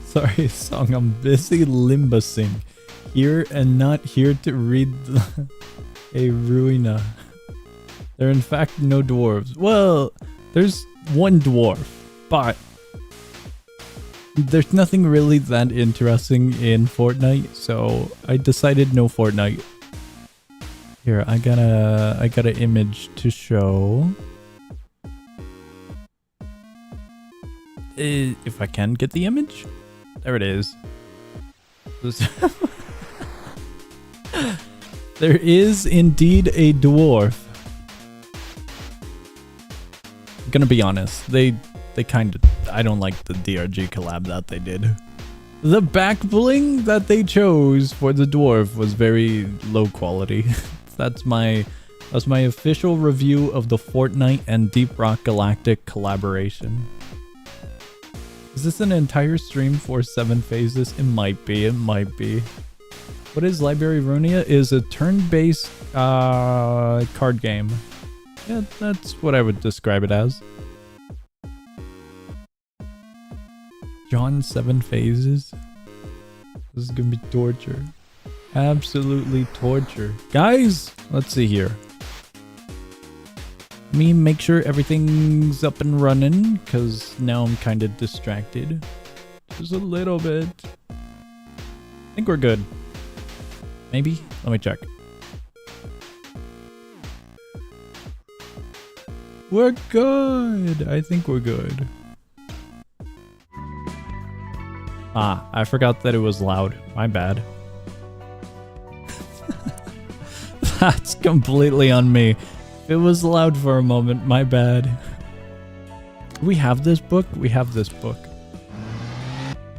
Sorry, song. I'm busy limbusing. Here and not here to read a Ruina. There are in fact no dwarves. Well, there's one dwarf, but there's nothing really that interesting in Fortnite, so I decided no Fortnite. Here, I got an image to show. If I can get the image, there it is. There is indeed a dwarf. I'm gonna be honest, they kind of, I don't like the DRG collab that they did. The back bling that they chose for the dwarf was very low quality. That's my official review of the Fortnite and Deep Rock Galactic collaboration. Is this an entire stream for 7 phases? It might be, it might be. What is Library Ruina? Is a turn-based card game. Yeah, that's what I would describe it as. John 7 phases. This is gonna be torture. Absolutely torture. Guys, let's see here. Let me make sure everything's up and running, because now I'm kind of distracted. Just a little bit. I think we're good. Maybe? Let me check. We're good. I think we're good. Ah, I forgot that it was loud. My bad. That's completely on me. It was loud for a moment. My bad. Do we have this book? We have this book.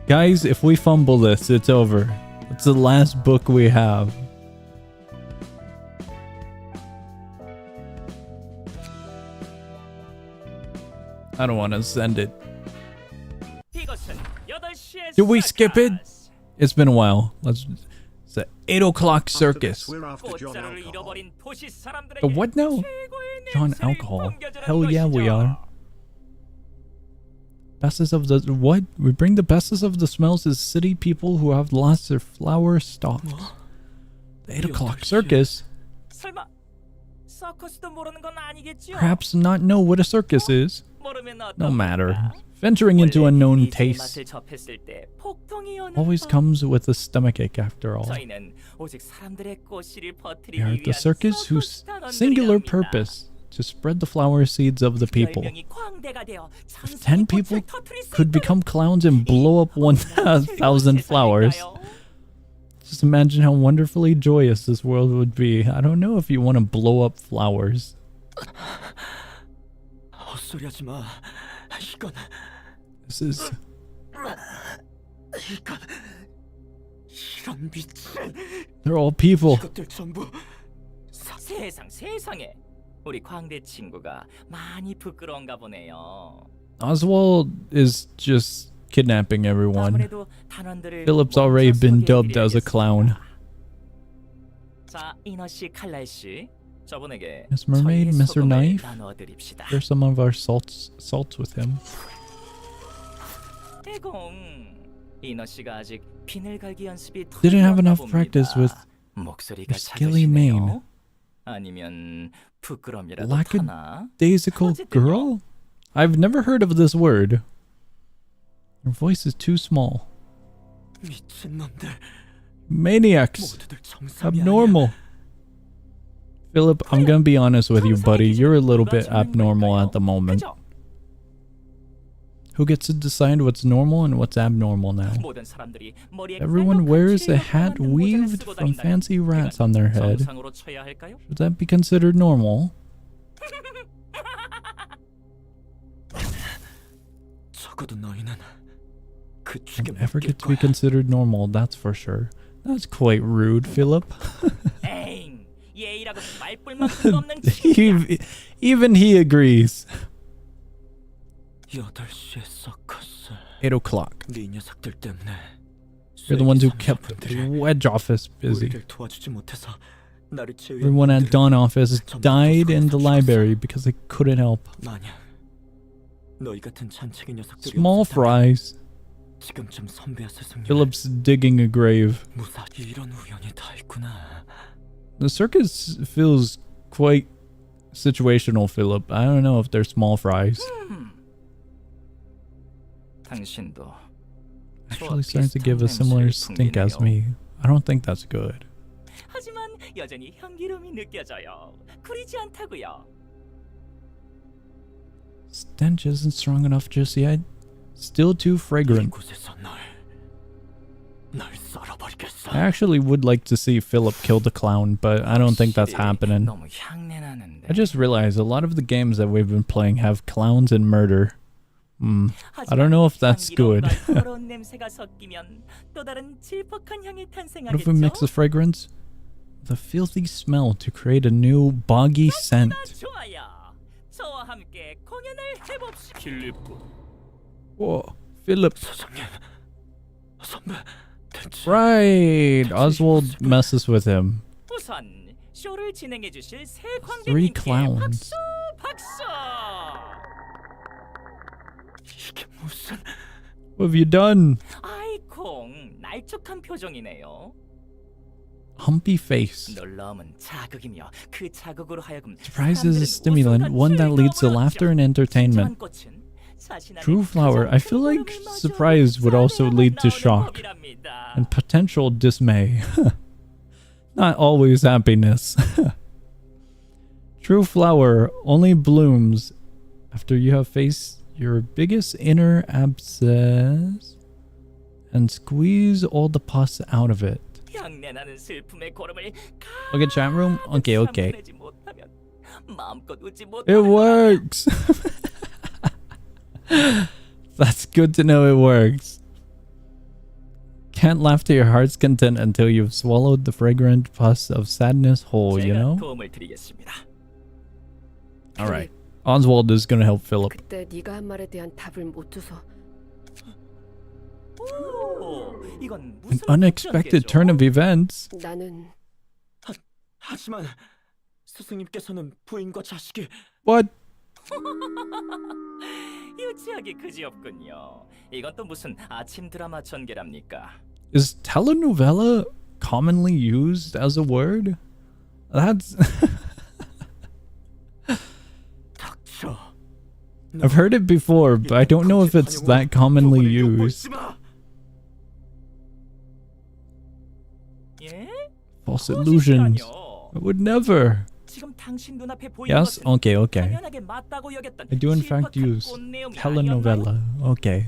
Guys, if we fumble this, it's over. It's the last book we have. I don't want to send it. Did we skip it? It's been a while. It's the 8 o'clock circus. The what now? John Alcohol. Hell yeah, we are. Bestest of the what? We bring the bestest of the smells to city people who have lost their flower stock. The 8 o'clock circus? Perhaps not know what a circus is. No matter. Venturing into unknown tastes always comes with a stomachache after all. We are the circus whose singular purpose to spread the flower seeds of the people. If 10 people could become clowns and blow up 1,000 flowers, just imagine how wonderfully joyous this world would be. I don't know if you want to blow up flowers. This is... They're all people. Oswald is just kidnapping everyone. Philip's already been dubbed as a clown. Miss Mermaid, Mr. Knife. Share some of our salts with him. Didn't have enough practice with your skilly mane. Lackadaisical girl? I've never heard of this word. Your voice is too small. Maniacs. Abnormal. Philip, I'm gonna be honest with you, buddy. You're a little bit abnormal at the moment. Who gets to decide what's normal and what's abnormal now? Everyone wears a hat weaved from fancy rats on their head. Should that be considered normal? Don't ever get to be considered normal, that's for sure. That's quite rude, Philip. Even he agrees. 8 o'clock. You're the ones who kept Wedge office busy. Everyone at Dawn office died in the library because they couldn't help. 너희 같은 잔챙이 녀석들이 Small 없었다면 fries. 지금쯤 선배였을 승률. Philip's digging a grave. 무사히 이런 우연이 다 있구나. The circus feels quite situational, Philip. I don't know if they're small fries. 당신도 Actually starting to give a similar stink as me. I don't think that's good. 하지만 여전히 향기로움이 느껴져요. 구리지 않다고요. Stench isn't strong enough just yet. Still too fragrant. 이곳에서 널 썰어버리겠어. I actually would like to see Philip kill the clown, but I don't think that's happening. 너무 향내나는데. I just realized a lot of the games that we've been playing have clowns and murder. I don't know if that's good. 더러운 냄새가 섞이면 또 다른 질퍽한 향이 What if we mix 탄생하겠죠? the fragrance with a filthy smell to create a new boggy scent? 좋아요. 저와 함께 공연을 해봅시다. 필립군. Whoa, Philip. 사장님, 선배, 대체 Right, Oswald messes with him. 우선 쇼를 진행해 주실 새 Three 관객님께 clowns. 박수! 이게 무슨? What have you done? 아이콩, 날쭉한 표정이네요. Humpy face. 놀라움은 자극이며 그 자극으로 하여금 Surprise is a stimulant, one that leads to laughter and entertainment. True flower, I feel like surprise would also lead to shock and potential dismay. Not always happiness. True flower only blooms after you have faced your biggest inner abscess and squeeze all the pus out of it. Okay, chat room? Okay. It works! That's good to know it works. Can't laugh to your heart's content until you've swallowed the fragrant pus of sadness whole, you know? Alright. Oswald is gonna help Philip. 그때 네가 한 말에 대한 답을 못 줘서 An unexpected turn of events. 나는 하지만 스승님께서는 부인과 자식이 What? 유치하기 그지없군요. 이건 또 무슨 아침 드라마 전개랍니까? Is telenovela commonly used as a word? That's... 닥쳐. I've heard it before, but I don't know if it's that commonly used. 예? False illusions. I would never. 지금 당신 눈앞에 보이는 Yes? 것은 Okay. 당연하게 맞다고 여겼던 I do in fact 실컷한 use 꽃 내용이 telenovela. Okay.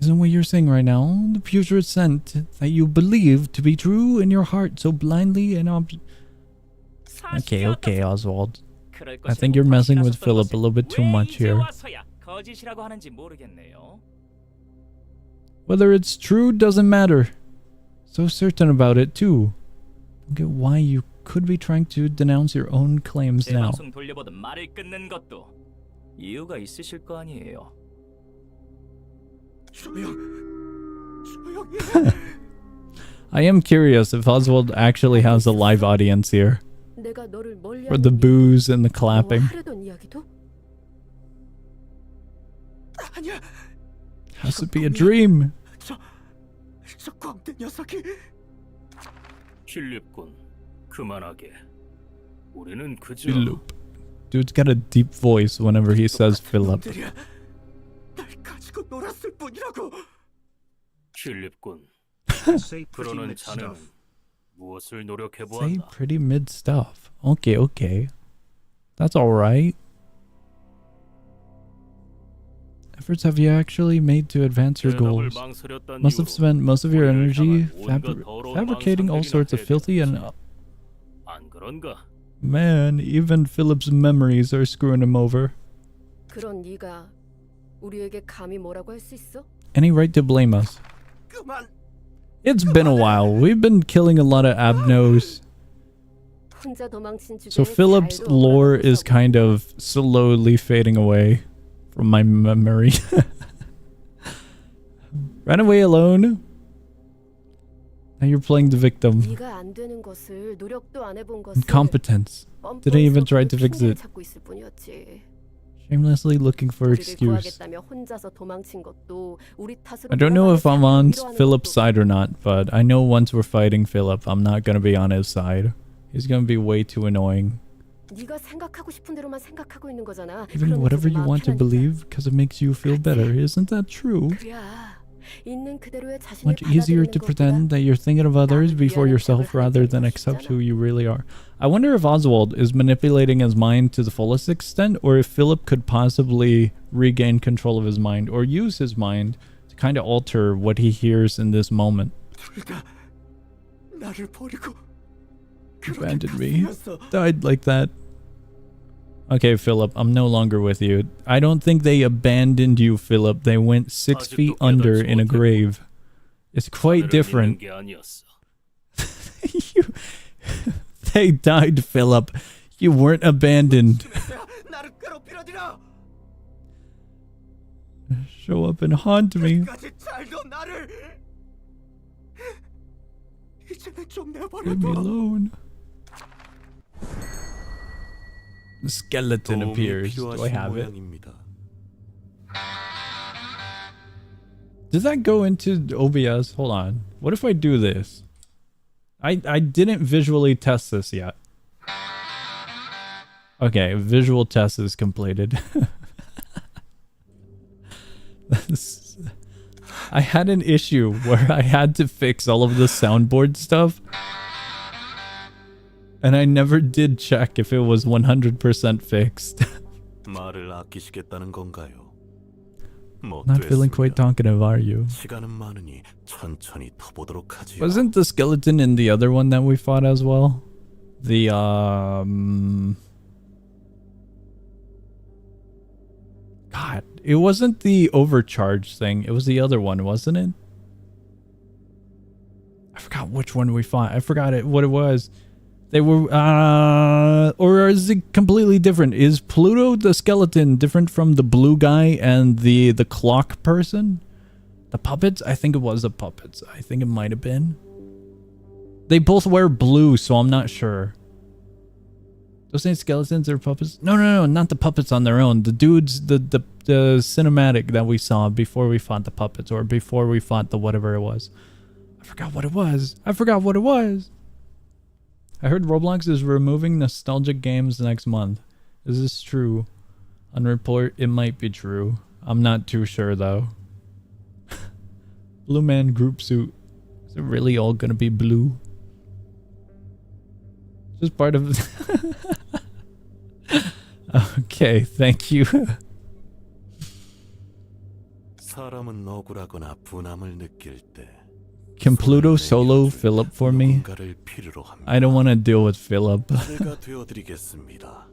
Isn't what you're saying right now the putrid scent that you believe to be true in your heart so blindly and 아니었나요? Okay, Oswald. 그럴 I think you're 것이라고 messing with 확신하셨던 Philip a 것을 little bit too 왜 much 이제 here. 와서야 거짓이라고 하는지 모르겠네요. Whether it's true doesn't matter. So certain about it too. Don't get why you could be trying to denounce your own claims now. 방송 돌려보던 말을 끊는 것도 이유가 있으실 거 아니에요. 조용히. I am curious if Oswald actually has a live audience here. 내가 너를 For the boos and the clapping. 하려던 이야기도 아니야. Has to be a dream. 저 광대 녀석이. 필립군, 그만하게. 우리는 그저 Philip. Dude's got a deep voice whenever he says Philip. 놈들이야. 날 가지고 놀았을 뿐이라고. 필립군. 그러는 자네는 무엇을 Say 노력해보았나? pretty mid stuff. Okay. That's alright. Efforts have you actually made to advance your 대답을 goals? 망설였던 Must have 이유로 spent most of your 우리를 energy 향한 온갖 더러운 fabricating all 망상들이나 sorts of filthy and... 안 그런가? Man, even Philip's memories are screwing him over. 그런 네가 우리에게 감히 뭐라고 할 수 있어? Any right to blame us? 그만. It's been a while. We've been killing a lot of abnos. 혼자 도망친 주제에 So Philip's 잘도 lore 억울하고 is 있어. kind of slowly fading away from my memory. Ran away alone? Now you're playing the victim. 네가 안 되는 것을 노력도 안 해본 것을 Incompetence. Didn't even try to fix it. 찾고 있을 뿐이었지. Shamelessly looking for 우리를 excuse. 구하겠다며 혼자서 도망친 것도 우리 탓으로 I don't know if I'm on 위로하는 Philip's 것도 side or not, but I know once we're fighting Philip, I'm not gonna be on his side. He's gonna be way too annoying. 네가 생각하고 싶은 대로만 생각하고 있는 거잖아. Even whatever you want to believe, because it makes you feel better. Isn't that true? 그래야 있는 그대로의 자신을 Much easier to 받아들이는 pretend 것보다 that you're thinking of others before yourself rather than accept who you really are. I wonder if Oswald is manipulating his mind to the fullest extent, or if Philip could possibly regain control of his mind or use his mind to kind of alter what he hears in this moment. 나를 버리고 Abandoned me. Died like that. Okay, Philip, I'm no longer with you. I don't think they abandoned you, Philip. They went 6 feet under in a grave. It's quite different. They died, Philip. You weren't abandoned. 나를 괴롭히려니라. Show up and haunt me. 끝까지 잘도 나를 이제는 좀 Leave me 내버려둬. alone. The skeleton appears. Do I have it? Does that go into OBS? Hold on. What if I do this? I didn't visually test this yet. Okay, visual test is completed. I had an issue where I had to fix all of the soundboard stuff. And I never did check if it was 100% fixed. 말을 아끼시겠다는 건가요? Not feeling quite talkative, are you? 시간은 많으니 천천히 터보도록 하지요. Wasn't the skeleton in the other one that we fought as well? The God, it wasn't the overcharge thing. It was the other one, wasn't it? I forgot which one we fought. I forgot what it was. They were, or is it completely different? Is Pluto the skeleton different from the blue guy and the clock person? The puppets? I think it was the puppets. I think it might have been. They both wear blue, so I'm not sure. Those ain't skeletons or puppets? No, not the puppets on their own. The dudes, the cinematic that we saw before we fought the puppets, or before we fought the whatever it was. I forgot what it was. I heard Roblox is removing nostalgic games next month. Is this true? On report, it might be true. I'm not too sure though. Blue man group suit. Is it really all gonna be blue? Just part of Okay, thank you. 사람은 억울하거나 분함을 느낄 때 Can Pluto solo Philip for me? 누군가를 필요로 합니다. I don't want to deal with Philip. 제가 되어드리겠습니다.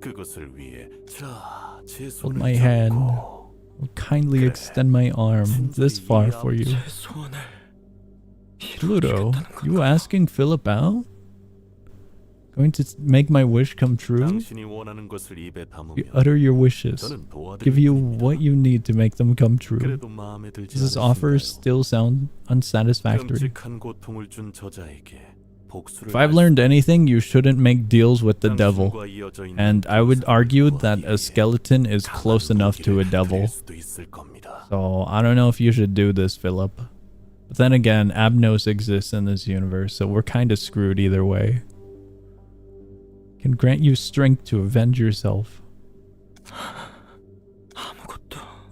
그것을 위해 자, 제 Hold 손을 my hand. 잡고 I'll kindly extend my arm this far for you. Pluto, you asking Philip out? Going to make my wish come true? 당신이 원하는 것을 입에 You 담으면 utter your wishes. 저는 도와드릴 Give you 테니까. what you need to make them come true. 그래도 마음에 들지 Does this offer 않으신가요? still sound unsatisfactory? 끔찍한 고통을 준 저자에게 복수를 If I've learned anything, you shouldn't make deals with the devil. 당신과 이어져 있는 And I would argue that a 도와드리기에 skeleton is 강한 close enough to a 무기를 devil. 드릴 수도 있을 겁니다. So I don't know if you should do this, Philip. But then again, Abnos exists in this universe, so we're kind of screwed either way. Can grant you strength to avenge yourself.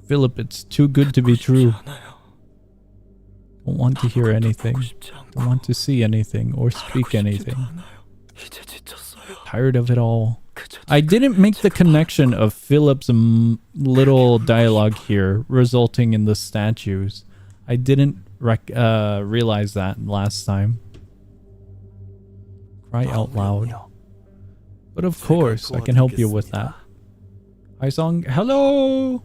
Philip, it's too good to be true. Don't want to hear anything. Don't want to see anything or speak anything. Tired of it all. I didn't make the connection of Philip's little dialogue here resulting in the statues. I didn't realize that last time. Cry out loud. But of course, I can help you with that. Hi Song, hello!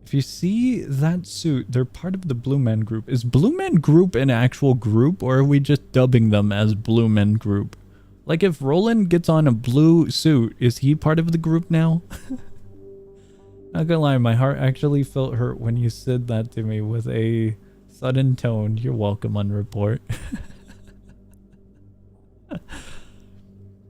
If you see that suit, they're part of the Blue Men Group. Is Blue Men Group an actual group, or are we just dubbing them as Blue Men Group? Like if Roland gets on a blue suit, is he part of the group now? Not gonna lie, my heart actually felt hurt when you said that to me with a Sudden tone. You're welcome on report.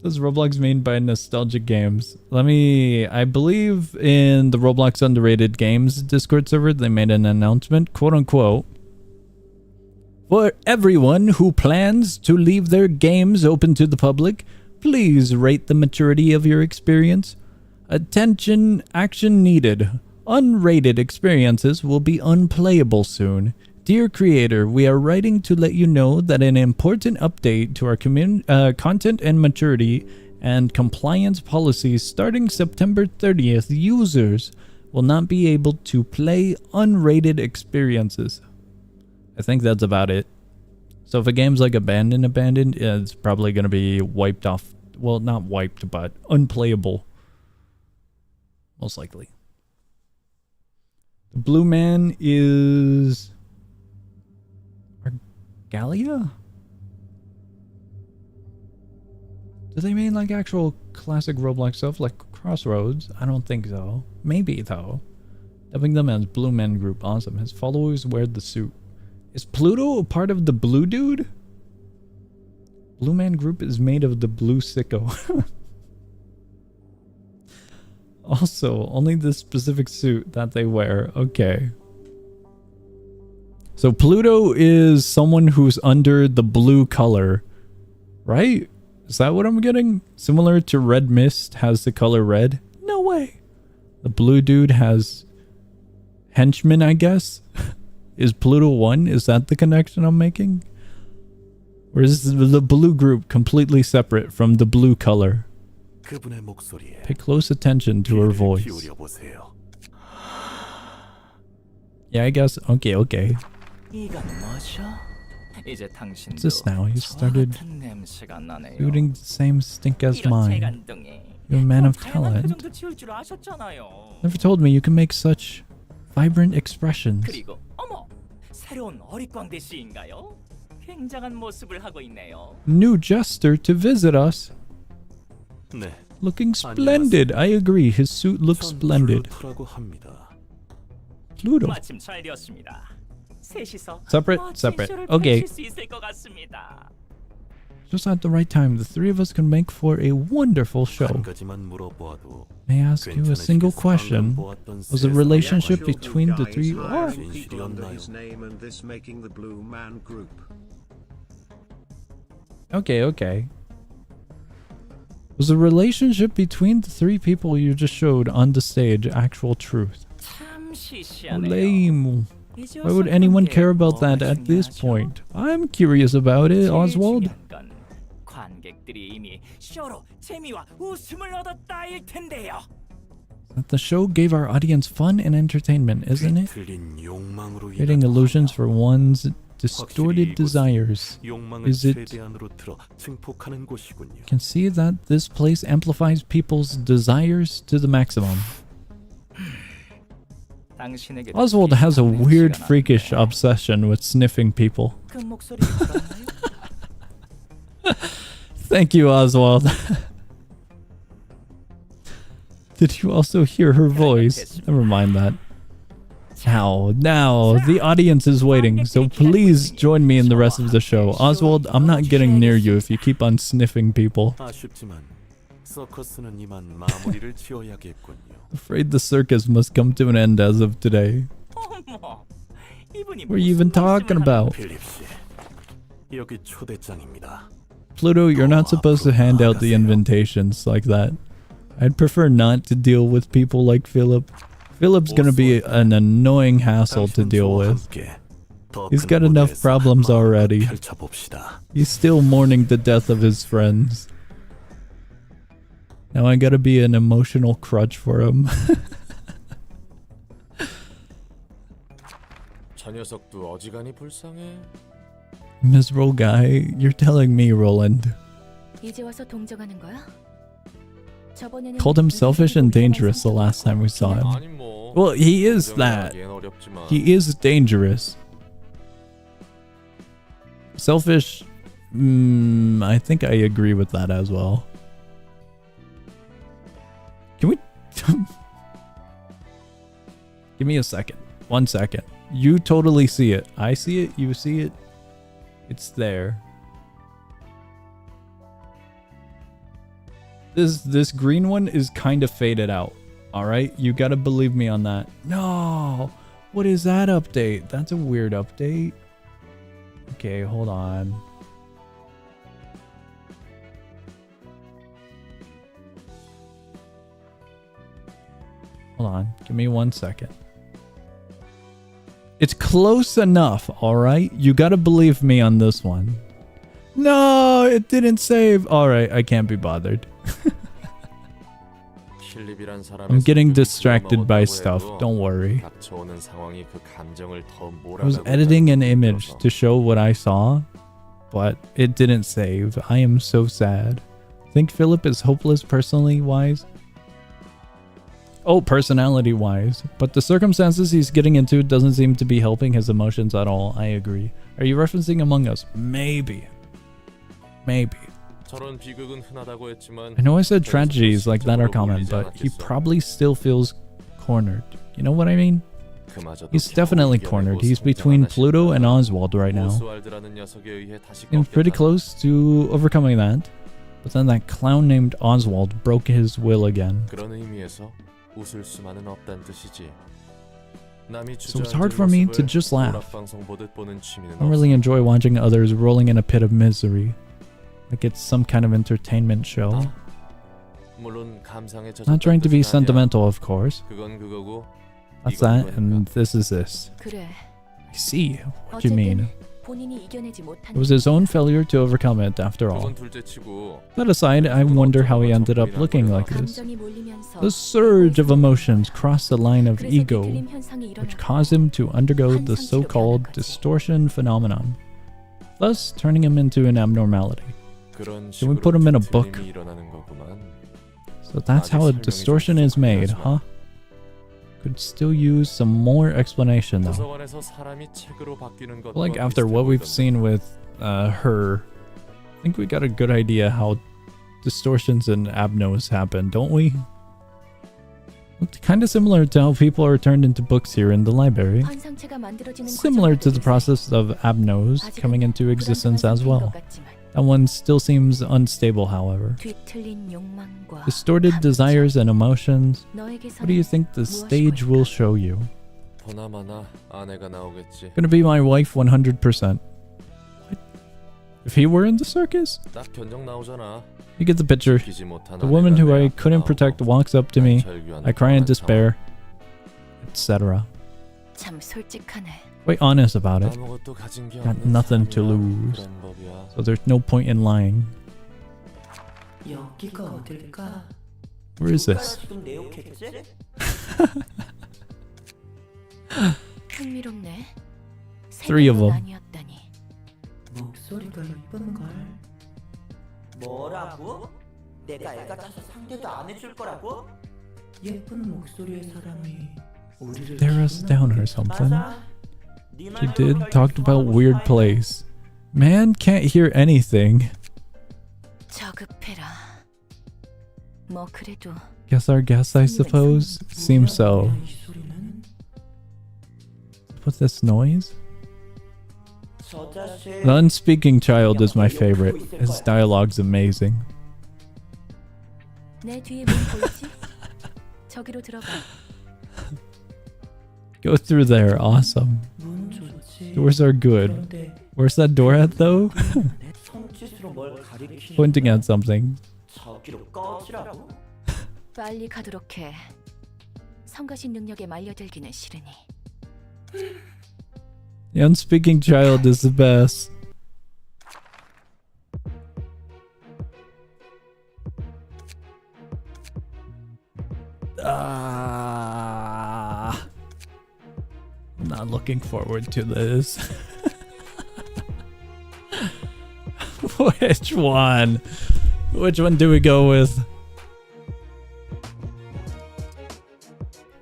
Does Roblox mean by nostalgic games? I believe in the Roblox Underrated Games Discord server, they made an announcement, quote unquote. For everyone who plans to leave their games open to the public, please rate the maturity of your experience. Attention, action needed. Unrated experiences will be unplayable soon. Dear creator, we are writing to let you know that an important update to our content and maturity and compliance policies starting September 30th, users will not be able to play unrated experiences. I think that's about it. So if a game's like abandoned, it's probably going to be wiped off. Well, not wiped, but unplayable. Most likely. The blue man is... Argalia? Do they mean like actual classic Roblox stuff like Crossroads? I don't think so. Maybe though. Dubbing them as Blue Man Group. Awesome. His followers wear the suit. Is Pluto a part of the blue dude? Blue Man Group is made of the blue sicko. Also, only the specific suit that they wear. Okay. So Pluto is someone who's under the blue color. Right? Is that what I'm getting? Similar to Red Mist has the color red? No way. The blue dude has henchmen, I guess? Is Pluto one? Is that the connection I'm making? Or is the blue group completely separate from the blue color? Pay close attention to her voice. Yeah, I guess. Okay. What's this now? You started shooting the same stink as mine. You're a man of talent. Never told me you can make such vibrant expressions. New jester to visit us. Looking splendid. I agree. His suit looks splendid. Pluto. Separate. Okay. Just at the right time, the three of us can make for a wonderful show. May I ask you a single question? Was the relationship between the three... Okay. Was the relationship between the three people you just showed on the stage actual truth? Lame. Why would anyone care about that at this point? I'm curious about it, Oswald. That the show gave our audience fun and entertainment, isn't it? Creating illusions for one's distorted desires. Is it? You can see that this place amplifies people's desires to the maximum. Oswald has a weird freakish obsession with sniffing people. Thank you, Oswald. Did you also hear her voice? Never mind that. Now, the audience is waiting, so please join me in the rest of the show. Oswald, I'm not getting near you if you keep on sniffing people. Afraid the circus must come to an end as of today. What are you even talking about? Pluto, you're not supposed to hand out the invitations like that. I'd prefer not to deal with people like Philip. Philip's gonna be an annoying hassle to deal with. He's got enough problems already. He's still mourning the death of his friends. Now I gotta be an emotional crutch for him. Miserable guy, you're telling me, Roland. Called him selfish and dangerous the last time we saw him. Well, he is that. He is dangerous. Selfish, I think I agree with that as well. Can we... Give me a second. 1 second. You totally see it. I see it. You see it. It's there. This green one is kind of faded out. All right, you gotta believe me on that. No, what is that update? That's a weird update. Okay, hold on. Hold on, give me 1 second. It's close enough, all right? You gotta believe me on this one. No, it didn't save. All right, I can't be bothered. I'm getting distracted by stuff, don't worry. I was editing an image to show what I saw, but it didn't save. I am so sad. Think Philip is hopeless personally wise? Oh, personality wise. But the circumstances he's getting into doesn't seem to be helping his emotions at all. I agree. Are you referencing Among Us? Maybe. Maybe. I know I said tragedies like that are common, but he probably still feels cornered. You know what I mean? He's definitely cornered. He's between Pluto and Oswald right now. He's pretty close to overcoming that. But then that clown named Oswald broke his will again. So it's hard for me to just laugh. I don't really enjoy watching others rolling in a pit of misery. Like it's some kind of entertainment show. Not trying to be sentimental, of course. That's that, and this is this. I see what you mean. It was his own failure to overcome it, after all. That aside, I wonder how he ended up looking like this. The surge of emotions crossed the line of ego, which caused him to undergo the so-called distortion phenomenon, thus turning him into an abnormality. Can we put him in a book? So that's how a distortion is made, huh? Could still use some more explanation though. Like after what we've seen with her, I think we got a good idea how distortions and abnos happen, don't we? It's kind of similar to how people are turned into books here in the library. Similar to the process of abnos coming into existence as well. That one still seems unstable, however. Distorted desires and emotions. What do you think the stage will show you? Gonna be my wife 100%. What? If he were in the circus? You get the picture. The woman who I couldn't protect walks up to me. I cry in despair, etc. Quite honest about it. Got nothing to lose, so there's no point in lying. Where is this? Three of them. 뭐라고? 내가 애 같아서 상대도 안 해줄 거라고? 예쁜 목소리의 사람이 우리를 Stare us down or something. She did. Talked about weird place. Man can't hear anything. Guess our guess, I suppose? Seems so. What's this noise? The unspeaking child is my favorite. His dialogue's amazing. Go through there, awesome. Doors are good. Where's that door at though? Pointing at something. 빨리 가도록 해. 성가신 능력에 말려들기는 싫으니. The unspeaking child is the best. I'm not looking forward to this. Which one? Which one do we go with?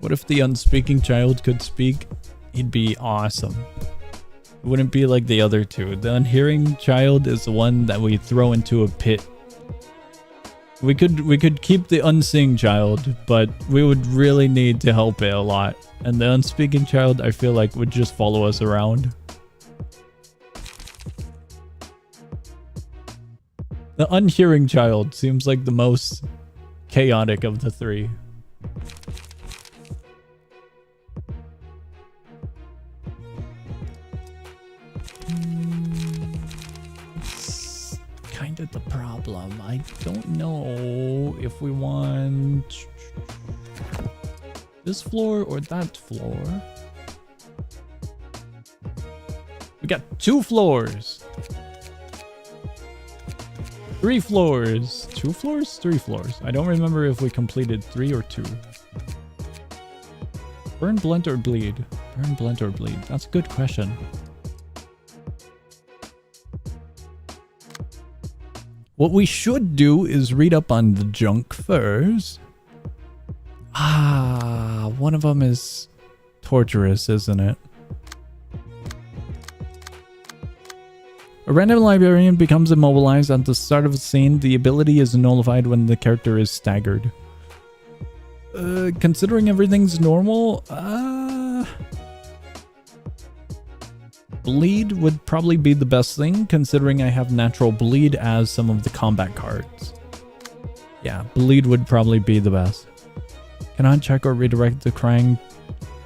What if the unspeaking child could speak? He'd be awesome. It wouldn't be like the other two. The unhearing child is the one that we throw into a pit We could keep the unseen child, but we would really need to help it a lot. And the unspeaking child, I feel like, would just follow us around. The unhearing child seems like the most chaotic of the three. It's kind of the problem. I don't know if we want this floor or that floor. We got 2 floors. 3 floors. 2 floors? 3 floors. I don't remember if we completed 3 or 2. Burn, blunt, or bleed? Burn, blunt, or bleed? That's a good question. What we should do is read up on the junk first. Ah, one of them is torturous, isn't it? A random librarian becomes immobilized at the start of a scene. The ability is nullified when the character is staggered. Considering everything's normal, bleed would probably be the best thing, considering I have natural bleed as some of the combat cards. Yeah, bleed would probably be the best. Cannot check or redirect the crying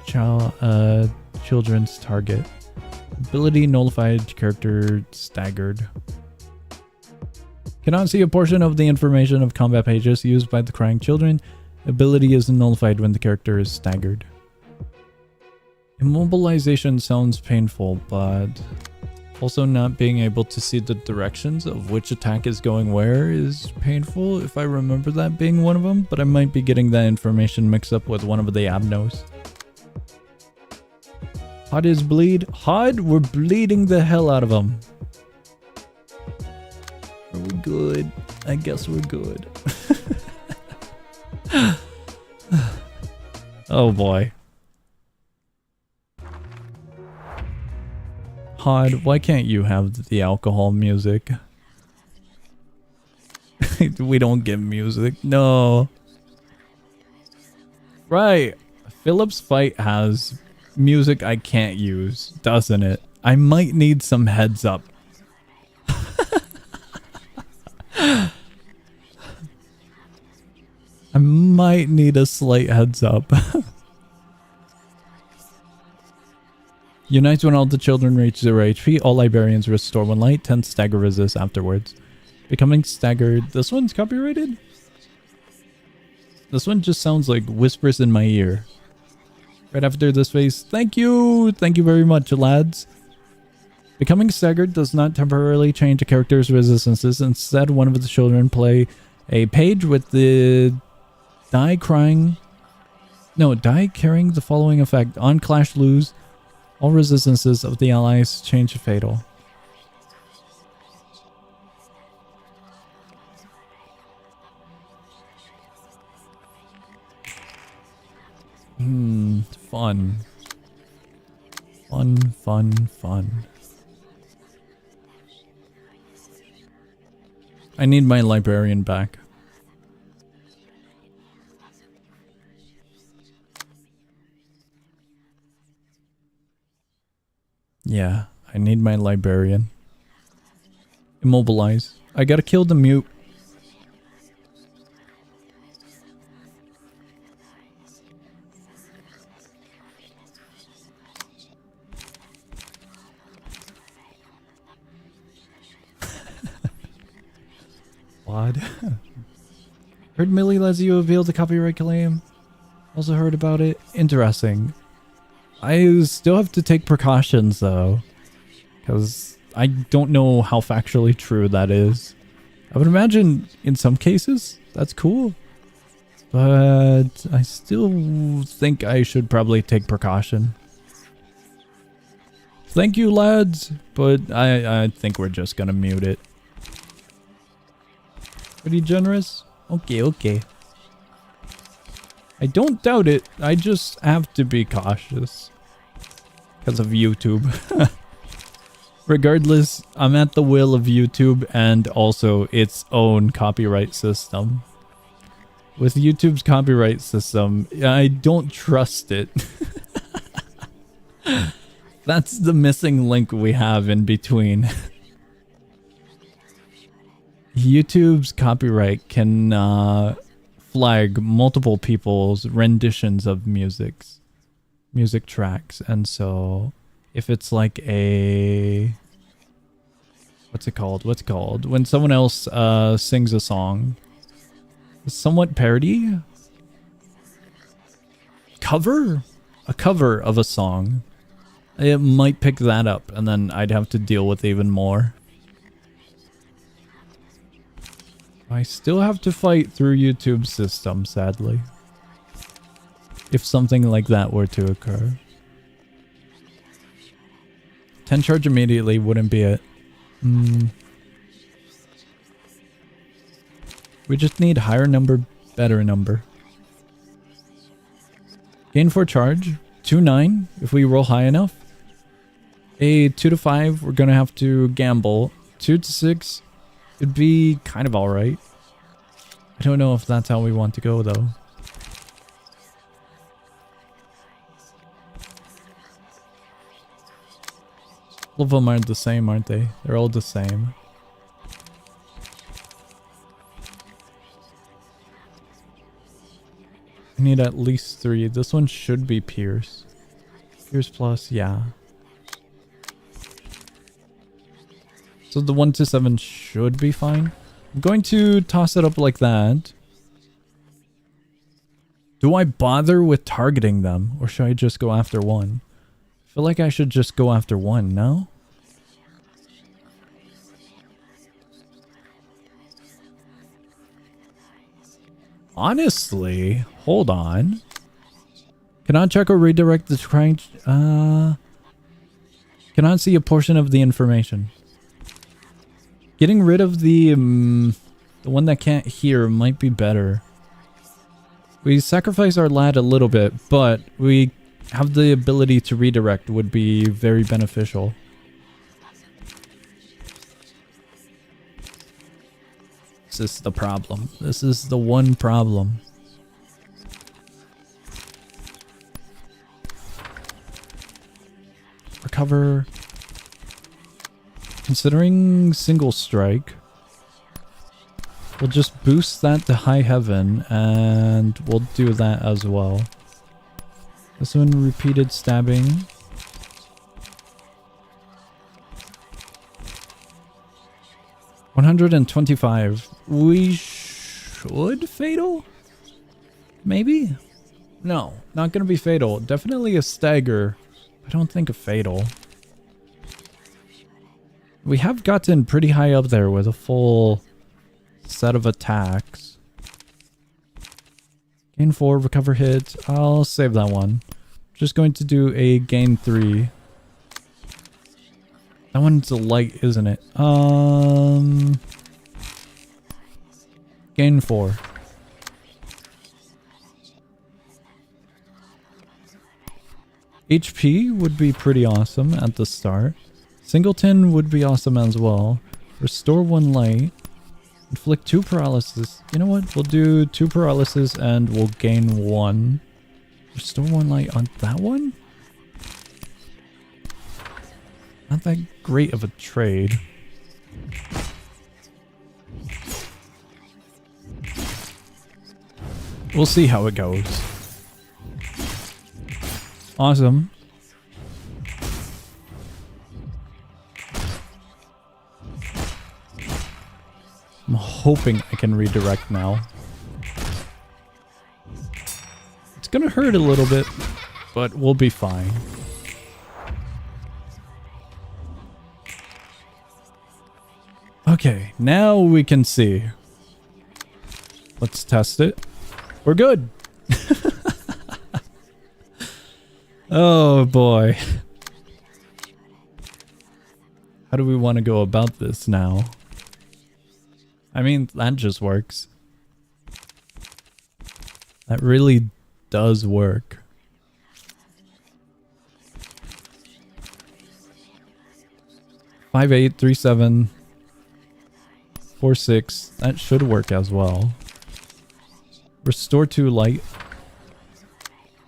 children's target. Ability nullified, character staggered. Cannot see a portion of the information of combat pages used by the crying children. Ability is nullified when the character is staggered. Immobilization sounds painful, but also not being able to see the directions of which attack is going where is painful, if I remember that being one of them, but I might be getting that information mixed up with one of the abnos. Hod is bleed. Hod, we're bleeding the hell out of him. Are we good? I guess we're good. Oh boy. Hod, why can't you have the alcohol music? We don't get music. No. Right. Philip's fight has music I can't use, doesn't it? I might need some heads up. I might need a slight heads up. Unites when all the children reach 0 HP. All librarians restore 1 light. 10 stagger resist afterwards. Becoming staggered. This one's copyrighted? This one just sounds like whispers in my ear. Right after this phase. Thank you! Thank you very much, lads. Becoming staggered does not temporarily change a character's resistances. Instead, one of the children play a page with the die carrying the following effect. On clash lose, all resistances of the allies change to fatal. Fun. Fun. I need my librarian back. Yeah, I need my librarian. Immobilize. I gotta kill the mute. What? Heard Millie Leslie revealed the copyright claim. Also heard about it. Interesting. I still have to take precautions though, because I don't know how factually true that is. I would imagine in some cases that's cool, but I still think I should probably take precaution. Thank you, lads, but I think we're just gonna mute it. Pretty generous? Okay. I don't doubt it. I just have to be cautious because of YouTube. Regardless, I'm at the will of YouTube and also its own copyright system. With YouTube's copyright system, I don't trust it. That's the missing link we have in between. YouTube's copyright can flag multiple people's renditions of music tracks, and so if it's like a what's it called when someone else sings a song, somewhat parody, a cover of a song, it might pick that up, and then I'd have to deal with even more. I still have to fight through YouTube's system, sadly, if something like that were to occur. 10 charge immediately wouldn't be it. We just need higher number, better number. Gain 4 charge, 2-9 if we roll high enough. A 2 to 5, we're gonna have to gamble. 2 to 6, it'd be kind of alright. I don't know if that's how we want to go though. All of them are the same, aren't they? They're all the same. I need at least 3. This one should be Pierce. Pierce plus, yeah. So the 1 to 7 should be fine. I'm going to toss it up like that. Do I bother with targeting them, or should I just go after one? I feel like I should just go after one, no? Honestly, hold on. Cannot check or redirect the trying. Cannot see a portion of the information. Getting rid of the one that can't hear might be better. We sacrifice our lad a little bit, but we have the ability to redirect would be very beneficial. This is the problem. This is the one problem. Recover. Considering single strike, we'll just boost that to high heaven, and we'll do that as well. This one, repeated stabbing. $125. We should fatal? Maybe? No, not gonna be fatal. Definitely a stagger. I don't think a fatal. We have gotten pretty high up there with a full set of attacks. Gain 4, recover hit. I'll save that one. Just going to do a gain 3. That one's a light, isn't it? Gain 4. HP would be pretty awesome at the start. Singleton would be awesome as well. Restore 1 light. Inflict 2 paralysis. You know what? We'll do 2 paralysis and we'll gain 1. Restore 1 light on that one? Not that great of a trade. We'll see how it goes. Awesome. I'm hoping I can redirect now. It's gonna hurt a little bit, but we'll be fine. Okay, now we can see. Let's test it. We're good. Oh boy. How do we want to go about this now? I mean, that just works. That really does work. 5-8, 3-7, 4-6. That should work as well. Restore to light.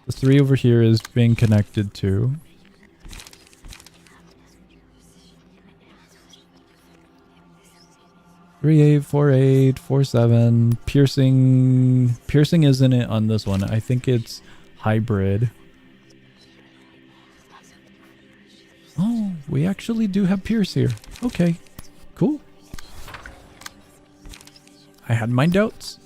The 3 over here is being connected to. Three 8, 4 8, 4 7. Piercing. Piercing isn't it on this one. I think it's hybrid. Oh, we actually do have Pierce here. Okay, cool. I had my doubts.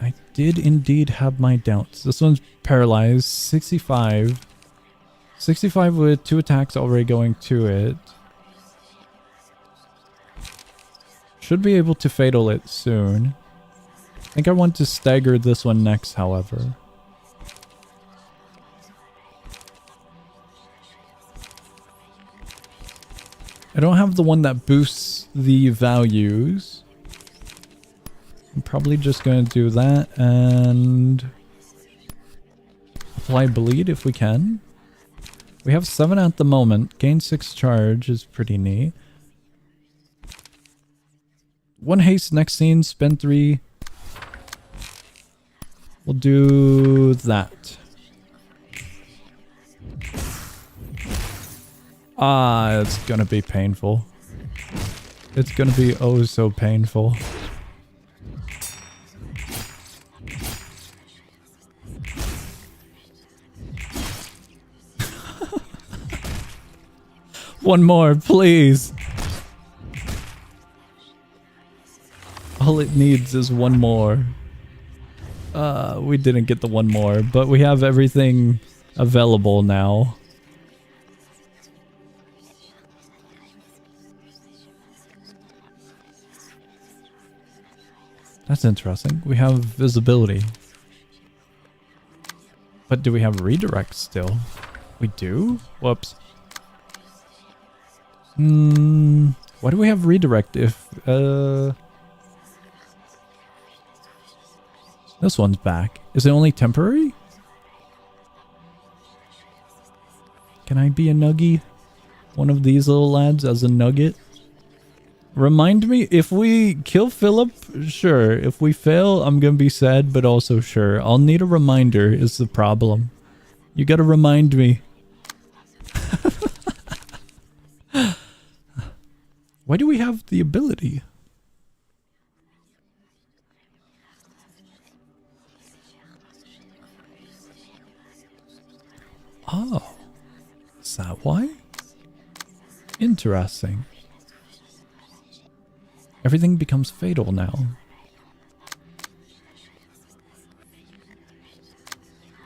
I did indeed have my doubts. This one's paralyzed. 65. 65 with 2 attacks already going to it. Should be able to fatal it soon. I think I want to stagger this one next, however. I don't have the one that boosts the values. I'm probably just going to do that and apply bleed if we can. We have 7 at the moment. Gain 6 charge is pretty neat. 1 haste next scene, spend 3. We'll do that. Ah, it's gonna be painful. It's gonna be oh so painful. One more, please. All it needs is one more. We didn't get the one more, but we have everything available now. That's interesting. We have visibility. But do we have redirect still? We do? Whoops. Why do we have redirect if, this one's back. Is it only temporary? Can I be a nuggie? One of these little lads as a nugget? Remind me, if we kill Philip, sure. If we fail, I'm gonna be sad, but also sure. I'll need a reminder is the problem. You gotta remind me. Why do we have the ability? Oh. Is that why? Interesting. Everything becomes fatal now.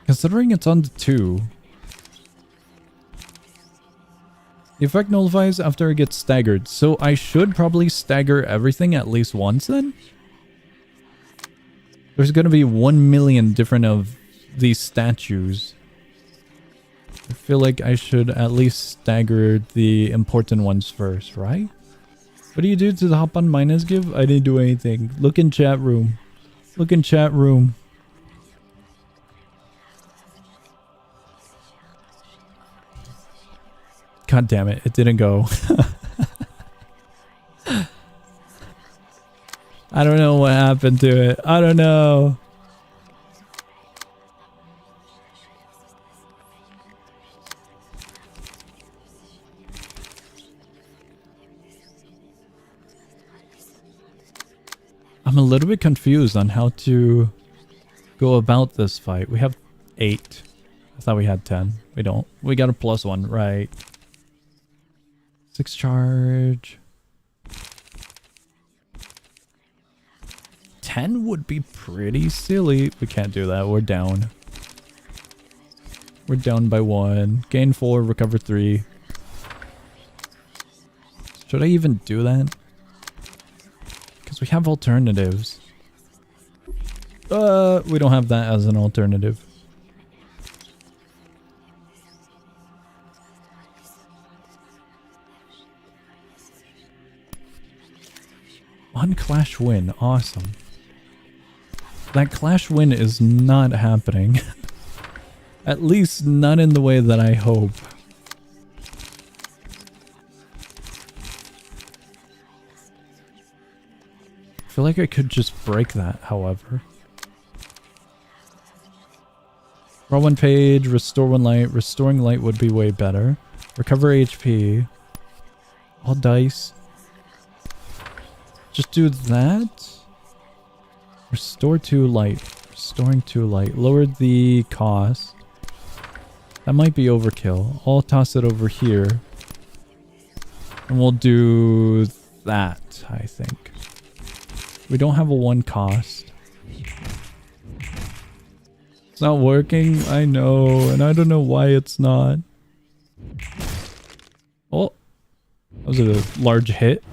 Considering it's on the 2. The effect nullifies after it gets staggered, so I should probably stagger everything at least once then? There's gonna be 1 million different of these statues. I feel like I should at least stagger the important ones first, right? What do you do to the hop on minus give? I didn't do anything. Look in chat room. Look in chat room. God damn it, it didn't go. I don't know what happened to it. I don't know. I'm a little bit confused on how to go about this fight. We have 8. I thought we had 10. We don't. We got a +1, right? 6 charge. 10 would be pretty silly. We can't do that. We're down. We're down by 1. Gain 4, recover 3. Should I even do that? Because we have alternatives. We don't have that as an alternative. One clash win. Awesome. That clash win is not happening. At least not in the way that I hope. I feel like I could just break that, however. Draw 1 page, restore 1 light. Restoring light would be way better. Recover HP. All dice. Just do that. Restore 2 light. Restoring 2 light. Lower the cost. That might be overkill. I'll toss it over here. And we'll do that, I think. We don't have a 1 cost. It's not working, I know, and I don't know why it's not. Oh, that was a large hit.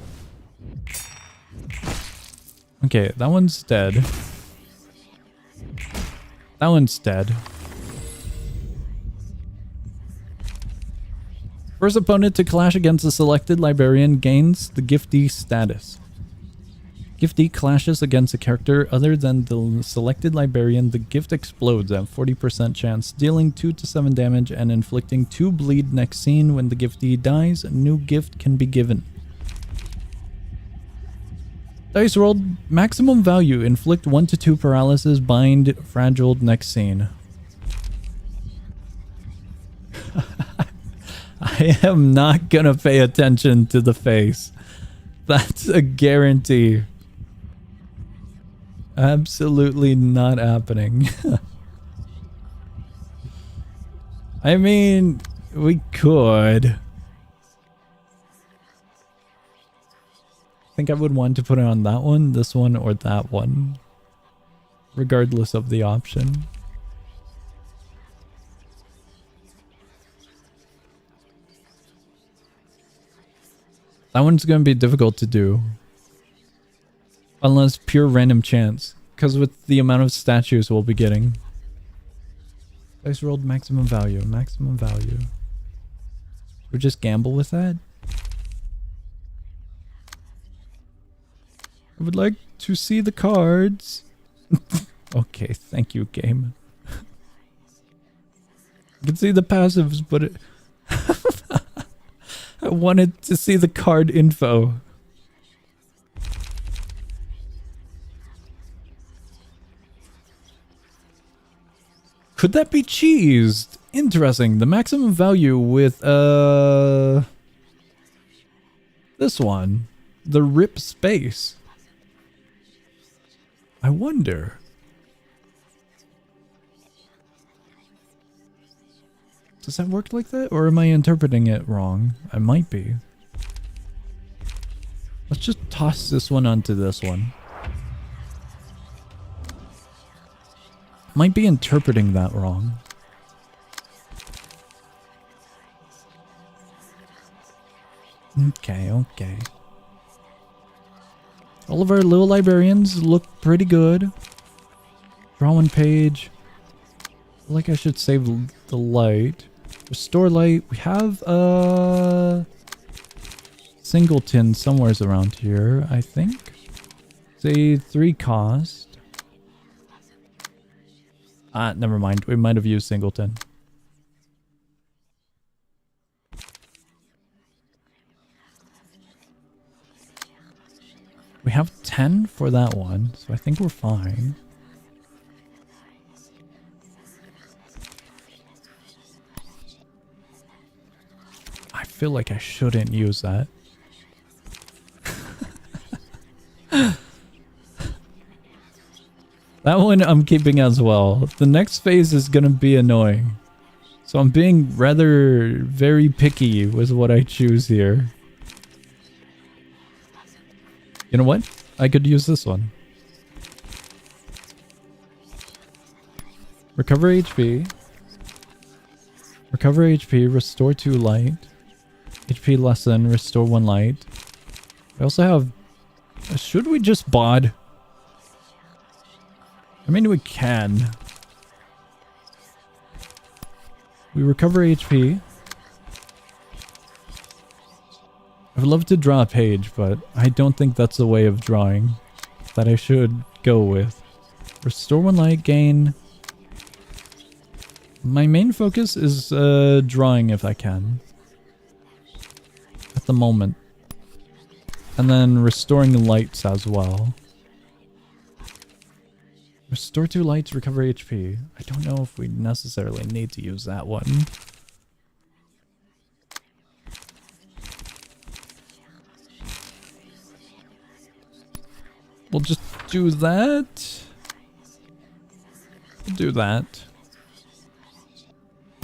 Okay, that one's dead. That one's dead. First opponent to clash against the selected librarian gains the Giftee status. Giftee clashes against a character other than the selected librarian. The gift explodes at 40% chance, dealing 2 to 7 damage and inflicting 2 bleed next scene. When the Giftee dies, a new gift can be given. Dice rolled maximum value. Inflict 1 to 2 paralysis. Bind fragile next scene. I am not gonna pay attention to the face. That's a guarantee. Absolutely not happening. I mean, we could. I think I would want to put it on that one, this one, or that one. Regardless of the option. That one's going to be difficult to do. Unless pure random chance. Because with the amount of statues we'll be getting. Dice rolled maximum value. Maximum value. We just gamble with that? I would like to see the cards. Okay, thank you, game. I can see the passives, but it... I wanted to see the card info. Could that be cheesed? Interesting. The maximum value with this one. The rip space. I wonder. Does that work like that? Or am I interpreting it wrong? I might be. Let's just toss this one onto this one. Might be interpreting that wrong. Okay, okay. All of our little librarians look pretty good. Draw 1 page. I feel like I should save the light. Restore light. We have Singleton somewhere around here, I think. Say 3 cost. Ah, never mind. We might have used Singleton. We have 10 for that one, so I think we're fine. I feel like I shouldn't use that. That one I'm keeping as well. The next phase is gonna be annoying. So I'm being very picky with what I choose here. You know what? I could use this one. Recover HP. Recover HP, restore 2 light. HP lessen, restore 1 light. I also have... Should we just bod? I mean, we can. We recover HP. I would love to draw a page, but I don't think that's the way of drawing that I should go with. Restore 1 light, gain. My main focus is drawing if I can. At the moment. And then restoring lights as well. Restore 2 lights, recover HP. I don't know if we necessarily need to use that one. We'll just do that. We'll do that.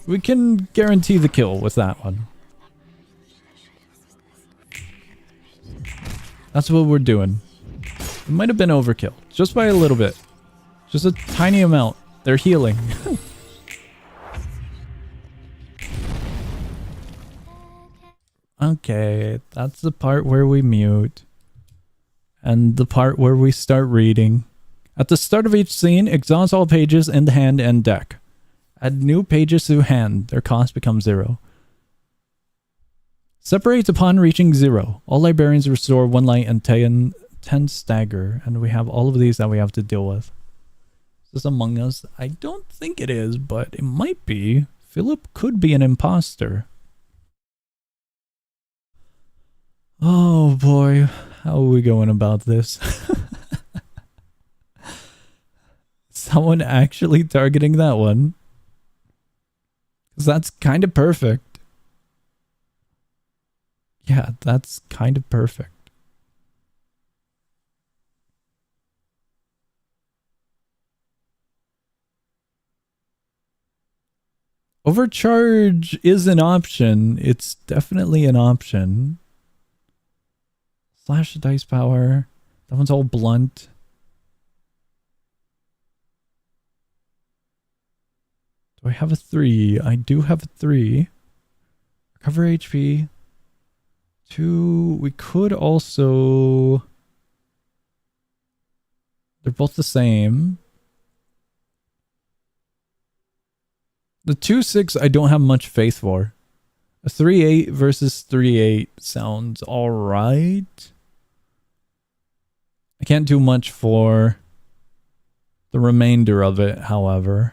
We can guarantee the kill with that one. That's what we're doing. It might have been overkill. Just by a little bit. Just a tiny amount. They're healing. Okay, that's the part where we mute. And the part where we start reading. At the start of each scene, exhaust all pages in the hand and deck. Add new pages to hand. Their cost becomes 0. Separates upon reaching 0. All librarians restore 1 light and 10 stagger. And we have all of these that we have to deal with. Is this Among Us? I don't think it is, but it might be. Philip could be an imposter. Oh boy. How are we going about this? Someone actually targeting that one. Because that's kind of perfect. Yeah, that's kind of perfect. Overcharge is an option. It's definitely an option. Slash the dice power. That one's all blunt. Do I have a 3? I do have a 3. Recover HP. 2. We could also... They're both the same. The 2-6 I don't have much faith for. A 3-8 versus 3-8 sounds alright. I can't do much for the remainder of it, however.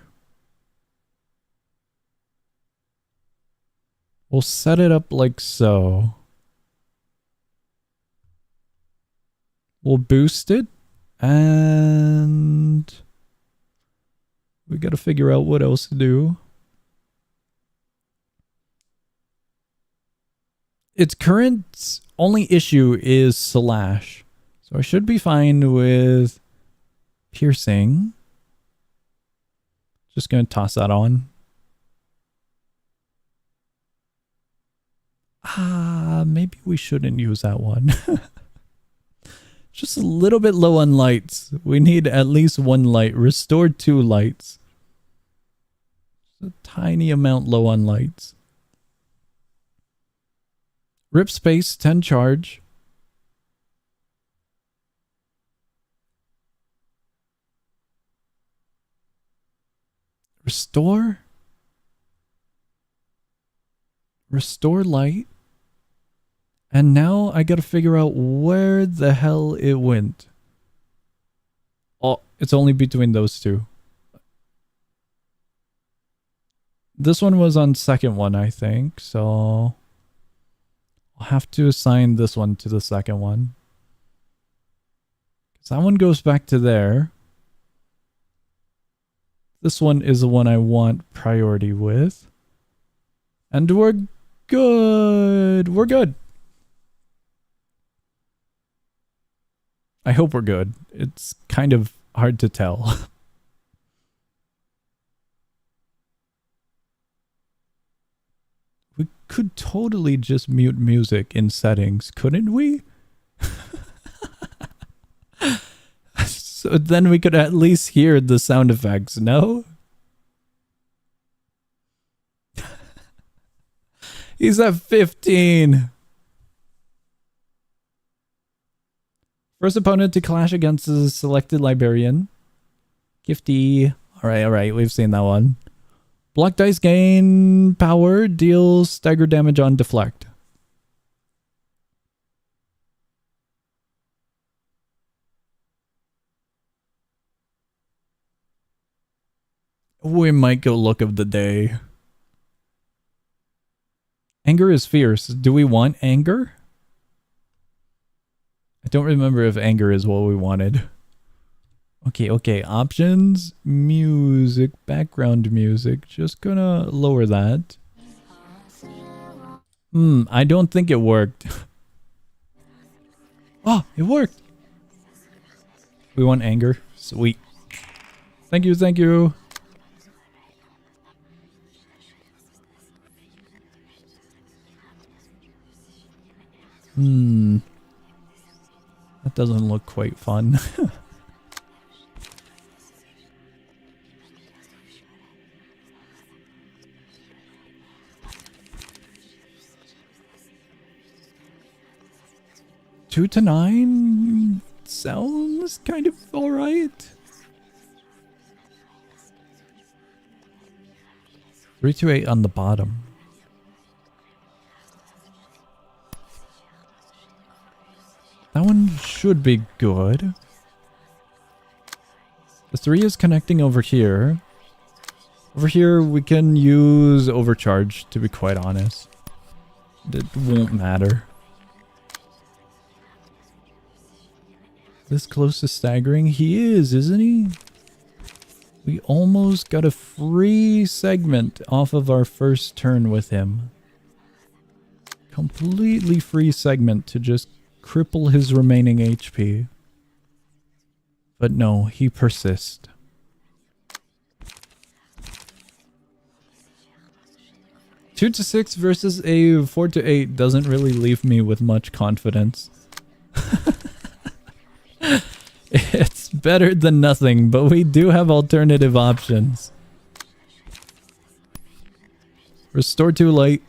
We'll set it up like so. We'll boost it. And we gotta figure out what else to do. Its current only issue is slash. So I should be fine with piercing. Just gonna toss that on. Maybe we shouldn't use that one. Just a little bit low on lights. We need at least 1 light. Restore 2 lights. Just a tiny amount low on lights. Rip space, 10 charge. Restore. Restore light. And now I gotta figure out where the hell it went. Oh, it's only between those two. This one was on second one, I think. So I'll have to assign this one to the second one. Because that one goes back to there. This one is the one I want priority with. And we're good. We're good. I hope we're good. It's kind of hard to tell. We could totally just mute music in settings, couldn't we? So then we could at least hear the sound effects, no? He's at 15. First opponent to clash against the selected librarian. Gifty. Alright, we've seen that one. Block dice gain power, deals stagger damage on deflect. We might go look of the day. Anger is fierce. Do we want anger? I don't remember if anger is what we wanted. Okay. Options, music, background music. Just gonna lower that. I don't think it worked. Oh, it worked. We want anger. Sweet. Thank you. That doesn't look quite fun. Two to 9 sounds kind of alright. 3 to 8 on the bottom. That one should be good. The 3 is connecting over here. Over here we can use overcharge, to be quite honest. It won't matter. This close to staggering? He is, isn't he? We almost got a free segment off of our first turn with him. Completely free segment to just cripple his remaining HP. But no, he persists. Two to 6 versus a 4 to 8 doesn't really leave me with much confidence. It's better than nothing, but we do have alternative options. Restore to light.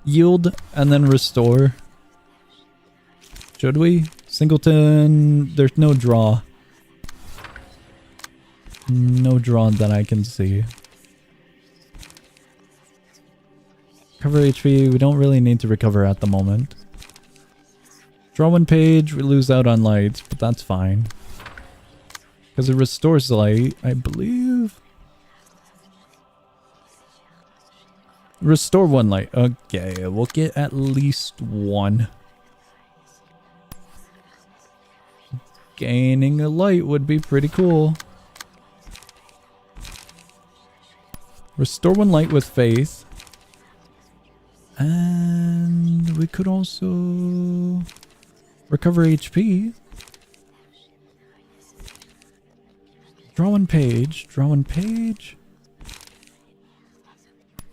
Yield and then restore. Should we? Singleton, there's no draw. No draw that I can see. Recover HP, we don't really need to recover at the moment. Draw 1 page, we lose out on lights, but that's fine. Because it restores light, I believe. Restore 1 light. Okay, we'll get at least 1. Gaining a light would be pretty cool. Restore 1 light with faith. And we could also recover HP. Draw 1 page. Draw 1 page.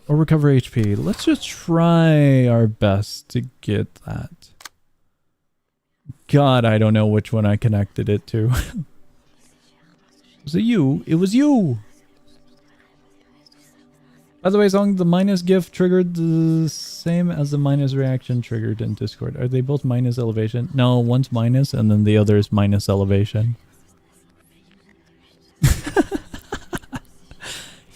Or recover HP. Let's just try our best to get that. God, I don't know which one I connected it to. Was it you? It was you! By the way, Song, the minus gift triggered the same as the minus reaction triggered in Discord. Are they both minus elevation? No, one's minus and then the other is minus elevation.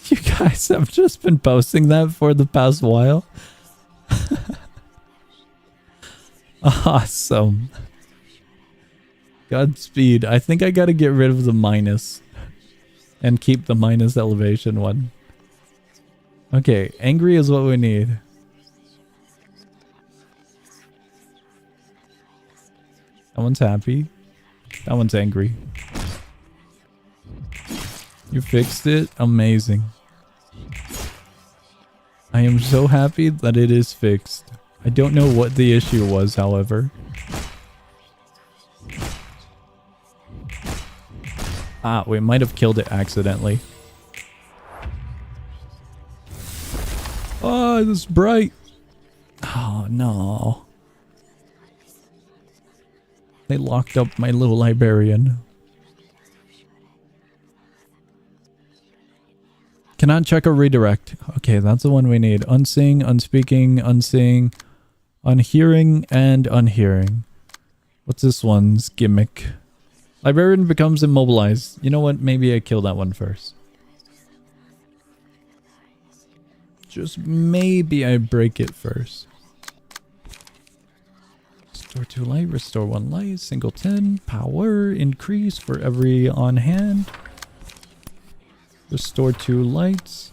You guys have just been posting that for the past while. Awesome. Godspeed. I think I gotta get rid of the minus and keep the minus elevation one. Okay, angry is what we need. That one's happy. That one's angry. You fixed it? Amazing. I am so happy that it is fixed. I don't know what the issue was, however. Ah, we might have killed it accidentally. Oh, this is bright. Oh, no. They locked up my little librarian. Cannot check or redirect. Okay, that's the one we need. Unseeing, unspeaking, unseeing, unhearing, and unhearing. What's this one's gimmick? Librarian becomes immobilized. You know what? Maybe I kill that one first. Just maybe I break it first. Restore 2 light, restore 1 light, singleton, power, increase for every on hand. Restore 2 lights.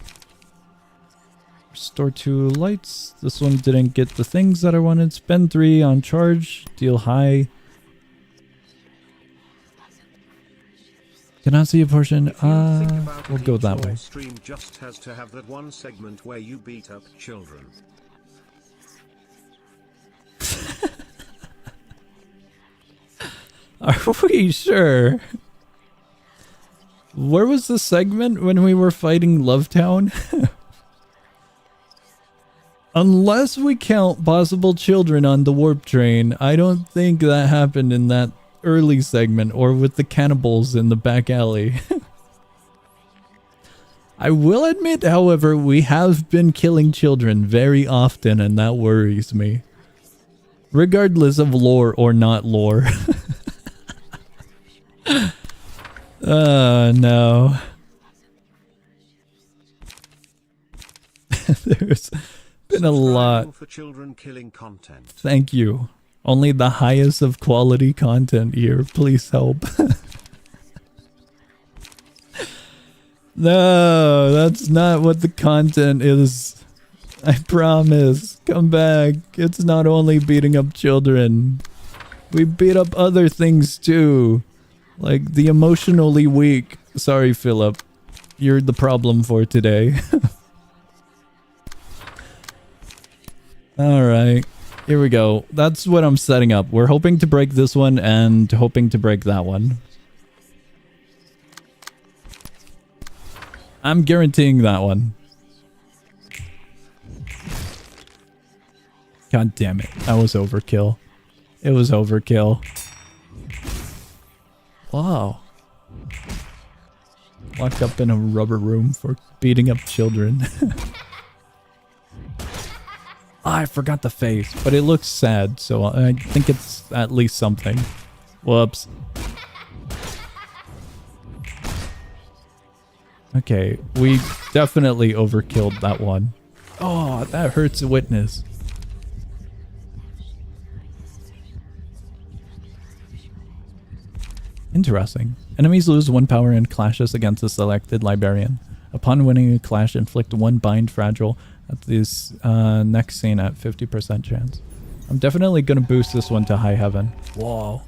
Restore 2 lights. This one didn't get the things that I wanted. Spend 3 on charge. Deal high. Cannot see a portion. If you think about We'll it, go each that Raw way. stream just has to have that one segment where you beat up children. Are we sure? Where was the segment when we were fighting Lovetown? Unless we count possible children on the warp train, I don't think that happened in that early segment or with the cannibals in the back alley. I will admit, however, we have been killing children very often and that worries me. Regardless of lore or not lore. Oh no. There's been a lot. For children killing content. Thank you. Only the highest of quality content here. Please help. No, that's not what the content is. I promise. Come back. It's not only beating up children. We beat up other things too. Like the emotionally weak. Sorry, Philip. You're the problem for today. Alright. Here we go. That's what I'm setting up. We're hoping to break this one and hoping to break that one. I'm guaranteeing that one. God damn it. That was overkill. It was overkill. Wow. Locked up in a rubber room for beating up children. I forgot the face, but it looks sad, so I think it's at least something. Whoops. Okay, we definitely overkilled that one. Oh, that hurts to witness. Interesting. Enemies lose 1 power in clashes against a selected librarian. Upon winning a clash, inflict 1 bind fragile at this next scene at 50% chance. I'm definitely gonna boost this one to high heaven. Whoa.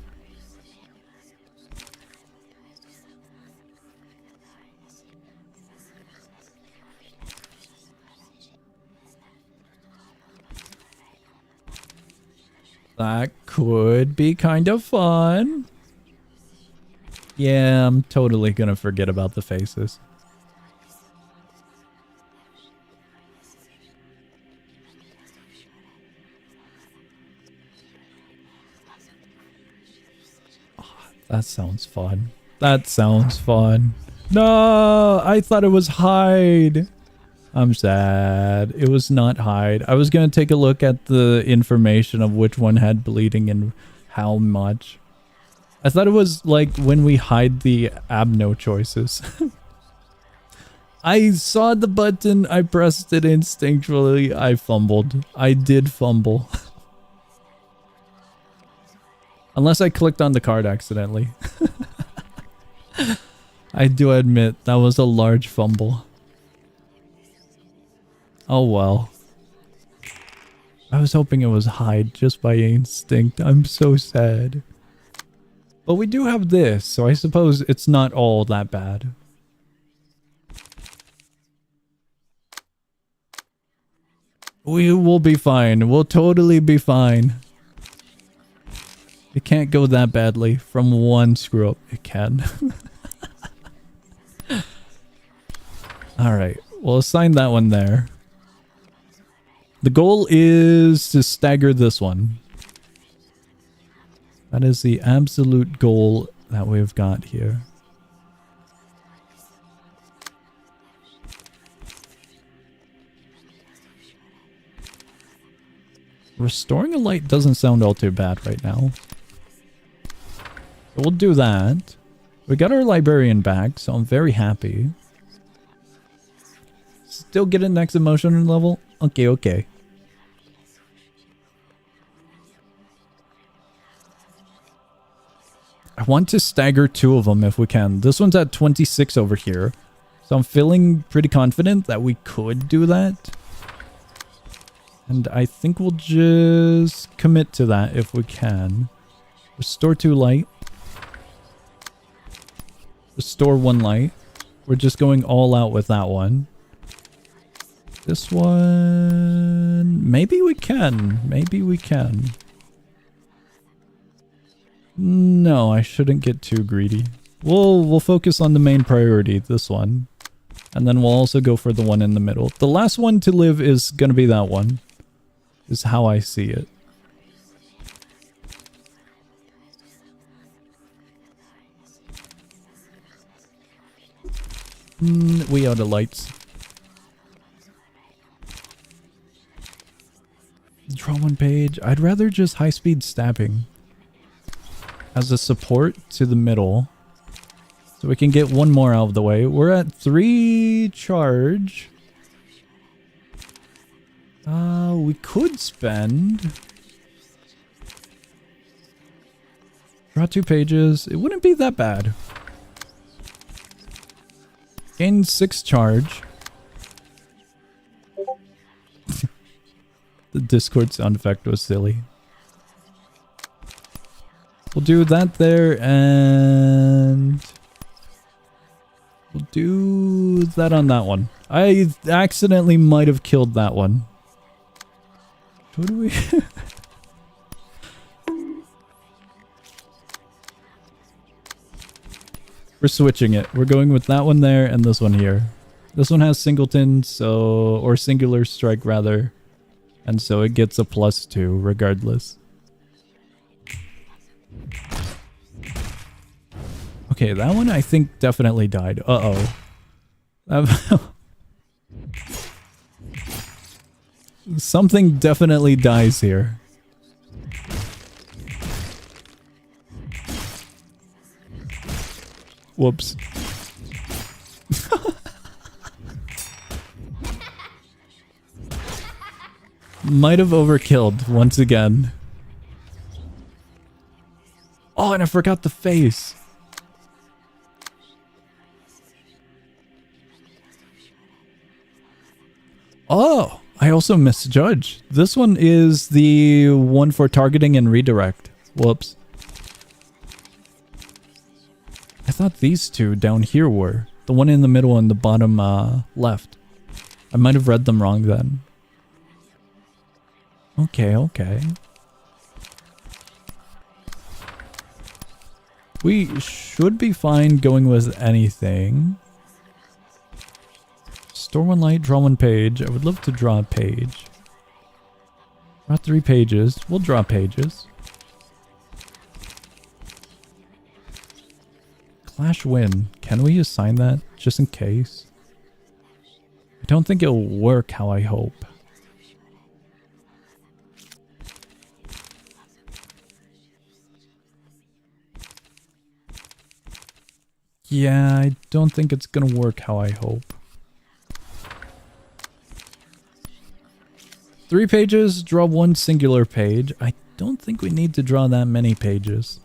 That could be kind of fun. Yeah, I'm totally gonna forget about the faces. Oh, that sounds fun. That sounds fun. No, I thought it was hide. I'm sad. It was not hide. I was gonna take a look at the information of which one had bleeding and how much. I thought it was like when we hide the abno choices. I saw the button, I pressed it instinctually, I fumbled. I did fumble. Unless I clicked on the card accidentally. I do admit that was a large fumble. Oh well. I was hoping it was hide just by instinct. I'm so sad. But we do have this, so I suppose it's not all that bad. We will be fine. We'll totally be fine. It can't go that badly. From one screw up, it can. Alright, we'll assign that one there. The goal is to stagger this one. That is the absolute goal that we've got here. Restoring a light doesn't sound all too bad right now. So we'll do that. We got our librarian back, so I'm very happy. Still get a next emotion level? Okay, okay. I want to stagger 2 of them if we can. This one's at 26 over here. So I'm feeling pretty confident that we could do that. And I think we'll just commit to that if we can. Restore 2 light. Restore one light. We're just going all out with that one. This one... Maybe we can. Maybe we can. No, I shouldn't get too greedy. We'll focus on the main priority, this one. And then we'll also go for the one in the middle. The last one to live is gonna be that one. Is how I see it. We are the lights. Draw one page. I'd rather just high-speed stabbing as a support to the middle. So we can get one more out of the way. We're at 3 charge. We could spend... Draw 2 pages. It wouldn't be that bad. Gain 6 charge. The Discord sound effect was silly. We'll do that there, and... we'll do that on that one. I accidentally might have killed that one. What do we... We're switching it. We're going with that one there and this one here. This one has singleton, so... or singular strike, rather. And so it gets a +2, regardless. Okay, that one I think definitely died. Uh-oh. Something definitely dies here. Whoops. Might have overkilled once again. Oh, and I forgot the face. Oh, I also misjudged. This one is the one for targeting and redirect. Whoops. I thought these two down here were. The one in the middle and the bottom left. I might have read them wrong then. Okay, okay. We should be fine going with anything. Store one light, draw one page. I would love to draw a page. Draw 3 pages. We'll draw pages. Clash win. Can we assign that just in case? I don't think it'll work how I hope. Yeah, I don't think it's gonna work how I hope. 3 pages, draw 1 singular page. I don't think we need to draw that many pages.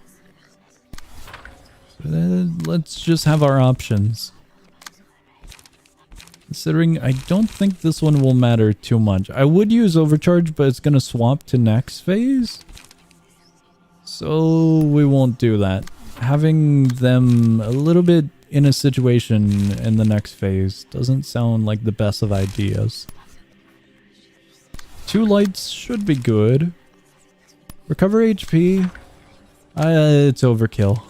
Let's just have our options. Considering I don't think this one will matter too much. I would use overcharge, but it's gonna swap to next phase. So we won't do that. Having them a little bit in a situation in the next phase doesn't sound like the best of ideas. 2 lights should be good. Recover HP. It's overkill.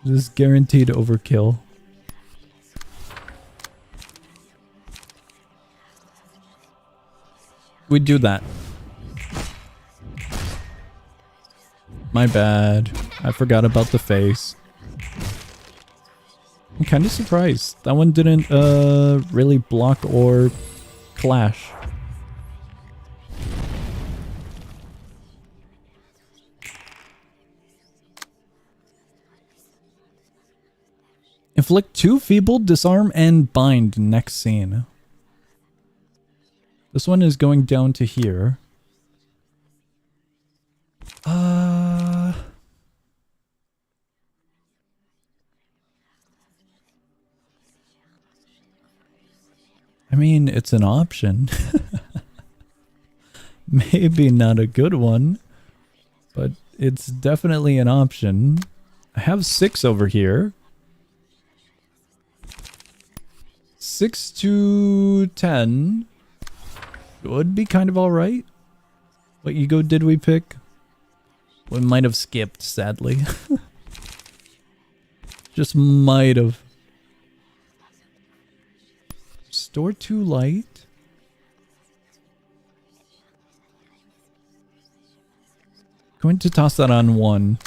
This is guaranteed overkill. We do that. My bad. I forgot about the face. I'm kind of surprised. That one didn't really block or clash. Inflict 2 feeble, disarm, and bind next scene. This one is going down to here. I mean, it's an option. Maybe not a good one, but it's definitely an option. I have 6 over here. 6 to 10 would be kind of alright. What ego did we pick? We might have skipped, sadly. Just might have. Store 2 light. Going to toss that on 1.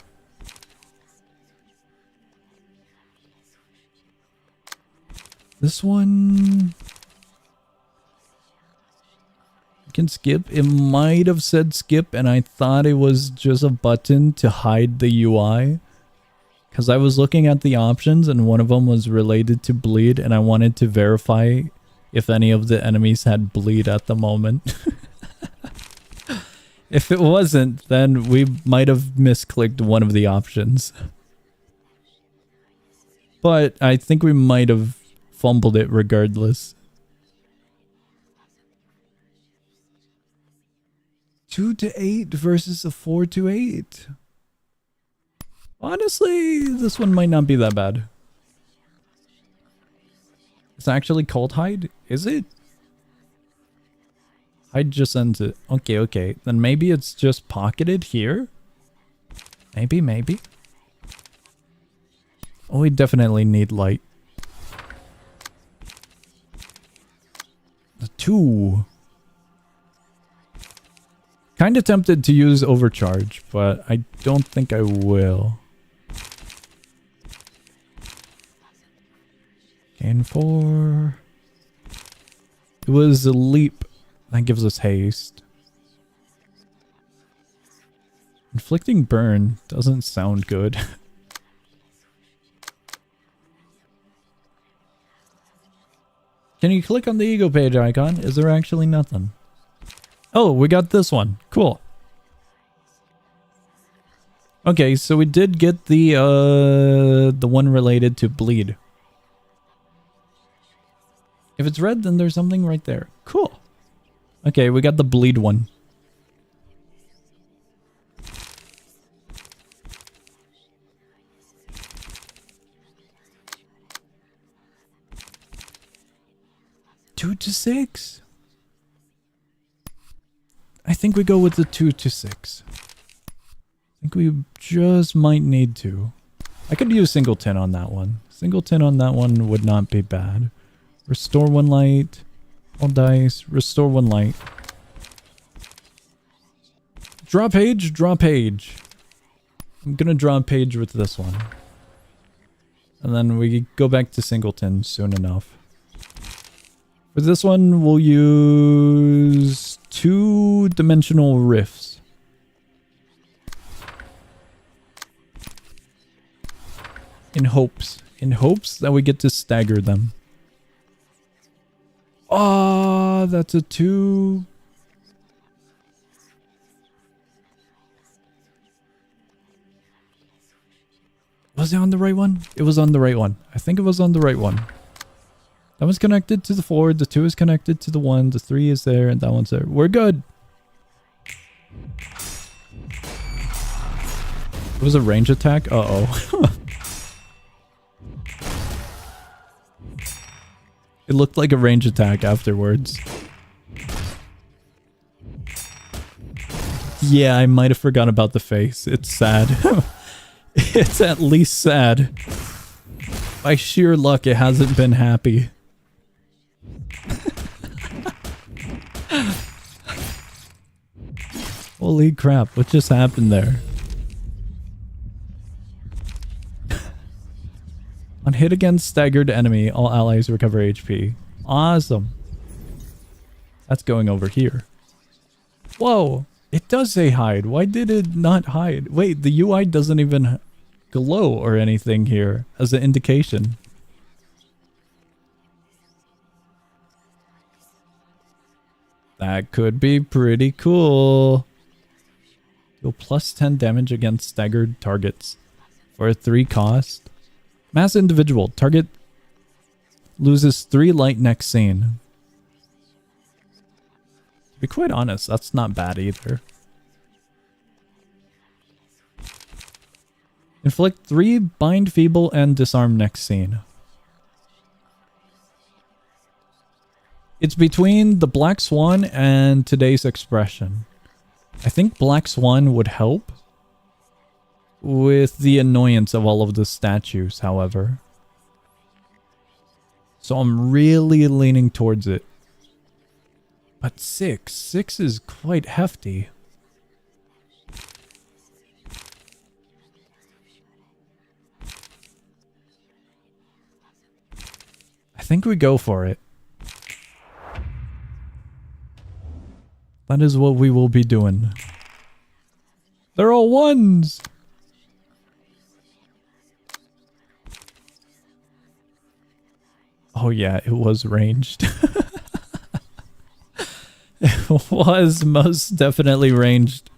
This one can skip. It might have said skip and I thought it was just a button to hide the UI. Because I was looking at the options and one of them was related to bleed and I wanted to verify if any of the enemies had bleed at the moment. If it wasn't, then we might have misclicked one of the options. But I think we might have fumbled it regardless. 2 to 8 versus a 4 to 8. Honestly, this one might not be that bad. It's actually called hide? Is it? Hide just ends it. Okay, okay. Then maybe it's just pocketed here? Maybe. Oh, we definitely need light. The 2. Kinda tempted to use overcharge, but I don't think I will. Gain 4. It was a leap. That gives us haste. Inflicting burn doesn't sound good. Can you click on the ego page icon? Is there actually nothing? Oh, we got this one. Cool. Okay, so we did get the one related to bleed. If it's red, then there's something right there. Cool. Okay, we got the bleed one. Two to 6. I think we go with the 2 to 6. I think we just might need to. I could use singleton on that one. Singleton on that one would not be bad. Restore 1 light. All dice. Restore 1 light. Draw page. Draw page. I'm gonna draw a page with this one. And then we go back to singleton soon enough. For this one, we'll use 2-dimensional rifts. In hopes that we get to stagger them. Oh, that's a 2. Was it on the right one? It was on the right one. I think it was on the right one. That one's connected to the 4, the 2 is connected to the 1, the 3 is there, and that one's there. We're good! It was a range attack? Uh-oh. It looked like a range attack afterwards. Yeah, I might have forgot about the face. It's sad. It's at least sad. By sheer luck, it hasn't been happy. Holy crap, what just happened there? On hit against staggered enemy, all allies recover HP. Awesome. That's going over here. Whoa, it does say hide. Why did it not hide? Wait, the UI doesn't even glow or anything here as an indication. That could be pretty cool. Deal plus 10 damage against staggered targets for a 3 cost. Mass individual. Target loses 3 light next scene. To be quite honest, that's not bad either. Inflict 3 bind feeble and disarm next scene. It's between the Black Swan and today's expression. I think Black Swan would help with the annoyance of all of the statues, however. So I'm really leaning towards it. But 6 is quite hefty. I think we go for it. That is what we will be doing. They're all ones! Oh yeah, it was ranged. It was most definitely ranged.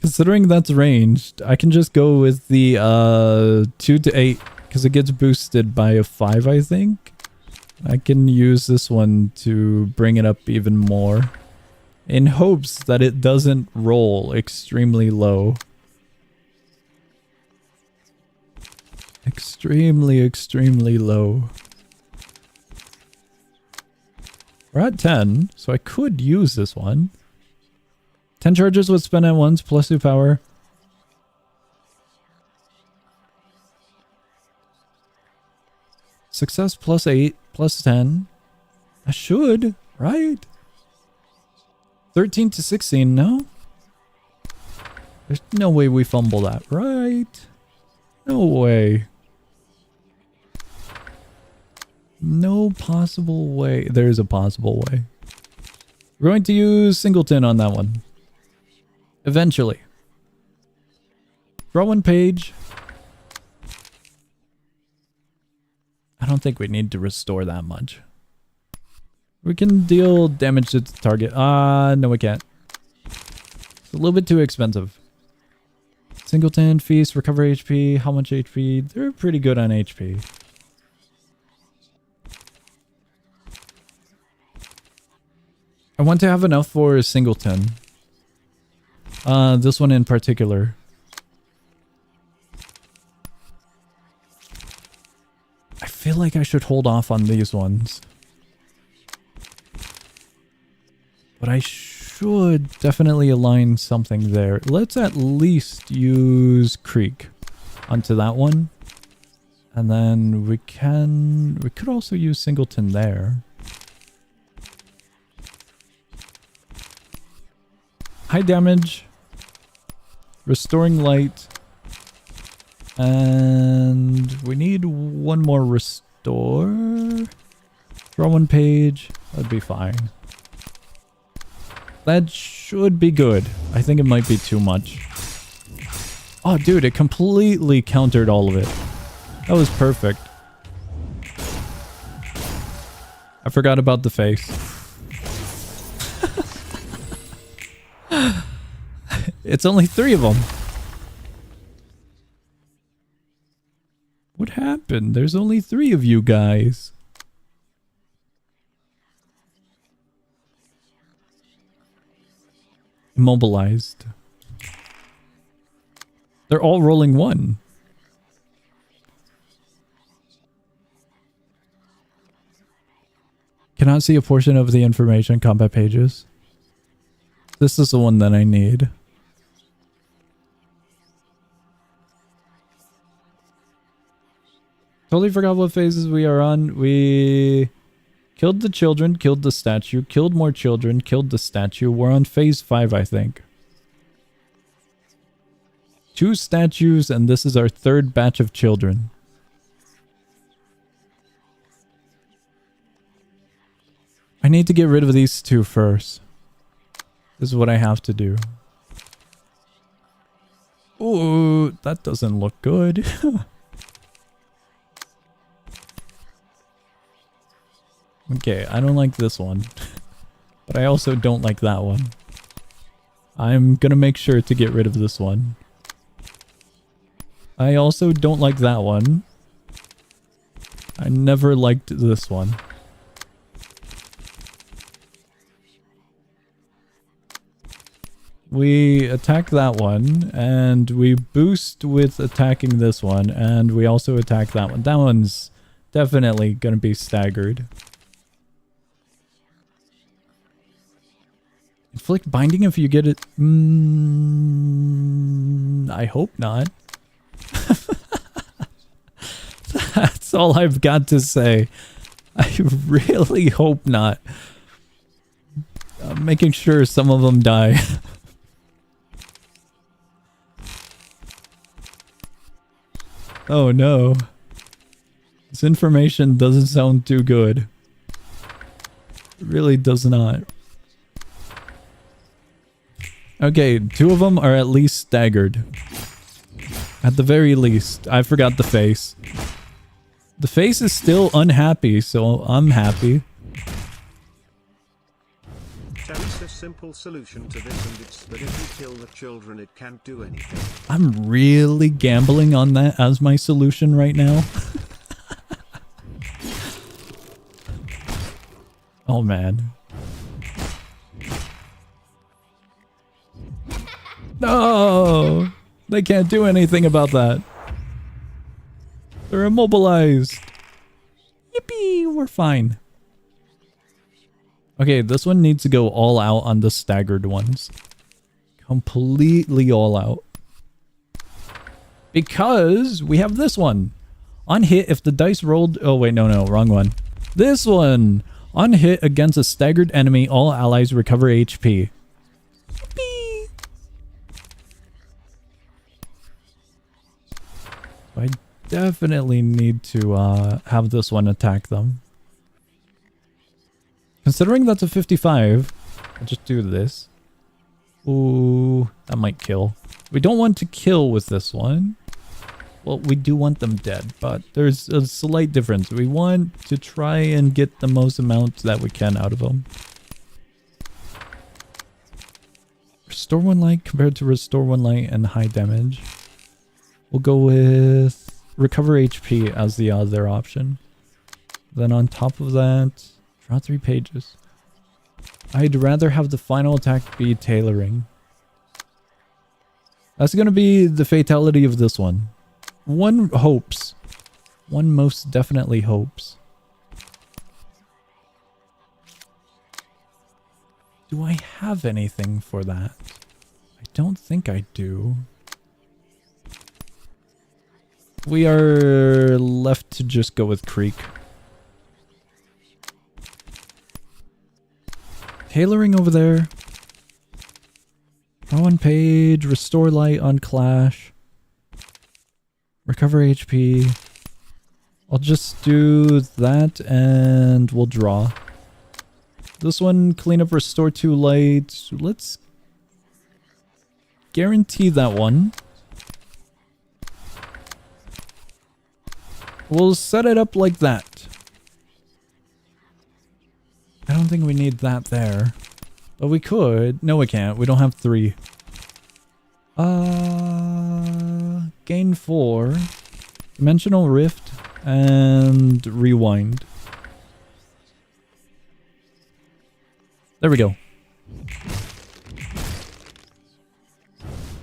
Considering that's ranged, I can just go with the 2 to 8 because it gets boosted by a 5, I think. I can use this one to bring it up even more in hopes that it doesn't roll extremely low. Extremely low. We're at 10, so I could use this one. 10 charges would spend at once, plus 2 power. Success plus 8, plus 10. I should, right? 13 to 16, no? There's no way we fumble that, right? No way. No possible way. There's a possible way. We're going to use Singleton on that one. Eventually. Draw 1 page. I don't think we need to restore that much. We can deal damage to the target. No we can't. It's a little bit too expensive. Singleton, Feast, Recover HP. How much HP? They're pretty good on HP. I want to have enough for Singleton. This one in particular. I feel like I should hold off on these ones. But I should definitely align something there. Let's at least use Creek onto that one. And then we could also use Singleton there. High damage. Restoring light. And we need one more restore. Draw 1 page. That'd be fine. That should be good. I think it might be too much. Oh, dude, it completely countered all of it. That was perfect. I forgot about the face. It's only 3 of them. What happened? There's only 3 of you guys. Immobilized. They're all rolling 1. Cannot see a portion of the information combat pages. This is the one that I need. Totally forgot what phases we are on. We killed the children, killed the statue, killed more children, killed the statue. We're on phase 5, I think. 2 statues, and this is our 3rd batch of children. I need to get rid of these 2 first. This is what I have to do. Ooh, that doesn't look good. Okay, I don't like this one. But I also don't like that one. I'm gonna make sure to get rid of this one. I also don't like that one. I never liked this one. We attack that one, and we boost with attacking this one, and we also attack that one. That one's definitely gonna be staggered. Inflict binding if you get it. I hope not. That's all I've got to say. I really hope not. I'm making sure some of them die. Oh no. This information doesn't sound too good. It really does not. Okay, 2 of them are at least staggered. At the very least. I forgot the face. The face is still unhappy, so I'm happy. There is a simple solution to this, and it's that if you kill the children, it can't do anything. I'm really gambling on that as my solution right now. Oh man. No! They can't do anything about that. They're immobilized. Yippee! We're fine. Okay, this one needs to go all out on the staggered ones. Completely all out. Because we have this one. On hit, if the dice rolled... Oh, wait, no, wrong one. This one! On hit against a staggered enemy, all allies recover HP. Yippee! I definitely need to have this one attack them. Considering that's a 55, I'll just do this. Ooh, that might kill. We don't want to kill with this one. Well, we do want them dead, but there's a slight difference. We want to try and get the most amount that we can out of them. Restore 1 light compared to restore 1 light and high damage. We'll go with recover HP as the other option. Then on top of that, draw 3 pages. I'd rather have the final attack be tailoring. That's gonna be the fatality of this one. One hopes. One most definitely hopes. Do I have anything for that? I don't think I do. We are left to just go with Creek. Tailoring over there. Draw 1 page. Restore light on Clash. Recover HP. I'll just do that and we'll draw. This one, clean up, restore 2 light. Let's guarantee that one. We'll set it up like that. I don't think we need that there. But we could. No, we can't. We don't have 3. Gain 4. Dimensional Rift. And rewind. There we go.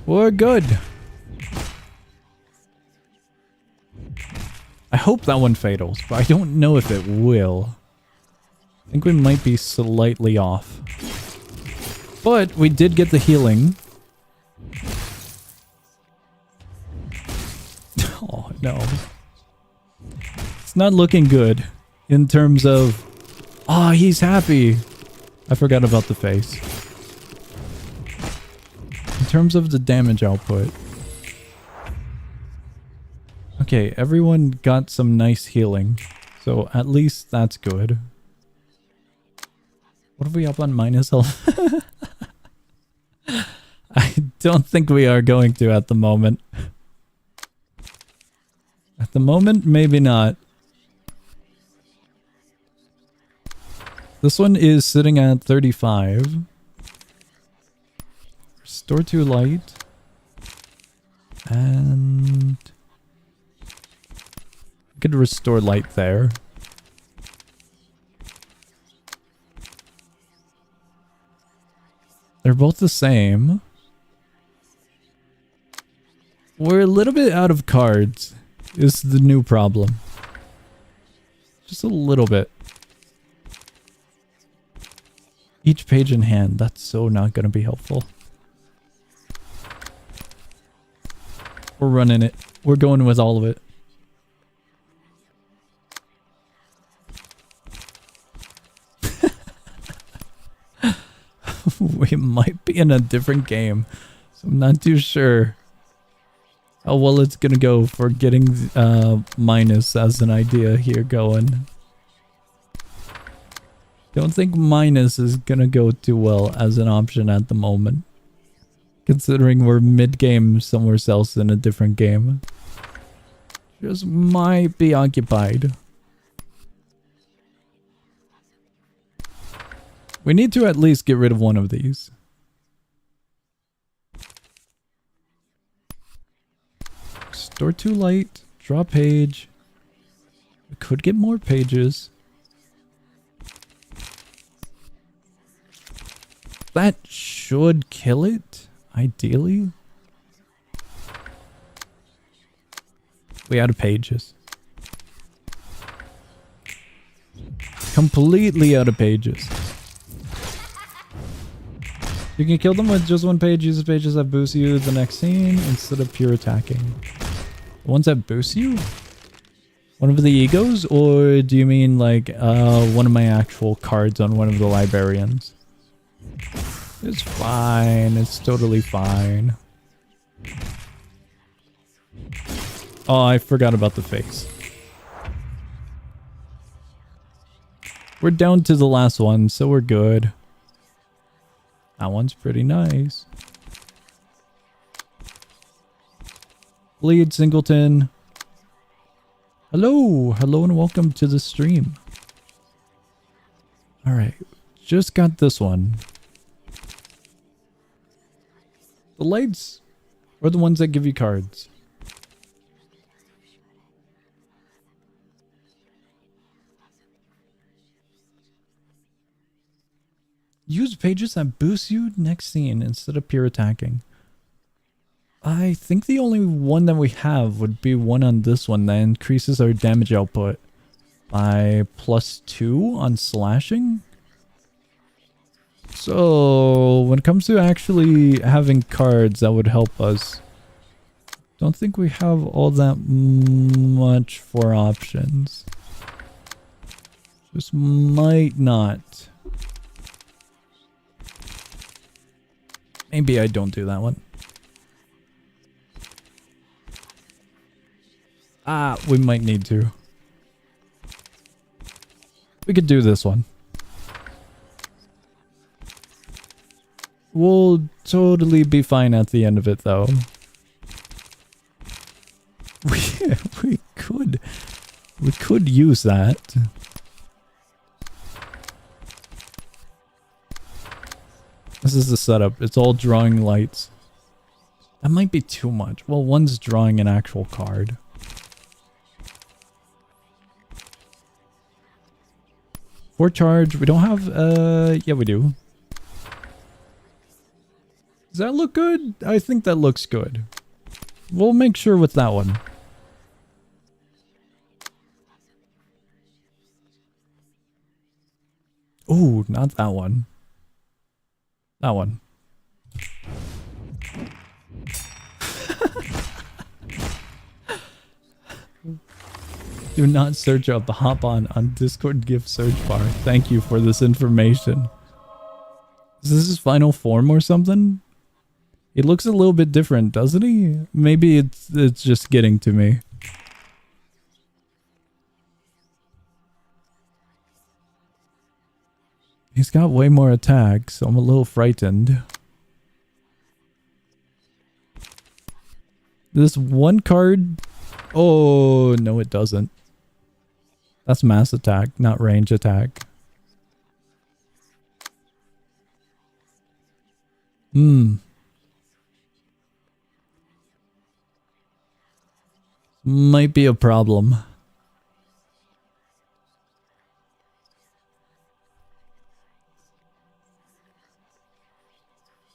We're good. I hope that one fatals, but I don't know if it will. I think we might be slightly off. But we did get the healing. Oh, no. It's not looking good in terms of... Oh, he's happy. I forgot about the face. In terms of the damage output. Okay, everyone got some nice healing. So at least that's good. What are we up on? Minus health? I don't think we are going to at the moment. At the moment, maybe not. This one is sitting at 35. Restore 2 light. And... I could restore light there. They're both the same. We're a little bit out of cards. Is the new problem. Just a little bit. Each page in hand. That's so not going to be helpful. We're running it. We're going with all of it. We might be in a different game. So I'm not too sure how well it's gonna go for getting minus as an idea here going. Don't think minus is gonna go too well as an option at the moment. Considering we're mid-game somewhere else in a different game. Just might be occupied. We need to at least get rid of one of these. Store too light. Draw page. We could get more pages. That should kill it, ideally. We out of pages. Completely out of pages. You can kill them with just one page. Use the pages that boost you the next scene instead of pure attacking. The ones that boost you? One of the egos? Or do you mean like one of my actual cards on one of the librarians? It's fine. It's totally fine. Oh, I forgot about the face. We're down to the last one, so we're good. That one's pretty nice. Bleed Singleton. Hello. Hello and welcome to the stream. Alright. Just got this one. The lights are the ones that give you cards. Use pages that boost you next scene instead of pure attacking. I think the only one that we have would be one on this one that increases our damage output by +2 on slashing. So when it comes to actually having cards that would help us, don't think we have all that much for options. Just might not. Maybe I don't do that one. Ah, we might need to. We could do this one. We'll totally be fine at the end of it, though. We could use that. This is the setup. It's all drawing lights. That might be too much. Well, one's drawing an actual card. For charge, we don't have, yeah, we do. Does that look good? I think that looks good. We'll make sure with that one. Ooh, not that one. That one. Do not search up. Hop on Discord gift search bar. Thank you for this information. Is this his final form or something? He looks a little bit different, doesn't he? Maybe it's just getting to me. He's got way more attacks, so I'm a little frightened. This one card... Oh, no it doesn't. That's mass attack, not range attack. Might be a problem.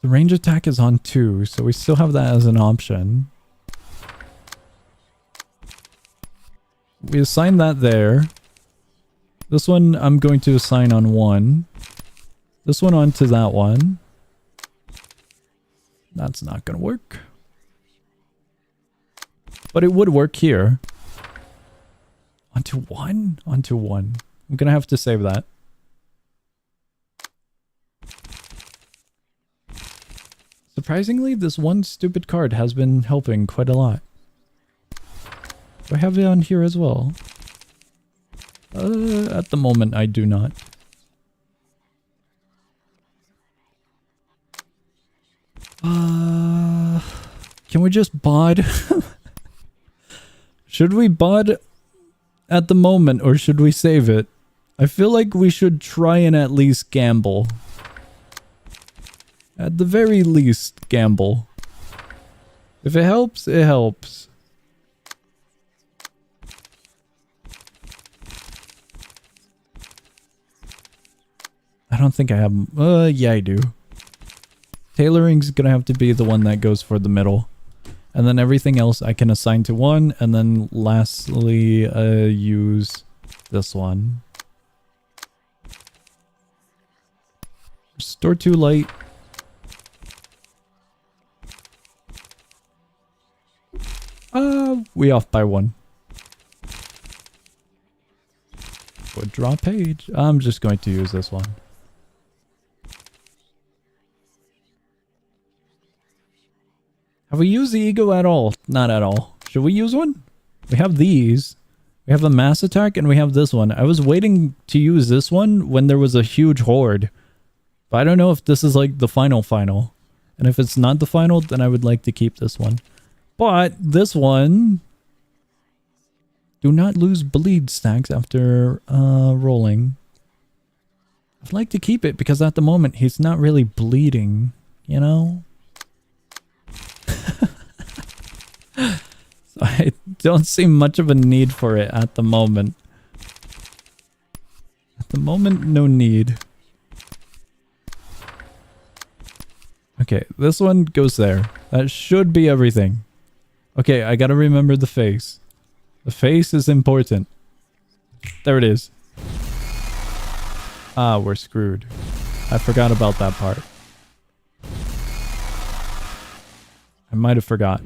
The range attack is on 2, so we still have that as an option. we assign that there. This one I'm going to assign on 1. This one onto that one. That's not gonna work. But it would work here. Onto 1? Onto 1. I'm gonna have to save that. Surprisingly, this one stupid card has been helping quite a lot. Do I have it on here as well? At the moment, I do not. Can we just bod? Should we bod at the moment, or should we save it? I feel like we should try and at least gamble. At the very least, gamble. If it helps, it helps. I don't think I have... yeah, I do. Tailoring's gonna have to be the one that goes for the middle. And then everything else I can assign to 1, and then lastly, use this one. Restore to light. We off by 1. Draw page. I'm just going to use this one. Have we used the ego at all? Not at all. Should we use one? We have these. We have a mass attack and we have this one. I was waiting to use this one when there was a huge horde. But I don't know if this is like the final. And if it's not the final, then I would like to keep this one. But this one... Do not lose bleed stacks after rolling. I'd like to keep it because at the moment he's not really bleeding, you know? So I don't see much of a need for it at the moment. At the moment, no need. Okay, this one goes there. That should be everything. Okay, I gotta remember the face. The face is important. There it is. Ah, we're screwed. I forgot about that part. I might have forgot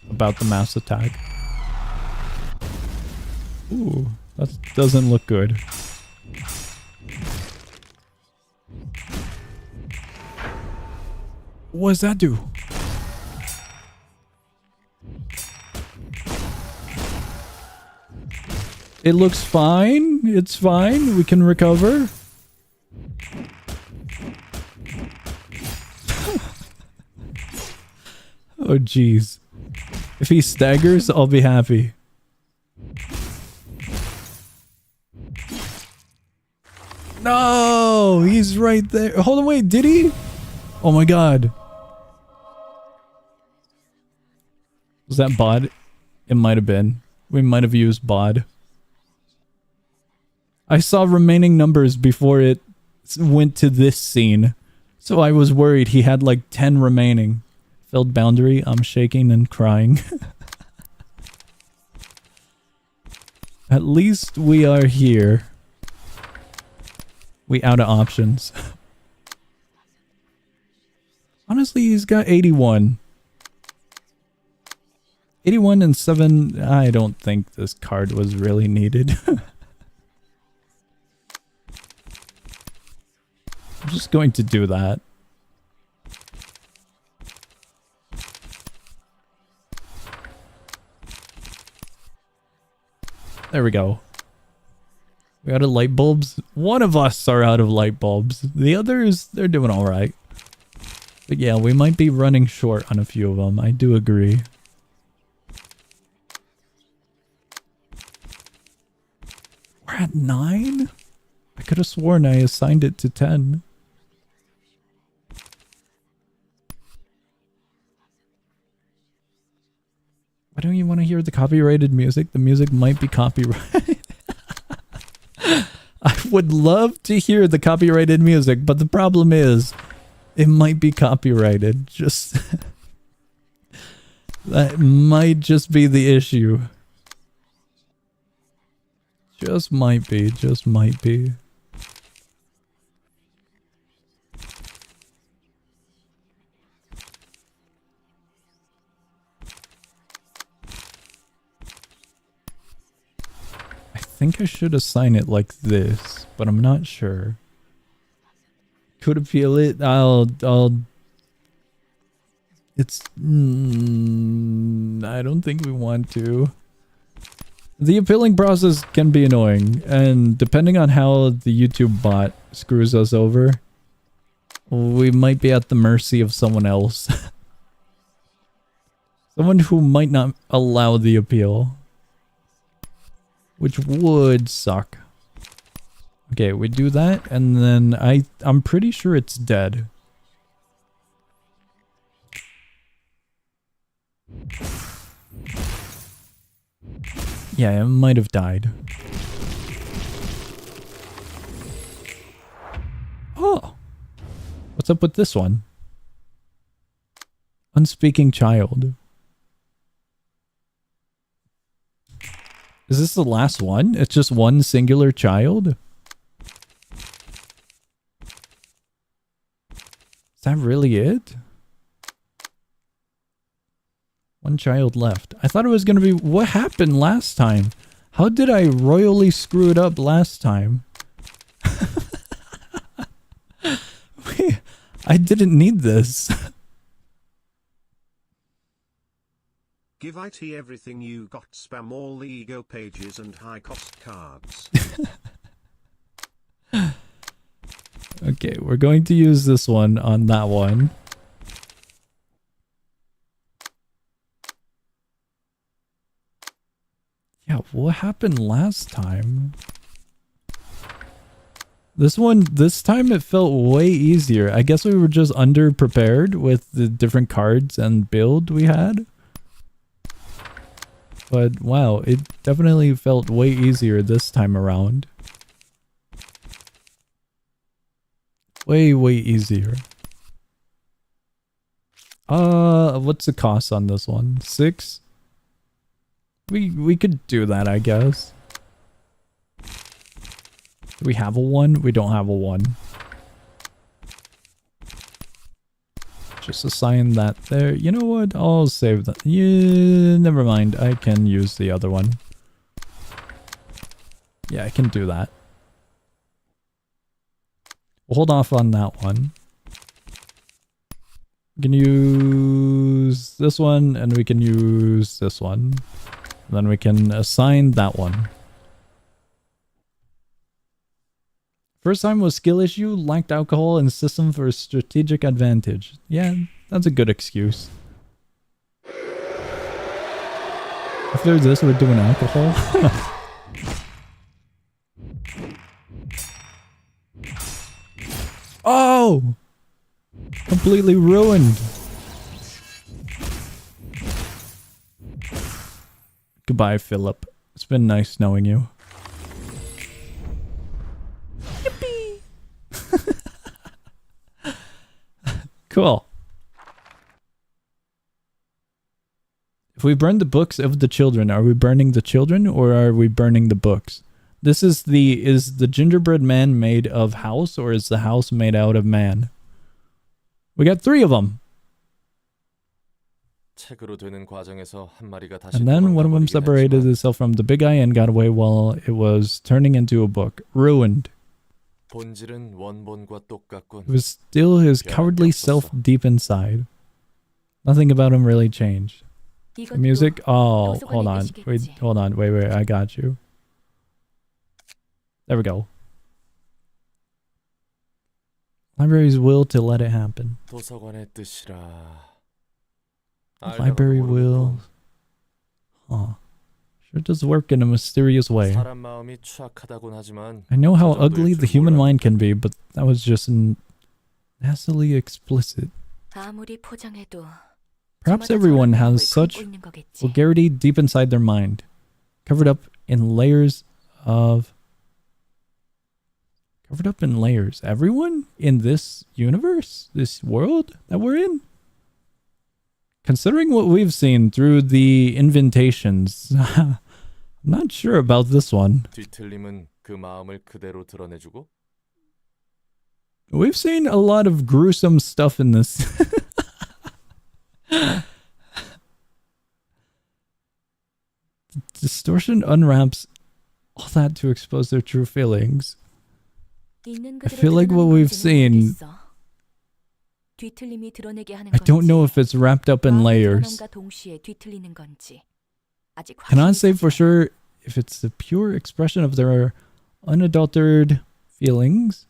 about the mass attack. Ooh, that doesn't look good. What does that do? It looks fine. It's fine. We can recover. Oh, jeez. If he staggers, I'll be happy. No! He's right there. Hold on, wait. Did he? Oh my god. Was that bod? It might have been. We might have used bod. I saw remaining numbers before it went to this scene. So I was worried he had like 10 remaining. Filled boundary. I'm shaking and crying. At least we are here. We out of options. Honestly, he's got 81. 81 and 7. I don't think this card was really needed. I'm just going to do that. There we go. We out of light bulbs. One of us are out of light bulbs. The others, they're doing all right. But yeah, we might be running short on a few of them. I do agree. We're at 9? I could have sworn I assigned it to 10. Why don't you want to hear the copyrighted music? The music might be copyrighted. I would love to hear the copyrighted music, but the problem is it might be copyrighted. Just that might just be the issue. Just might be, just might be. I think I should assign it like this, but I'm not sure. Could appeal it. It's I don't think we want to. The appealing process can be annoying, and depending on how the YouTube bot screws us over, we might be at the mercy of someone else. Someone who might not allow the appeal. Which would suck. Okay, we do that, and then I'm pretty sure it's dead. Yeah, it might have died. Oh! What's up with this one? Unspeaking child. Is this the last one? It's just one singular child? Is that really it? One child left. I thought it was gonna be... What happened last time? How did I royally screw it up last time? Wait, I didn't need this. Give IT everything you got, spam all the ego pages and high cost cards. Okay, we're going to use this one on that one. Yeah, what happened last time? This time it felt way easier. I guess we were just underprepared with the different cards and build we had. But wow, it definitely felt way easier this time around. Way easier. What's the cost on this one? 6? We could do that, I guess. Do we have a 1? We don't have a 1. Just assign that there. You know what? I'll save that. Yeah, never mind. I can use the other one. Yeah, I can do that. We'll hold off on that one. We can use this one, and we can use this one. Then we can assign that one. First time was skill issue, lacked alcohol and system for strategic advantage. Yeah, that's a good excuse. After this, we're doing alcohol. Oh! Completely ruined. Goodbye, Philip. It's been nice knowing you. Yippee! Cool. If we burn the books of the children, are we burning the children or are we burning the books? This is the gingerbread man made of house or is the house made out of man? We got 3 of them. And then one of them separated itself from the big eye and got away while it was turning into a book. Ruined. It was still his cowardly self deep inside. Nothing about him really changed. The music? Oh, hold on. Wait, hold on. Wait, I got you. There we go. Library's will to let it happen. Library will. Huh. Sure does work in a mysterious way. I know how ugly the human mind can be, but that was just nastily explicit. Perhaps everyone has such vulgarity deep inside their mind, covered up in layers. Everyone in this universe, this world that we're in? Considering what we've seen through the invitations, I'm not sure about this one. 뒤틀림은 그 마음을 그대로 드러내주고 We've seen a lot of gruesome stuff in this. Distortion unwraps all that to expose their true feelings. I feel like what we've seen, I don't know if it's wrapped up in layers. Cannot say for sure if it's the pure expression of their unadulterated feelings.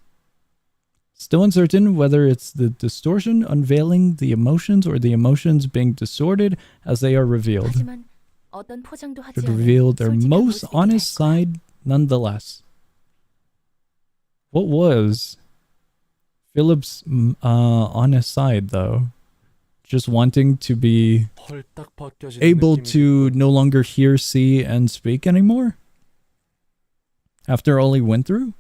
Still uncertain whether it's the distortion unveiling the emotions or the emotions being distorted as they are revealed. Should reveal their most honest side nonetheless. What was Philip's honest side though? Just wanting to be 헐딱 벗겨지는 able 느낌이 to 들고 no longer hear, see, and speak anymore? After all he went through?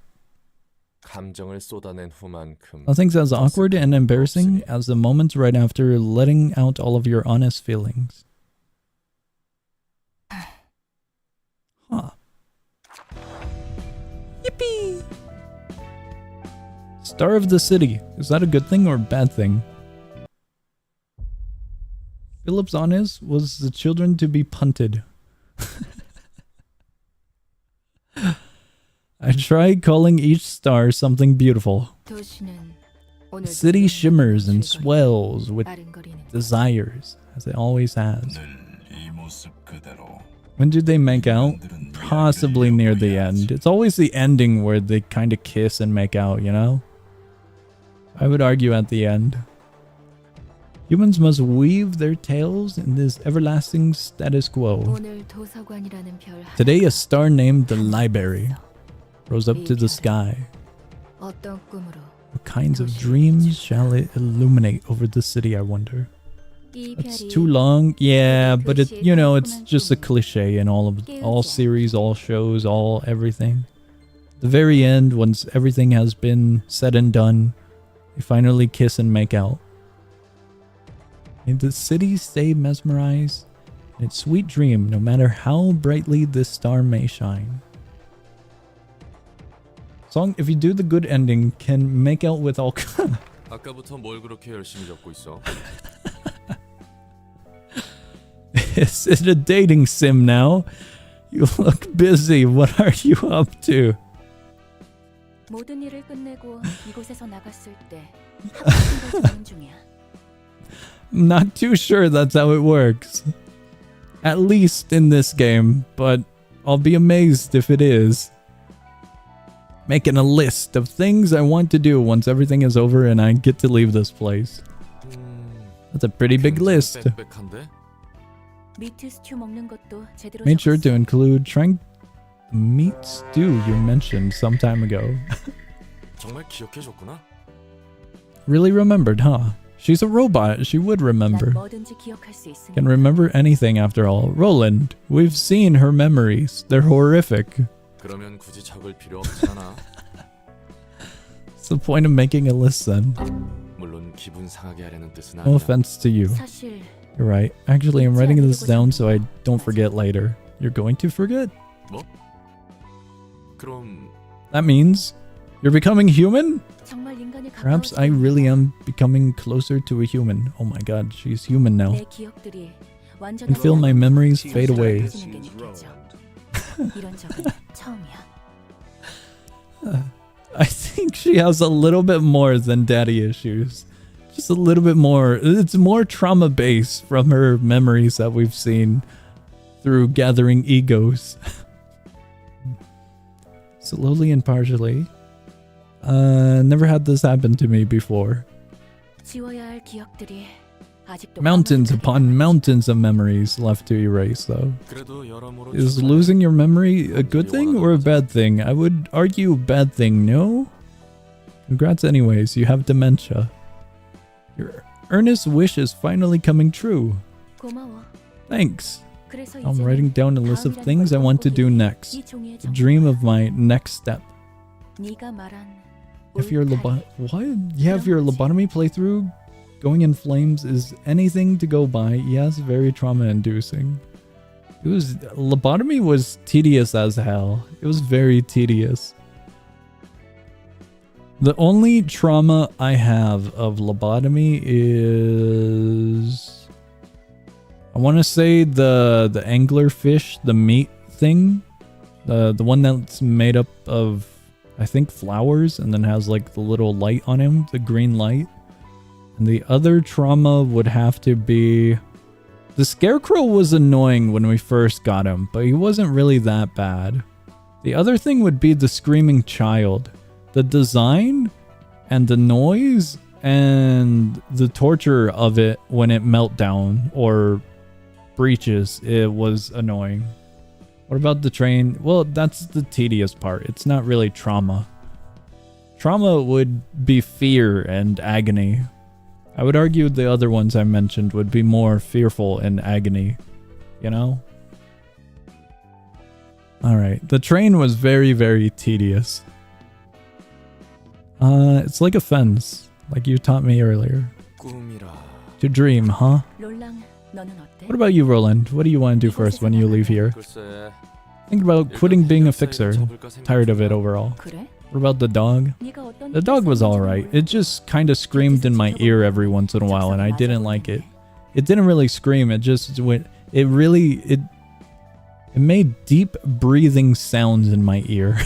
감정을 쏟아낸 후만큼 Nothing's as awkward and embarrassing as the moments right after letting out all of your honest feelings. Huh. Yippee! Star of the city. Is that a good thing or a bad thing? Philip's honest was the children to be punted. I tried calling each star something beautiful. The city shimmers and swells with desires, as it always has. When did they make out? Possibly near the end. It's always the ending where they kind of kiss and make out, you know? I would argue at the end. Humans must weave their tales in this everlasting status quo. Today a star named the Library rose up to the sky. What kinds of dreams shall it illuminate over the city, I wonder? It's too long. Yeah, but it, you know, it's just a cliche in all series, all shows, all everything. The very end, once everything has been said and done, they finally kiss and make out. May the city stay mesmerized in its sweet dream, no matter how brightly this star may shine. Song, if you do the good ending, can make out with all. 아까부터 뭘 그렇게 열심히 적고 있어? Is it a dating sim now? You look busy. What are you up to? 모든 일을 끝내고 이곳에서 나갔을 때 하고 싶은 걸 적는 중이야. I'm not too sure that's how it works. At least in this game, but I'll be amazed if it is. Making a list of things I want to do once everything is over and I get to leave this place. That's a pretty big list. 빽빽한데? 미트 스튜 먹는 것도 제대로 Made sure to 적었어. include trying the meat stew you mentioned some time ago. 정말 기억해줬구나. Really remembered, huh? She's a robot. She would 난 remember. 뭐든지 기억할 수 있으니까. Can remember anything after all. Roland, we've seen her memories. They're horrific. 그러면 굳이 적을 필요 없잖아. What's the point of making a list then? 물론 기분 상하게 하려는 뜻은 No 아니야. offense to you. 사실 You're right. Actually, I'm writing this down so I don't forget later. You're going to forget? 뭐? 그럼 That means you're becoming human? 정말 인간이 Perhaps I really am becoming closer to a human. Oh my god, she's human now. 내 기억들이 완전히 And feel my memories fade away. 느껴지는 게 느껴져. 이런 적은 처음이야. I think she has a little bit more than daddy issues. Just a little bit more. It's more trauma based from her memories that we've seen through gathering egos. Slowly and partially. Never had this happen to me before. 지워야 할 기억들이 아직도 Mountains 까맣게 upon mountains of memories left to erase, though. 그래도 여러모로 Is 축하해. losing your memory a good thing or a bad thing? I would argue bad thing, no? Congrats anyways, you have dementia. Your earnest wish is finally coming true. 고마워. Thanks. 그래서 I'm 이제는 writing down a list of 다음이라는 things I 걸 want to do 이 next. 종이에 A dream 적어놔. of my next step. 네가 말한 If your 울타리. what? Yeah, if your lobotomy playthrough going in flames is anything to go by, yes, very trauma-inducing. Lobotomy was tedious as hell. It was very tedious. The only trauma I have of lobotomy is, I want to say the anglerfish, the meat thing, the one that's made up of, I think, flowers and then has like the little light on him, the green light. And the other trauma would have to be, the scarecrow was annoying when we first got him, but he wasn't really that bad. The other thing would be the screaming child. The design and the noise and the torture of it when it meltdown or breaches, it was annoying. What about the train? Well, that's the tedious part. It's not really trauma. Trauma would be fear and agony. I would argue the other ones I mentioned would be more fearful and agony, you know? Alright, the train was very, very tedious. It's like a fence, like you taught me earlier. To dream, huh? What about you, Roland? What do you want to do first when you leave here? Think about quitting being a fixer. Tired of it overall. What about the dog? The dog was alright. It just kind of screamed in my ear every once in a while and I didn't like it. It didn't really scream, it just went, it made deep breathing sounds in my ear.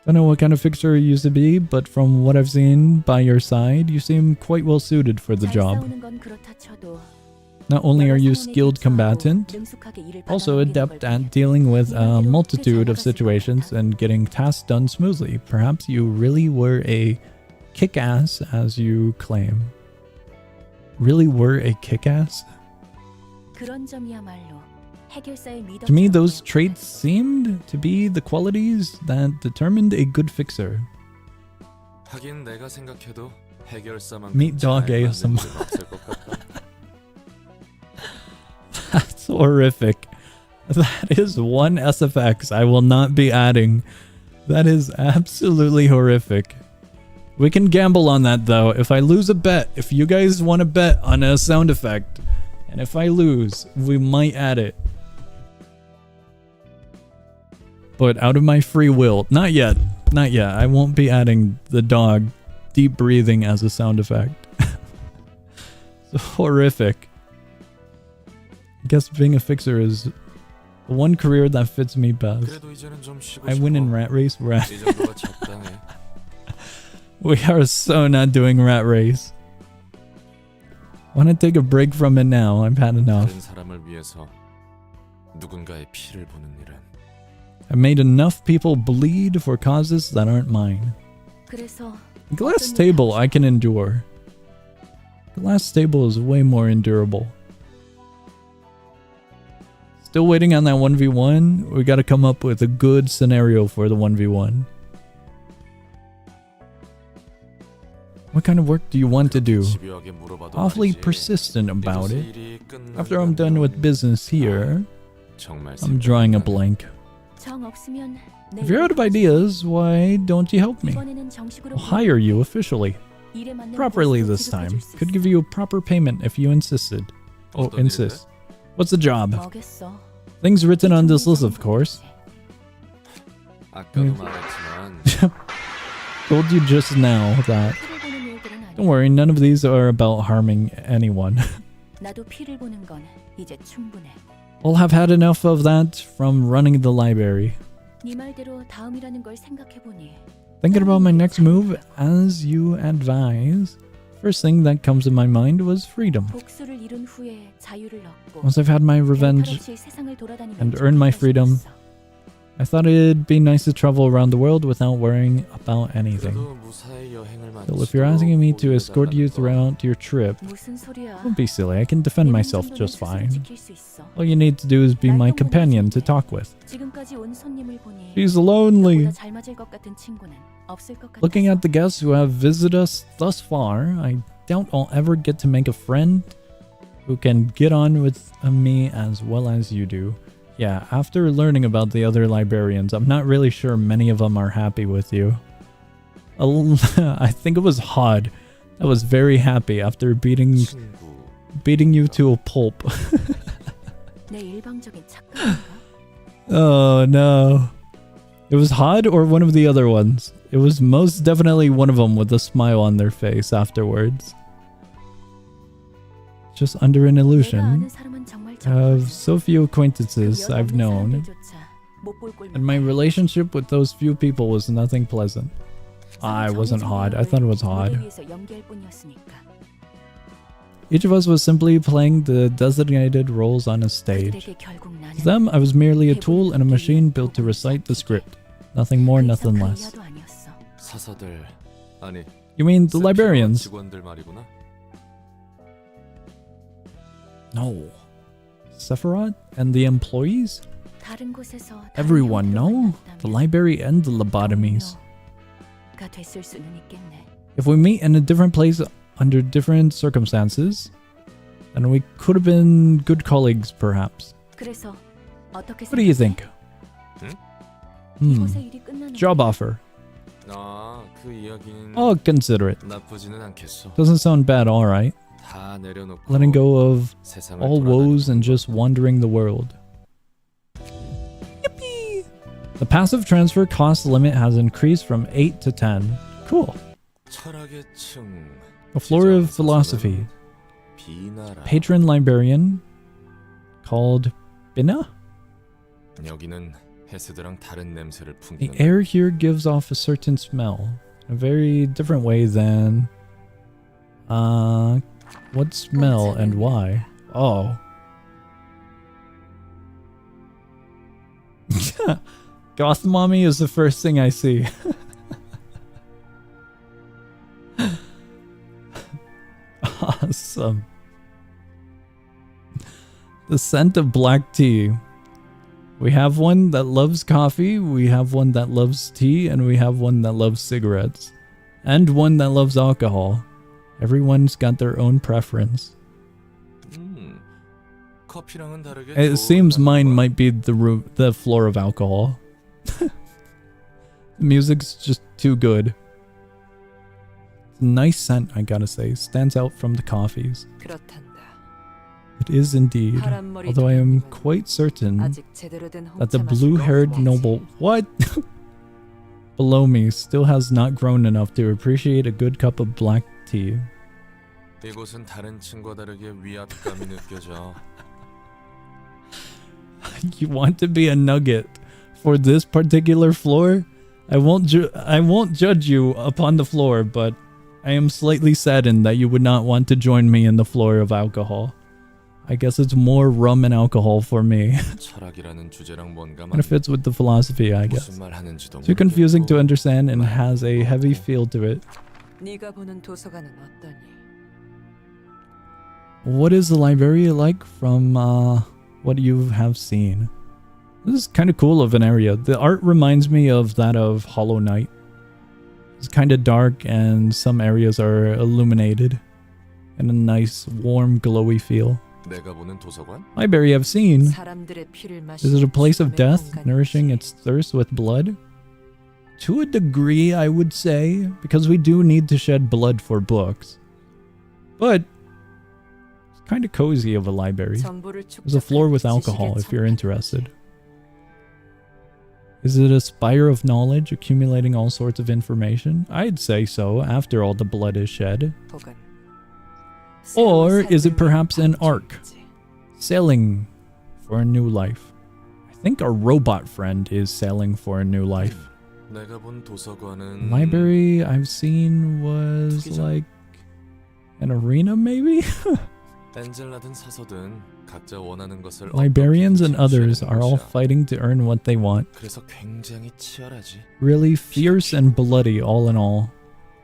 Don't know what kind of fixer you used to be, but from what I've seen by your side, you seem quite well suited for the job. Not only are you a skilled combatant, also adept at dealing with a multitude of situations and getting tasks done smoothly. Perhaps you really were a kick-ass as you claim. Really were a kick-ass? To me, those traits seemed to be the qualities that determined a good fixer. Meet dog ASMR. That's horrific. That is one SFX I will not be adding. That is absolutely horrific. We can gamble on that though. If I lose a bet, if you guys want to bet on a sound effect, and if I lose, we might add it. But out of my free will, not yet. Not yet. I won't be adding the dog deep breathing as a sound effect. It's horrific. I guess being a fixer is the one career that fits me best. I win in Rat Race. We are so not doing Rat Race. Want to take a break from it now. I've had enough. I made enough people bleed for causes that aren't mine. The glass table I can endure. The glass table is way more endurable. Still waiting on that 1v1. We gotta come up with a good scenario for the 1v1. What kind of work do you want to do? Awfully persistent about it. After I'm done with business here, I'm drawing a blank. If you're out of ideas, why don't you help me? I'll hire you officially. Properly this time. Could give you a proper payment if you insisted. Oh, insist. What's the job? Things written on this list, of course. Told you just now that. Don't worry, none of these are about harming anyone. I'll have had enough of that from running the library. Thinking about my next move, as you advise, first thing that comes to my mind was freedom. Once I've had my revenge and earned my freedom, I thought it'd be nice to travel around the world without worrying about anything. Still, if you're asking me to escort you throughout your trip, don't be silly, I can defend myself just fine. All you need to do is be my companion to talk with. She's lonely. Looking at the guests who have visited us thus far, I doubt I'll ever get to make a friend who can get on with me as well as you do. Yeah, after learning about the other librarians, I'm not really sure many of them are happy with you. I think it was Hod that was very happy after beating beating you to a pulp. 내 일방적인 착각인가? Oh no. It was Hod or one of the other ones. It was most definitely one of them with a smile on their face afterwards. Just under an 내가 illusion. 아는 사람은 정말 I have so few acquaintances 그 I've 여덟 known, 사람들조차 못 볼 꼴만 and my relationship with those few people was nothing pleasant. I wasn't Hod. I thought it was Hod. 무대 위에서 연기할 뿐이었으니까. Each of us was simply playing the designated roles on a stage. 그들에게 결국 나는 To them, I was merely a tool and a machine built to recite the script. Nothing more, nothing less. 도 아니었어. 사서들 아니 You mean the 셀피와 librarians? 직원들 말이구나. No. Sephiroth and the employees? 다른 곳에서 다른 Everyone, no? 형태로 The 만났다면 library and the lobotomies. 가 됐을 수는 있겠네. If we meet in a different place under different circumstances, then we could have been good colleagues, perhaps. 그래서 어떻게 What do you think? 이곳의 일이 끝나는 Job offer. 그 이야기는 I'll consider it. 나쁘지는 않겠어. Doesn't sound bad, alright. 다 내려놓고 Letting go of 세상을 all 돌아다니는 woes and 거. just wandering the world. Yippee! The passive transfer cost limit has increased from 8 to 10. Cool. 철학의 층. A floor of 지정 philosophy. 비나라. Patron librarian called Bina? 여기는 헤스드랑 다른 냄새를 The 풍기는. air here gives off a certain smell. A very different way than... what smell and why? Oh. Goth mommy is the first thing I see. Awesome. The scent of black tea. We have one that loves coffee, we have one that loves tea, and we have one that loves cigarettes. And one that loves alcohol. Everyone's got their own preference. 커피랑은 다르게 It seems 좋은 mine 단어가. might be the floor of alcohol. The music's just too good. Nice scent, I gotta say. Stands out from the coffees. 그렇단다. It is indeed. 파란머리 Although I am 도련님은 quite certain 아직 제대로 된 that the 홍차 맛을 blue-haired 먹어봐야지. noble what below me still has not grown enough to appreciate a good cup of black tea. 이곳은 다른 층과 다르게 위압감이 느껴져. You want to be a nugget for this particular floor? I won't judge you upon the floor, but I am slightly saddened that you would not want to join me in the floor of alcohol. I guess it's more rum and alcohol for me. 철학이라는 주제랑 뭔가 Kind of fits with the philosophy, I guess. 무슨 말 하는지도 Too confusing to 모르겠고. understand and has a heavy feel to it. 네가 보는 도서관은 어떠니? What is the library like from what you have seen? This is kind of cool of an area. The art reminds me of that of Hollow Knight. It's kind of dark and some areas are illuminated and a nice warm glowy feel. 내가 보는 도서관? Library I've seen. 사람들의 피를 Is it a 마시는 place of 죽음의 death, 공간이지. nourishing its thirst with blood? To a degree, I would say, because we do need to shed blood for books. But it's kind of cozy of a library. 정보를 There's a floor with 축적한 alcohol 지식의 if you're 척박이지. interested. Is it a spire of knowledge accumulating all sorts of information? I'd say so, after all the blood is shed. 혹은 Or 새로운 is it 삶을 perhaps an 위한 arc? 방식이지. Sailing for a new life. I think our robot friend is sailing for a new life. 내가 본 The 도서관은 library I've seen was 투기장. like an arena, maybe? 엔젤라든 사서든 각자 원하는 것을 Librarians and 어떻게든 others 쟁취하는 are all 것이야. fighting to earn what they want. 그래서 굉장히 치열하지. Really fierce and bloody, all in all.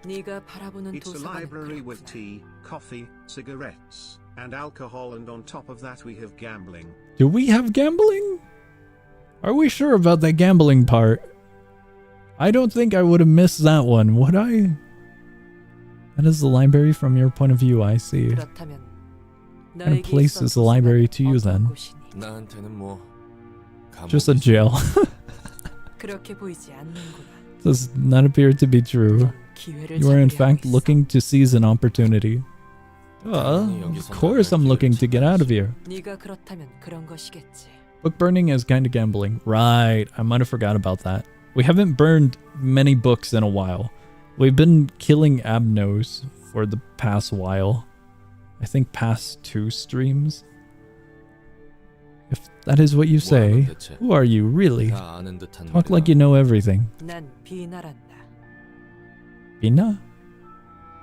네가 바라보는 It's a 도서관은 library with 그렇구나. tea, coffee, cigarettes, and alcohol, and on top of that we have gambling. Do we have gambling? Are we sure about that gambling part? I don't think I would have missed that one, would I? That is the library from your point of view, I see. 그렇다면 kind of 너에게 place 있던 is the library to you 도서관은 then? 어떤 곳이니? 나한테는 뭐 Just a 감옥이지. jail. 그렇게 보이지 않는구나. Does not appear to be true. 넌 기회를 You are in 잡으려 fact 하고 있어. looking to seize an opportunity. Of course I'm looking to get out of here. 네가 그렇다면 그런 것이겠지. Book burning is kind of gambling. Right, I might have forgot about that. We haven't burned many books in a while. We've been killing Abnos for the past while. I think past 2 streams. If that is what you say, who are you really? Talk like you know everything. 난 비나란다. Bina?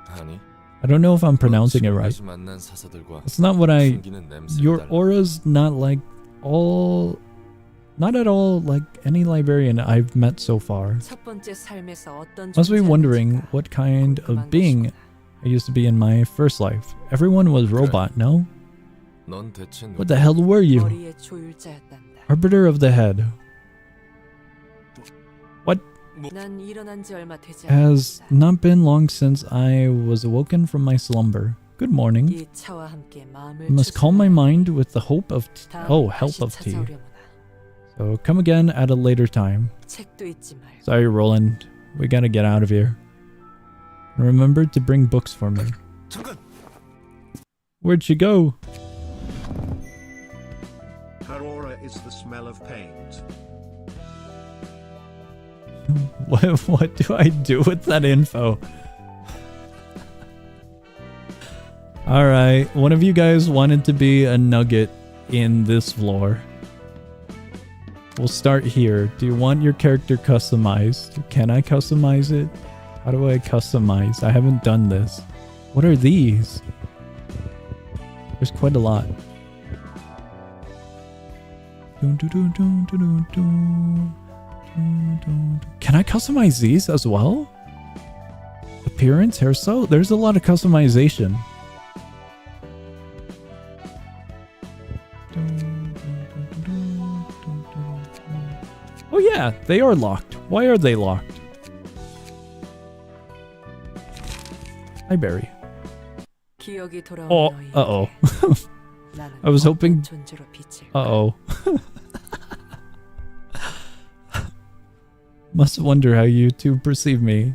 I don't know if I'm pronouncing it right. It's not what I... Your aura's not like all... Not at all like any librarian I've met so far. 첫 번째 삶에서 어떤 Must be wondering 존재였는지가 what kind of 궁금한 being 것이구나. I used to be in my first life. Everyone was robot, no? What the hell were you? 머리의 조율자였단다. Arbiter of the head. 난 일어난 지 얼마 되지 Has 않았다. not been long since I was awoken from my slumber. Good morning. 이 차와 함께 마음을 I must calm my 추스르라. mind with the hope of 다음에 help 다시 of tea. 찾아오려무나. So come again at a later time. 책도 잊지 말고. Sorry, Roland. We gotta get out of here. Remember to bring books for me. Where'd she go? Her aura is the smell of paint. What do I do with that info? Alright, one of you guys wanted to be a nugget in this floor. We'll start here. Do you want your character customized? Can I customize it? How do I customize? I haven't done this. What are these? There's quite a lot. Can I customize these as well? Appearance, hairstyle? There's a lot of customization. Oh yeah, they are locked. Why are they locked? Hi, Barry. 기억이 돌아온 Oh, 너희에게 uh-oh. 나는 I was 어떤 hoping- 존재로 비칠까? Uh-oh. Must wonder how you two perceive me.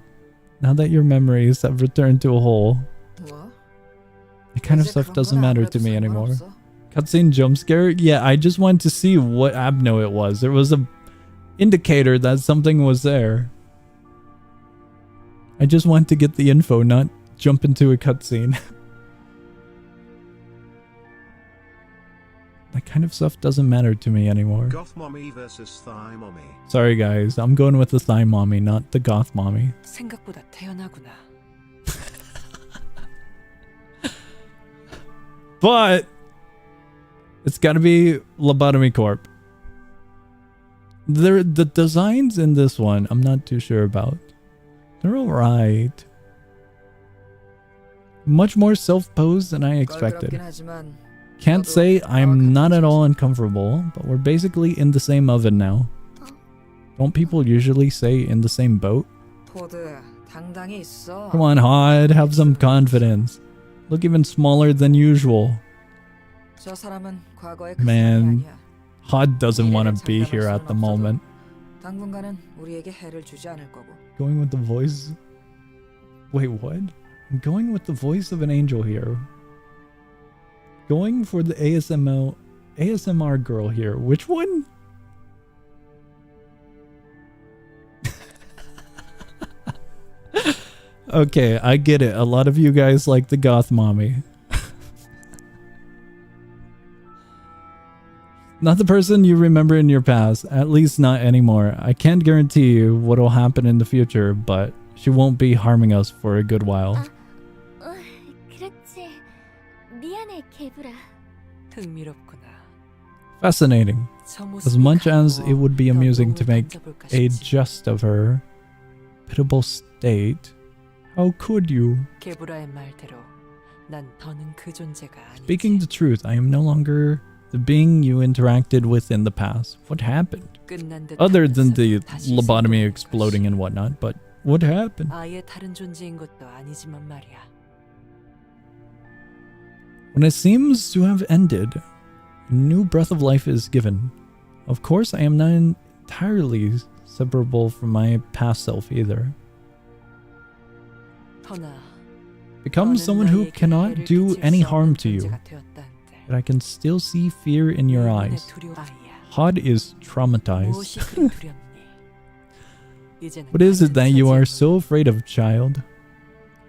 Now that your memories have returned to a whole, 뭐? that kind of stuff doesn't matter to me anymore. Cutscene jump scare? Yeah, I just wanted to see what Abno it was. There was a indicator that something was there. I just want to get the info, not jump into a cutscene. That kind of stuff doesn't matter to me anymore. Goth mommy versus thigh mommy. Sorry guys, I'm going with the thigh mommy, not the goth mommy. 생각보다 태연하구나. But it's gotta be Lobotomy Corp. The designs in this one, I'm not too sure about. They're alright. Much more self-posed than I expected. 껄끄럽긴 하지만 Can't say I'm not at all uncomfortable, but we're basically in the same oven now. Don't people usually say in the same boat? 포드 당당히 있어. Come on, Hod, have some confidence. Look even smaller than usual. 저 사람은 과거의 그 Man. 사람이 아니야. Hod doesn't want to be here at the moment. 당분간은 우리에게 해를 주지 않을 거고. Going with the voice... Wait, what? I'm going with the voice of an angel here. Going for the ASMR girl here. Which one? Okay, I get it. A lot of you guys like the goth mommy. Not the person you remember in your past. At least not anymore. I can't guarantee you what will happen in the future, but she won't be harming us for a good while. 그렇지. 미안해, 개불아. 흥미롭구나. Fascinating. 저 As 모습이 much as it would be 너 amusing to 몸을 make 던져볼까 a 싶지. jest of her pitiable state, how could you? 개불아의 말대로 난 더는 그 존재가 아니지. Speaking the truth, I am no longer the being you interacted with in the past. What happened? 끝난 듯 Other 하면서 than the 다시 lobotomy 생겨나는 exploding 것이. and whatnot, but what happened? 아예 다른 존재인 것도 아니지만 말이야. When it seems to have ended, a new breath of life is given. Of course, I am not entirely separable from my past self either. 허나 Become someone who cannot do any harm to you, but I can still see fear in your eyes. Hod is traumatized. What is it that you are so afraid of, child?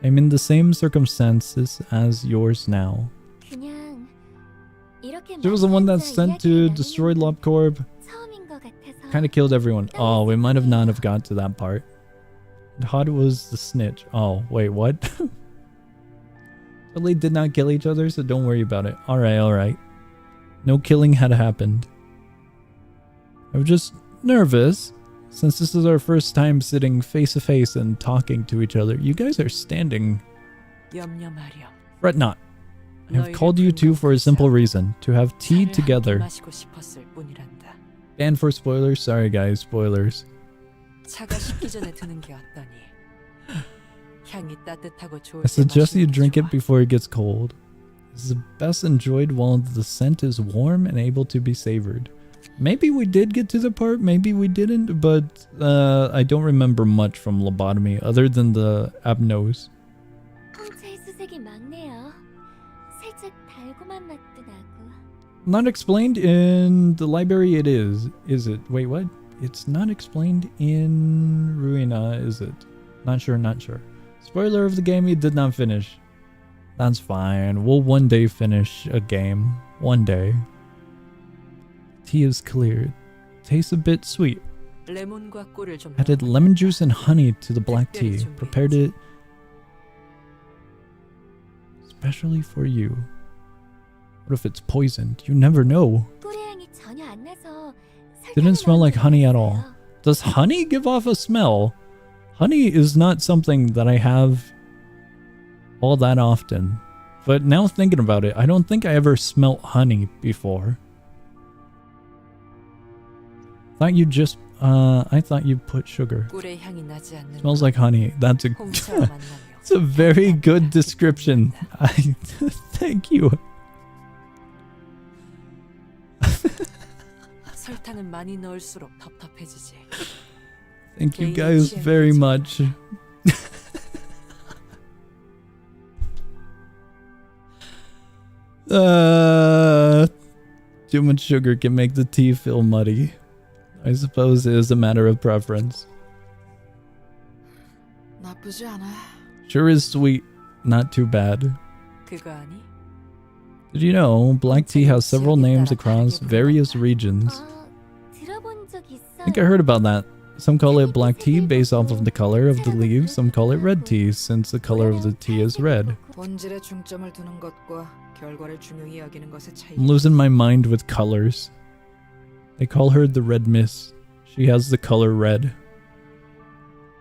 I'm in the same circumstances as yours now. She was the one that's sent to destroy LobCorp. Kinda killed everyone. Oh, we might have not have got to that part. Hod was the snitch. Oh, wait, what? Totally did not kill each other, so don't worry about it. Alright. No killing had happened. I was just nervous, since this is our first time sitting face to face and talking to each other. You guys are standing. Fret not. I have called you two for a simple reason, to have tea together. And for spoilers, sorry guys, spoilers. I suggest you drink it before it gets cold. This is best enjoyed while the scent is warm and able to be savored. Maybe we did get to the part, maybe we didn't, but I don't remember much from lobotomy other than the abnose. Not explained in the library it is it? Wait, what? It's not explained in Ruina, is it? Not sure. Spoiler of the game you did not finish. That's fine. We'll one day finish a game. One day. Tea is clear. Tastes a bit sweet. Added lemon juice and honey to the black tea. Prepared it especially for you. What if it's poisoned? You never know. Didn't smell like honey at all. Does honey give off a smell? Honey is not something that I have all that often. But now thinking about it, I don't think I ever smelt honey before. I thought you put sugar. Smells like honey. That's a it's a very good description. Thank you. Thank you guys very much. Too much sugar can make the tea feel muddy. I suppose it is a matter of preference. Sure is sweet, not too bad. Did you know black tea has several names across various regions? I think I heard about that. Some call it black tea based off of the color of the leaves, some call it red tea since the color of the tea is red. I'm losing my mind with colors. They call her the red mist. She has the color red.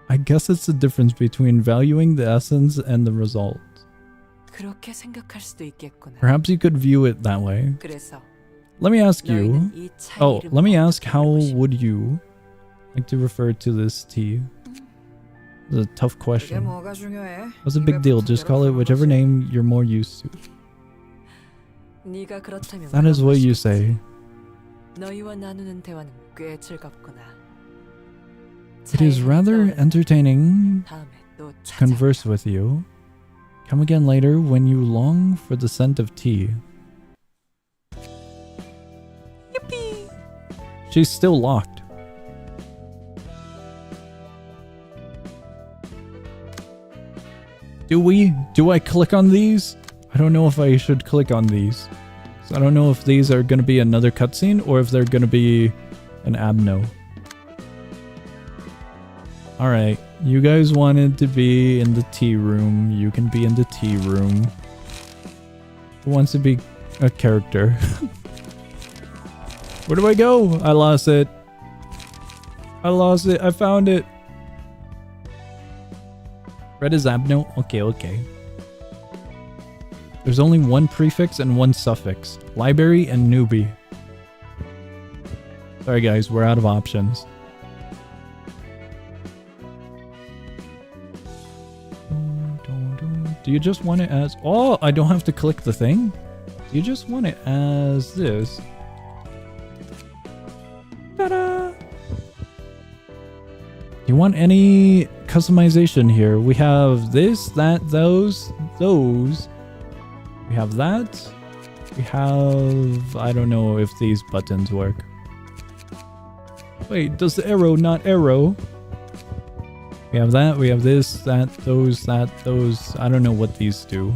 I guess it's the difference between valuing the essence and the result. Perhaps you could view it that way. Let me ask you. Let me ask, how would you like to refer to this tea? It's a tough question. What's a big deal? Just call it whichever name you're more used to. That is what you say. It is rather entertaining to converse with you. Come again later when you long for the scent of tea. Yippee! She's still locked. Do I click on these? I don't know if I should click on these. So I don't know if these are going to be another cutscene or if they're going to be an abno. Alright, you guys wanted to be in the tea room. You can be in the tea room. Who wants to be a character? Where do I go? I lost it. I found it. Red is abno? Okay. There's only one prefix and one suffix. Library and newbie. Sorry guys, we're out of options. Do you just want it as... Oh, I don't have to click the thing? Do you just want it as this? Ta-da! Do you want any customization here? We have this, that, those, those. We have that. We have... I don't know if these buttons work. Wait, does the arrow not arrow? We have that, we have this, that, those. I don't know what these do.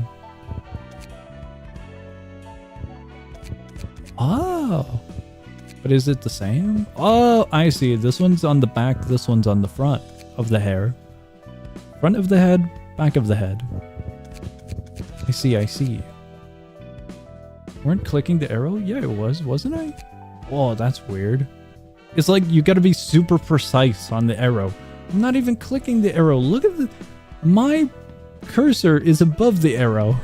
Oh! But is it the same? Oh, I see. This one's on the back, this one's on the front of the hair. Front of the head, back of the head. I see. Weren't clicking the arrow? Yeah, it was, wasn't I? Whoa, that's weird. It's like you gotta be super precise on the arrow. I'm not even clicking the arrow. Look at the... My cursor is above the arrow.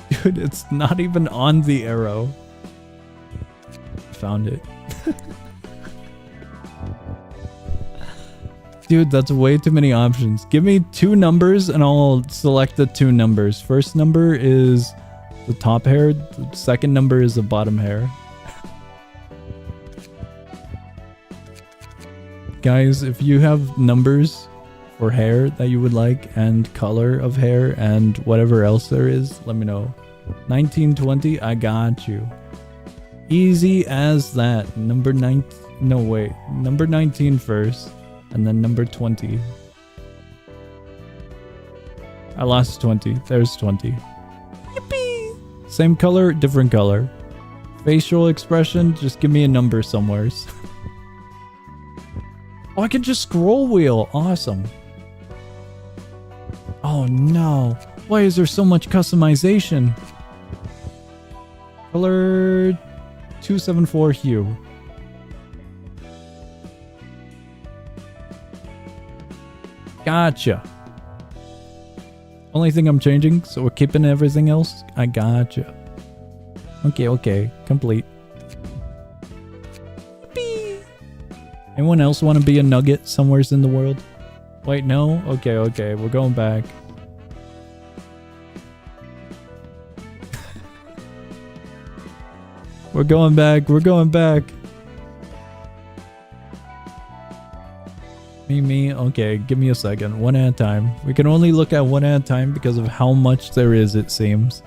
Dude, it's not even on the arrow. Found it. Dude, that's way too many options. Give me 2 numbers and I'll select the 2 numbers. First number is the top hair. The second number is the bottom hair. Guys, if you have numbers for hair that you would like and color of hair and whatever else there is, let me know. 1920, I got you. Easy as that. Number 9. No, wait. Number 19 first. And then number 20. I lost 20. There's 20. Yippee! Same color, different color. Facial expression, just give me a number somewhere. Oh, I can just scroll wheel. Awesome. Oh no. Why is there so much customization? Color 274 hue. Gotcha. Only thing I'm changing, so we're keeping everything else. I gotcha. Okay. Complete. Beep. Anyone else want to be a nugget somewhere in the world? Wait, no? Okay. We're going back. We're going back. Me. Okay, give me a second. One at a time. We can only look at one at a time because of how much there is, it seems.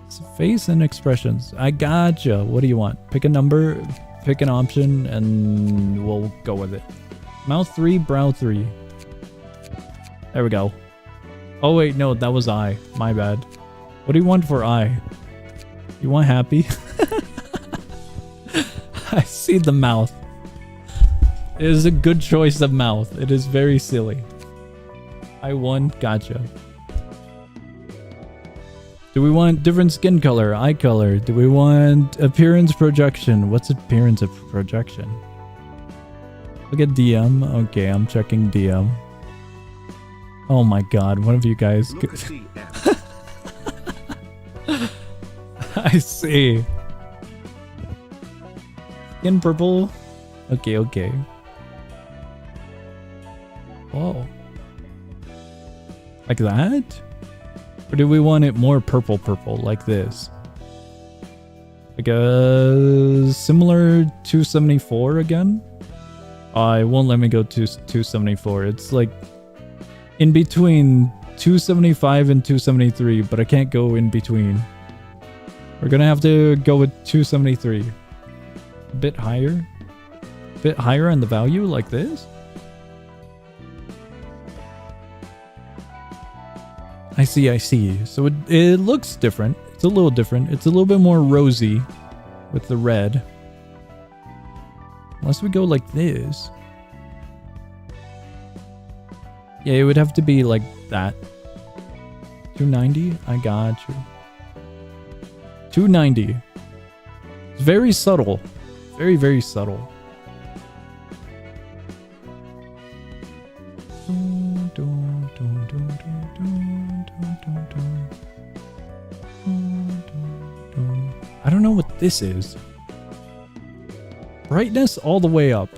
It's face and expressions. I gotcha. What do you want? Pick a number, pick an option, and we'll go with it. Mouth 3, brow 3. There we go. Oh wait, no, that was eye. My bad. What do you want for eye? You want happy? I see the mouth. It is a good choice of mouth. It is very silly. I won. Gotcha. Do we want different skin color? Eye color? Do we want appearance projection? What's appearance of projection? Look at DM. Okay, I'm checking DM. Oh my god, one of you guys... Look at DM. I see. Skin purple. Okay. Whoa. Like that? Or do we want it more purple, like this? Like a similar 274 again? It won't let me go to 274. It's like in between 275 and 273, but I can't go in between. We're gonna have to go with 273. A bit higher? A bit higher on the value like this? I see. So it looks different. It's a little different. It's a little bit more rosy with the red. Unless we go like this. Yeah, it would have to be like that. 290? I got you. 290. It's very subtle. Very, very subtle. I don't know what this is. Brightness all the way up.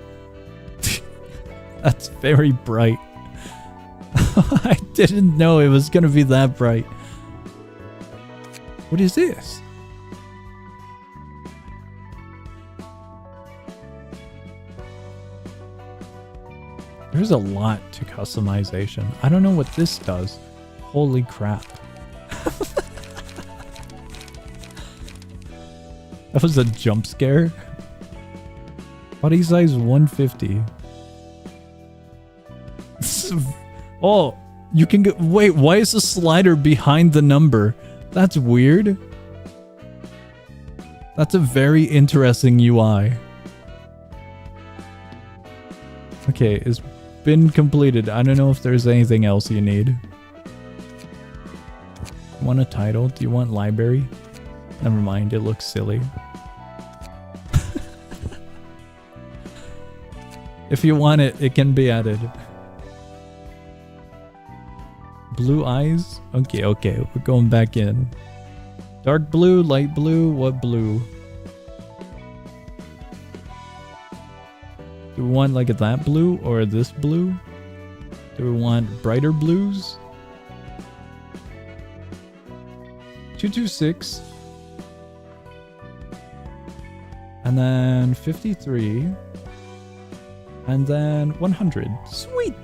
That's very bright. I didn't know it was gonna be that bright. What is this? There's a lot to customization. I don't know what this does. Holy crap. That was a jump scare. Body size 150. Oh, you can get. Wait, why is the slider behind the number? That's weird. That's a very interesting UI. Okay, it's been completed. I don't know if there's anything else you need. Want a title? Do you want library? Never mind, it looks silly. If you want it, it can be added. Blue eyes? Okay, okay, we're going back in. Dark blue, light blue, what blue? Do we want like that blue or this blue? Do we want brighter blues? 226. And then 53. And then 100. Sweet!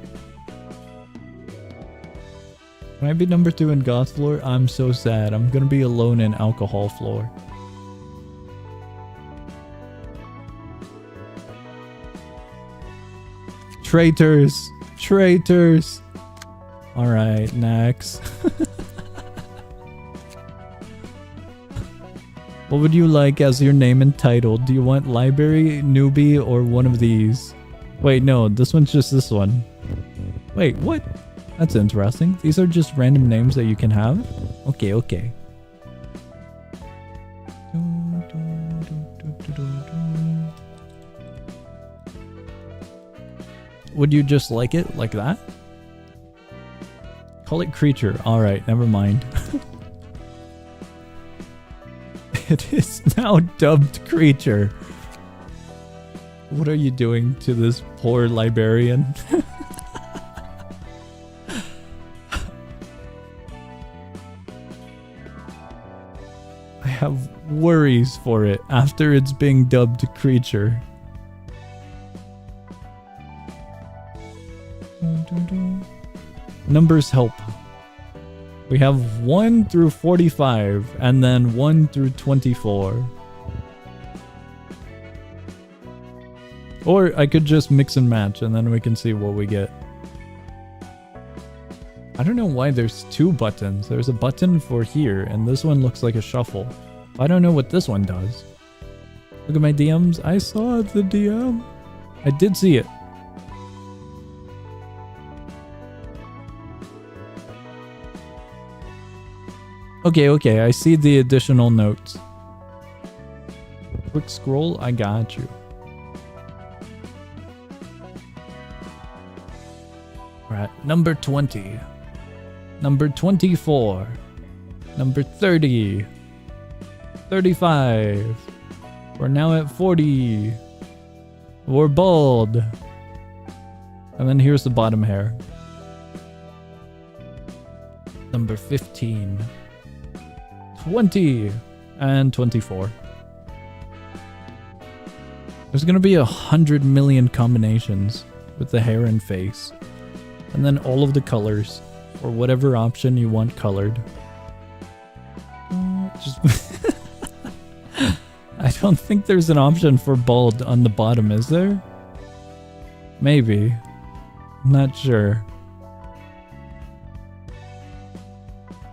Can I be number 2 in goth floor? I'm so sad. I'm gonna be alone in alcohol floor. Traitors! Traitors! Alright, next. What would you like as your name and title? Do you want library, newbie, or one of these? Wait, no, this one's just this one. Wait, what? That's interesting. These are just random names that you can have? Okay, okay. Would you just like it like that? Call it creature. Alright, never mind. It is now dubbed creature. What are you doing to this poor librarian? I have worries for it after it's being dubbed creature. Numbers help. We have 1 through 45 and then 1 through 24. Or I could just mix and match and then we can see what we get. I don't know why there's 2 buttons. There's a button for here and this one looks like a shuffle. I don't know what this one does. Look at my DMs. I saw the DM. I did see it. Okay, okay, I see the additional notes. Quick scroll, I got you. Alright, number 20. Number 24. Number 30. 35. We're now at 40. We're bald. And then here's the bottom hair. Number 15. 20 and 24. There's gonna be 100 million combinations with the hair and face, and then all of the colors or whatever option you want colored. I don't think there's an option for bald on the bottom, is there? Maybe. I'm not sure.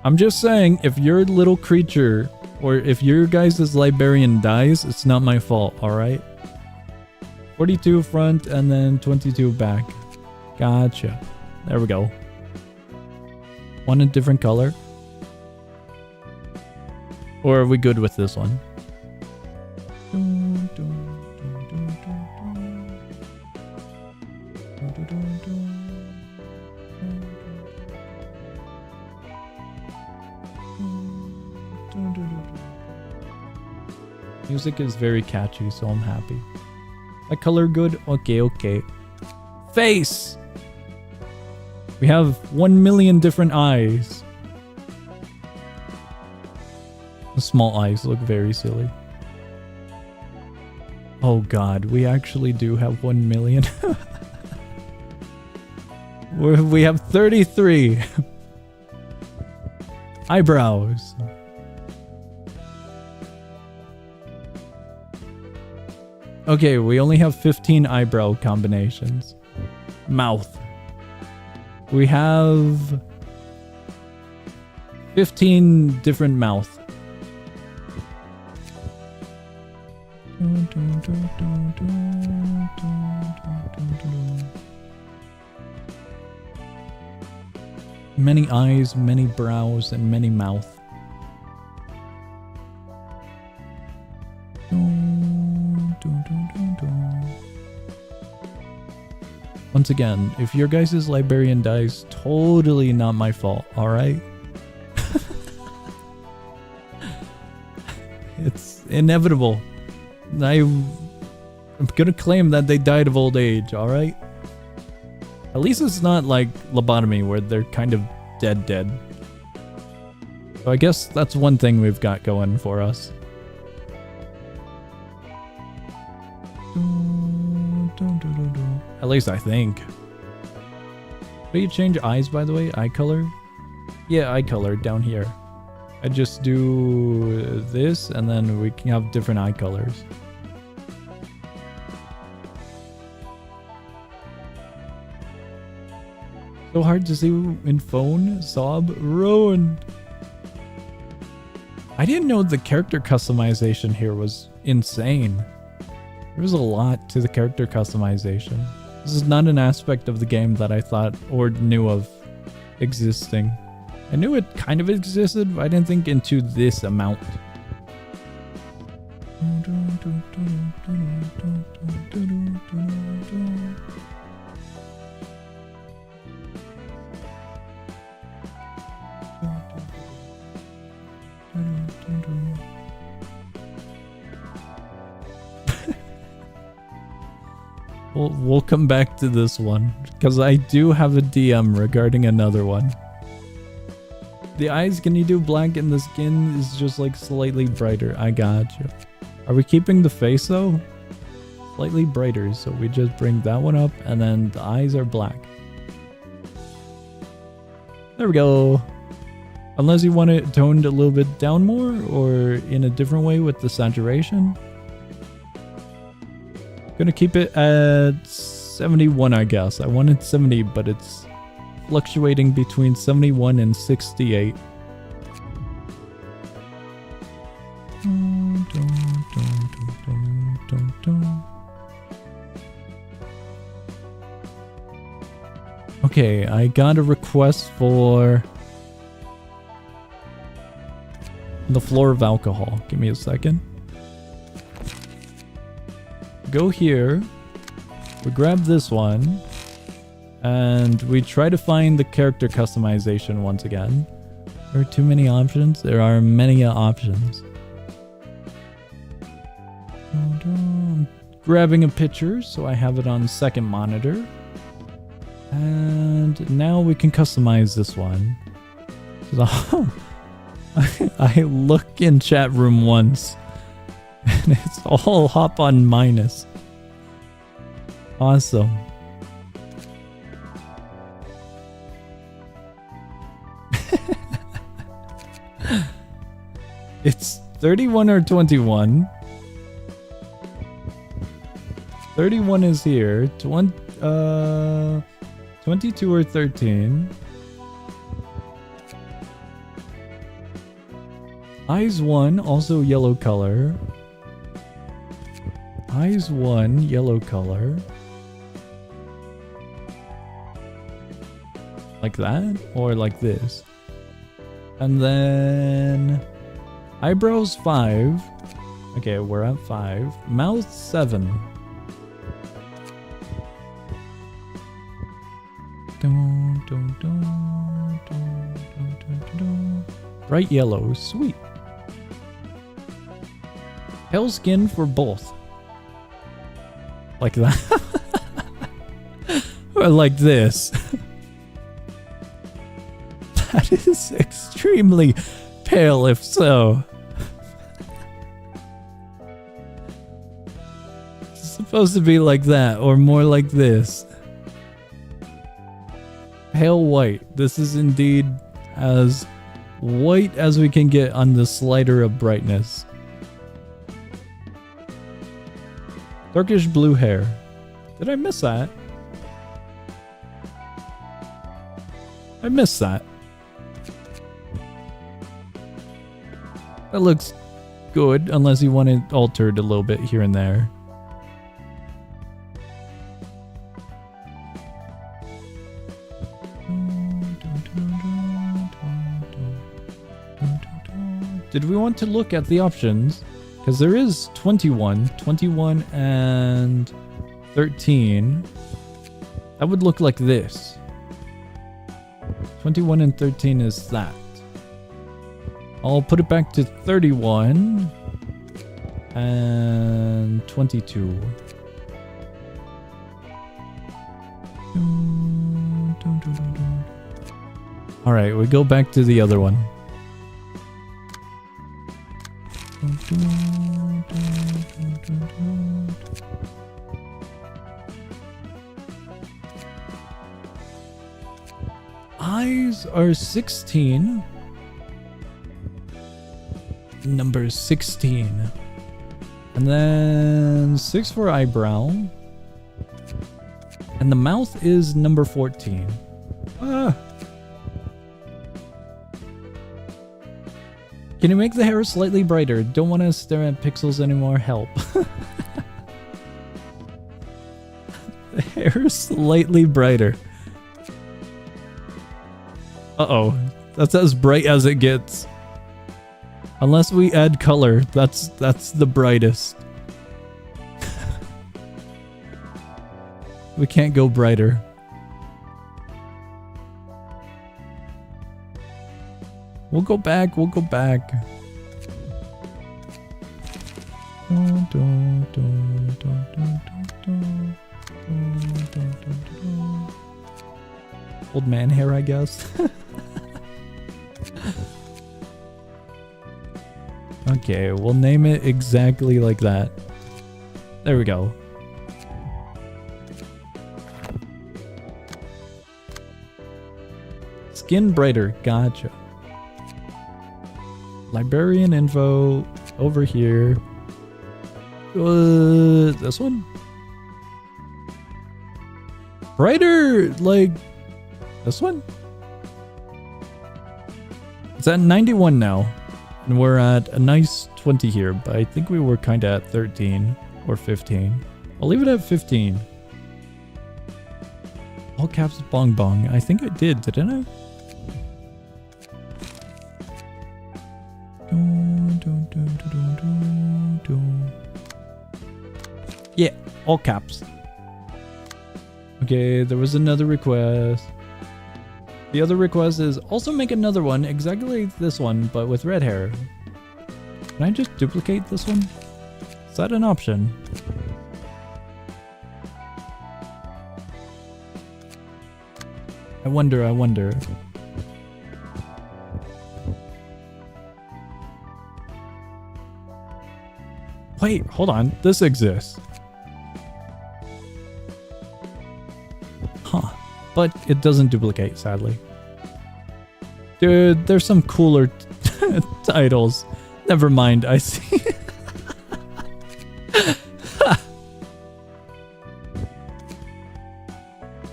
I'm just saying, if your little creature, or if your guys' librarian dies, it's not my fault, alright? 42 front, and then 22 back. Gotcha. There we go. Want a different color? Or are we good with this one? Music is very catchy, so I'm happy. That color good? Okay, okay. Face! We have 1 million different eyes. The small eyes look very silly. Oh god, we actually do have 1 million. We have 33 eyebrows. Okay, we only have 15 eyebrow combinations. Mouth. We have 15 different mouth. Many eyes, many brows, and many mouth. Once again, if your guys' librarian dies, totally not my fault, alright? It's inevitable. I'm gonna claim that they died of old age, alright? At least it's not like lobotomy where they're kind of dead. So I guess that's one thing we've got going for us. At least I think. Do you change eyes, by the way? Eye color? Yeah, eye color down here. I just do this and then we can have different eye colors. So hard to see in phone. Sob. Ruined. I didn't know the character customization here was insane. There was a lot to the character customization. This is not an aspect of the game that I thought or knew of existing. I knew it kind of existed, but I didn't think into this amount. We'll come back to this one, because I do have a DM regarding another one. The eyes, can you do black and the skin is just like slightly brighter? I gotcha. Are we keeping the face though? Slightly brighter, so we just bring that one up and then the eyes are black. There we go. Unless you want it toned a little bit down more or in a different way with the saturation. Gonna keep it at 71, I guess. I wanted 70, but it's fluctuating between 71 and 68. Okay, I got a request for the floor of alcohol. Give me a second. Go here, we grab this one, and we try to find the character customization once again. There are too many options. There are many options. I'm grabbing a picture, so I have it on second monitor. And now we can customize this one. So I look in chat room once. And it's all hop on minus. Awesome. It's 31 or 21. 31 is here. 22 or 13. Eyes 1, also yellow color. Eyes 1, yellow color. Like that? Or like this? And then eyebrows 5. Okay, we're at 5. Mouth 7. Bright yellow, sweet. Pale skin for both. Like that. Or like this. That is extremely pale if so. It's supposed to be like that or more like this. pale white. This is indeed as white as we can get on the slider of brightness. Darkish blue hair. Did I miss that? I missed that. That looks good, unless you want it altered a little bit here and there. Did we want to look at the options? Because there is 21 and 13. That would look like this. 21 and 13 is that. I'll put it back to 31 and 22. All right, we go back to the other one. Eyes are 16. Number 16. And then 6 for eyebrow. And the mouth is number 14. Ah. Can you make the hair slightly brighter? Don't want to stare at pixels anymore. Help. The hair slightly brighter. Uh-oh. That's as bright as it gets. Unless we add color, that's the brightest. We can't go brighter. We'll go back. Old man hair, I guess. Okay, we'll name it exactly like that. There we go. Skin brighter, gotcha. Librarian info over here. This one? Brighter, like this one? It's at 91 now. And we're at a nice 20 here, but I think we were kind of at 13 or 15. I'll leave it at 15. All caps bong bong. I think I didn't I? Yeah, all caps. Okay, there was another request. The other request is also make another one exactly like this one, but with red hair. Can I just duplicate this one? Is that an option? I wonder. Wait, hold on. This exists. Huh. But it doesn't duplicate, sadly. Dude, there's some cooler titles. Never mind, I see.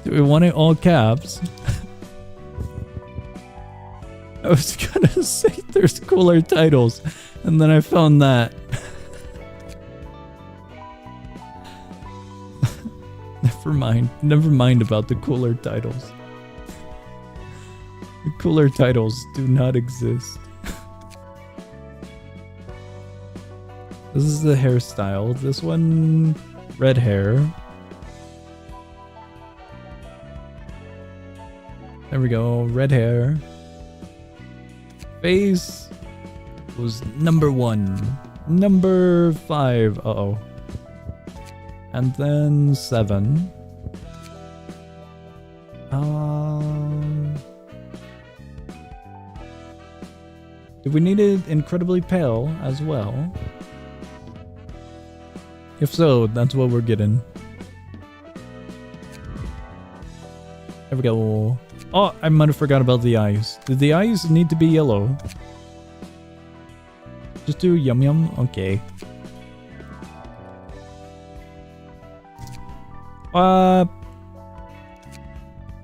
Do we want it all caps? I was gonna say there's cooler titles, and then I found that. Never mind about the cooler titles. The cooler titles do not exist. This is the hairstyle. This one, red hair. There we go, red hair. Face was number 1. Number 5, uh-oh. And then 7. Do we need it incredibly pale as well? If so, that's what we're getting. There we go. Oh, I might have forgot about the eyes. Did the eyes need to be yellow? Just do yum yum? Okay.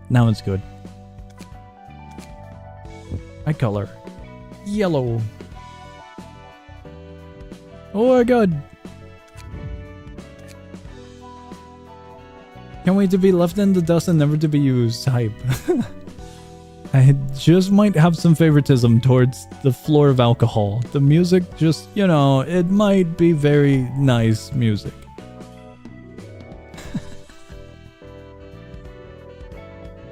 Now it's good. Eye color. Yellow. Oh my god. Can't wait to be left in the dust and never to be used. Hype. I just might have some favoritism towards the floor of alcohol. The music just, you know, it might be very nice music.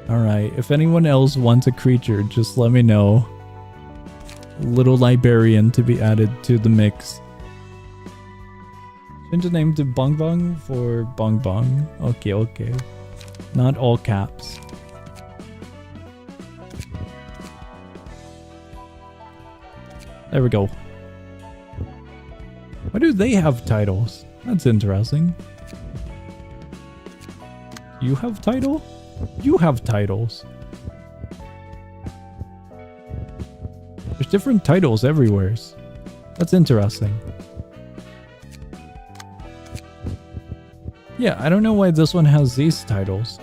Alright, if anyone else wants a creature, just let me know. Little librarian to be added to the mix. Change the name to Bong Bong for Bong Bong. Okay, okay. Not all caps. There we go. Why do they have titles? That's interesting. You have title? You have titles. There's different titles everywhere. That's interesting. Yeah, I don't know why this one has these titles.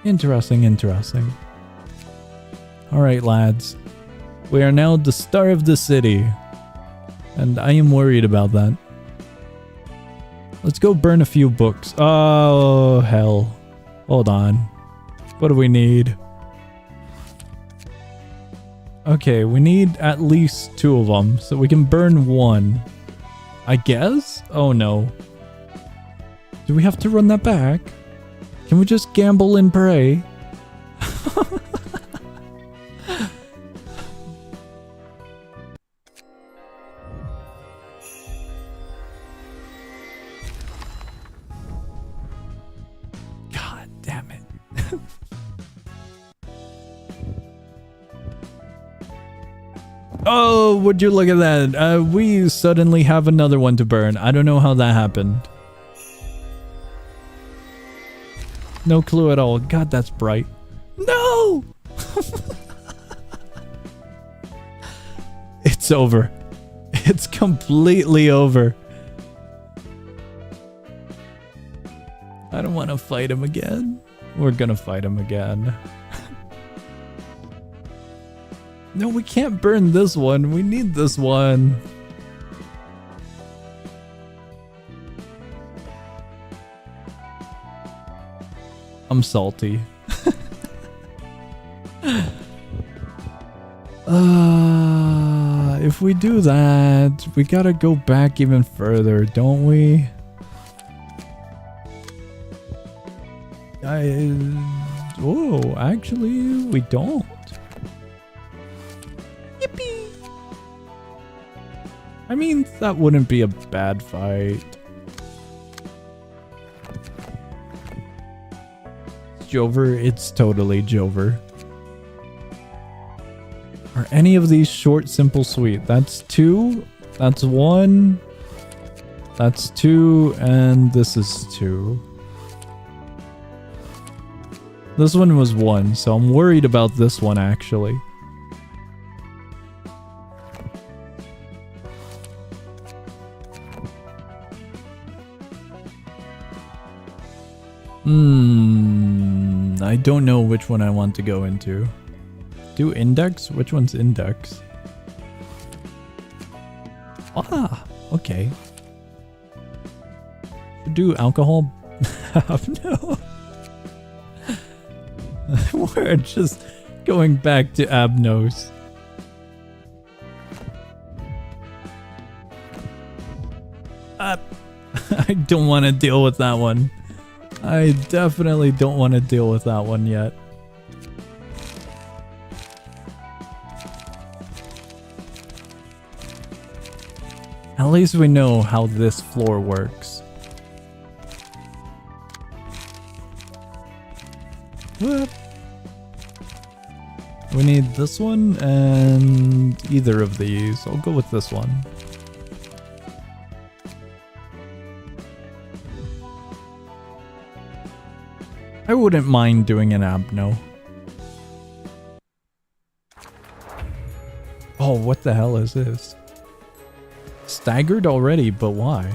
Interesting, interesting. Alright, lads. We are now the star of the city. And I am worried about that. Let's go burn a few books. Oh, hell. Hold on. What do we need? Okay, we need at least 2 of them, so we can burn 1. I guess? Oh no. Do we have to run that back? Can we just gamble and pray? God damn it. Oh, would you look at that? We suddenly have another one to burn. I don't know how that happened. No clue at all. God, that's bright. No! It's over. It's completely over. I don't want to fight him again. We're gonna fight him again. No, we can't burn this one. We need this one. I'm salty. If we do that, we gotta go back even further, don't we? Oh, actually, we don't. Yippee! I mean, that wouldn't be a bad fight. Jover, it's totally Jover. Are any of these short, simple, sweet? That's 2. That's 1. That's 2. And this is 2. This one was 1, so I'm worried about this one actually. I don't know which one I want to go into. Do index? Which one's index? Ah, okay. Do alcohol? No. We're just going back to Abnos. I don't want to deal with that one. I definitely don't want to deal with that one yet. At least we know how this floor works. What? We need this one and either of these. I'll go with this one. I wouldn't mind doing an abno. Oh, what the hell is this? Staggered already, but why?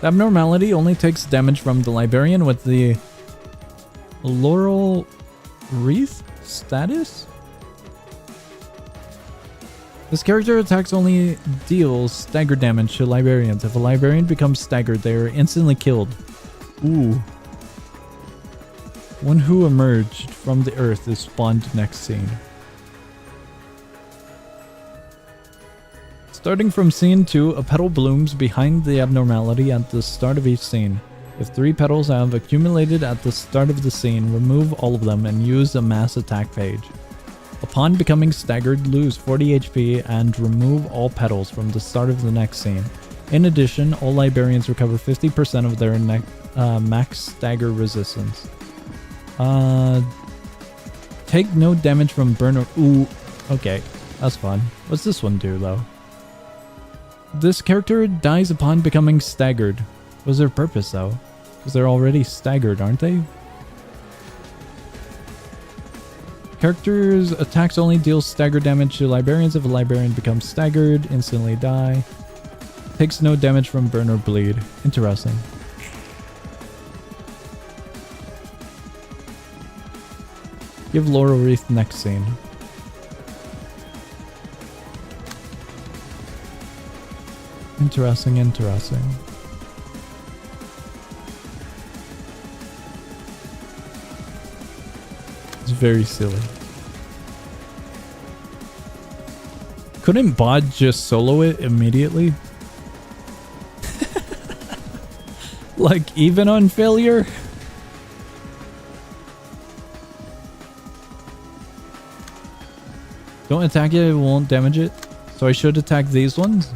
The abnormality only takes damage from the Librarian with the Laurel Wreath status? This character attacks only deals stagger damage to Librarians. If a Librarian becomes staggered, they are instantly killed. Ooh. One who emerged from the earth is spawned next scene. Starting from scene 2, a petal blooms behind the abnormality at the start of each scene. If 3 petals have accumulated at the start of the scene, remove all of them and use a mass attack page. Upon becoming staggered, lose 40 HP and remove all petals from the start of the next scene. In addition, all Librarians recover 50% of their max stagger resistance. Take no damage from burn or... Ooh, okay, that's fun. What's this one do, though? This character dies upon becoming staggered. What's their purpose, though? Because they're already staggered, aren't they? Characters' attacks only deal stagger damage to Librarians. If a Librarian becomes staggered, instantly die. Takes no damage from burn or bleed. Interesting. Give Laurel Wreath next scene. Interesting, interesting. It's very silly. Couldn't Bod just solo it immediately? Like, even on failure? Don't attack it, it won't damage it. So I should attack these ones?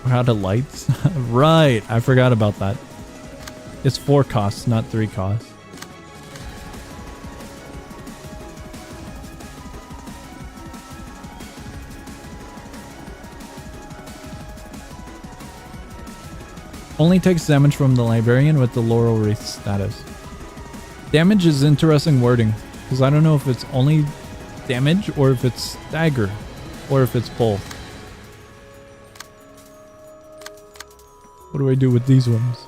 We're out of lights? Right, I forgot about that. It's 4 costs, not 3 costs. Only takes damage from the Librarian with the Laurel Wreath status. Damage is interesting wording, because I don't know if it's only damage or if it's stagger, or if it's both. What do I do with these ones?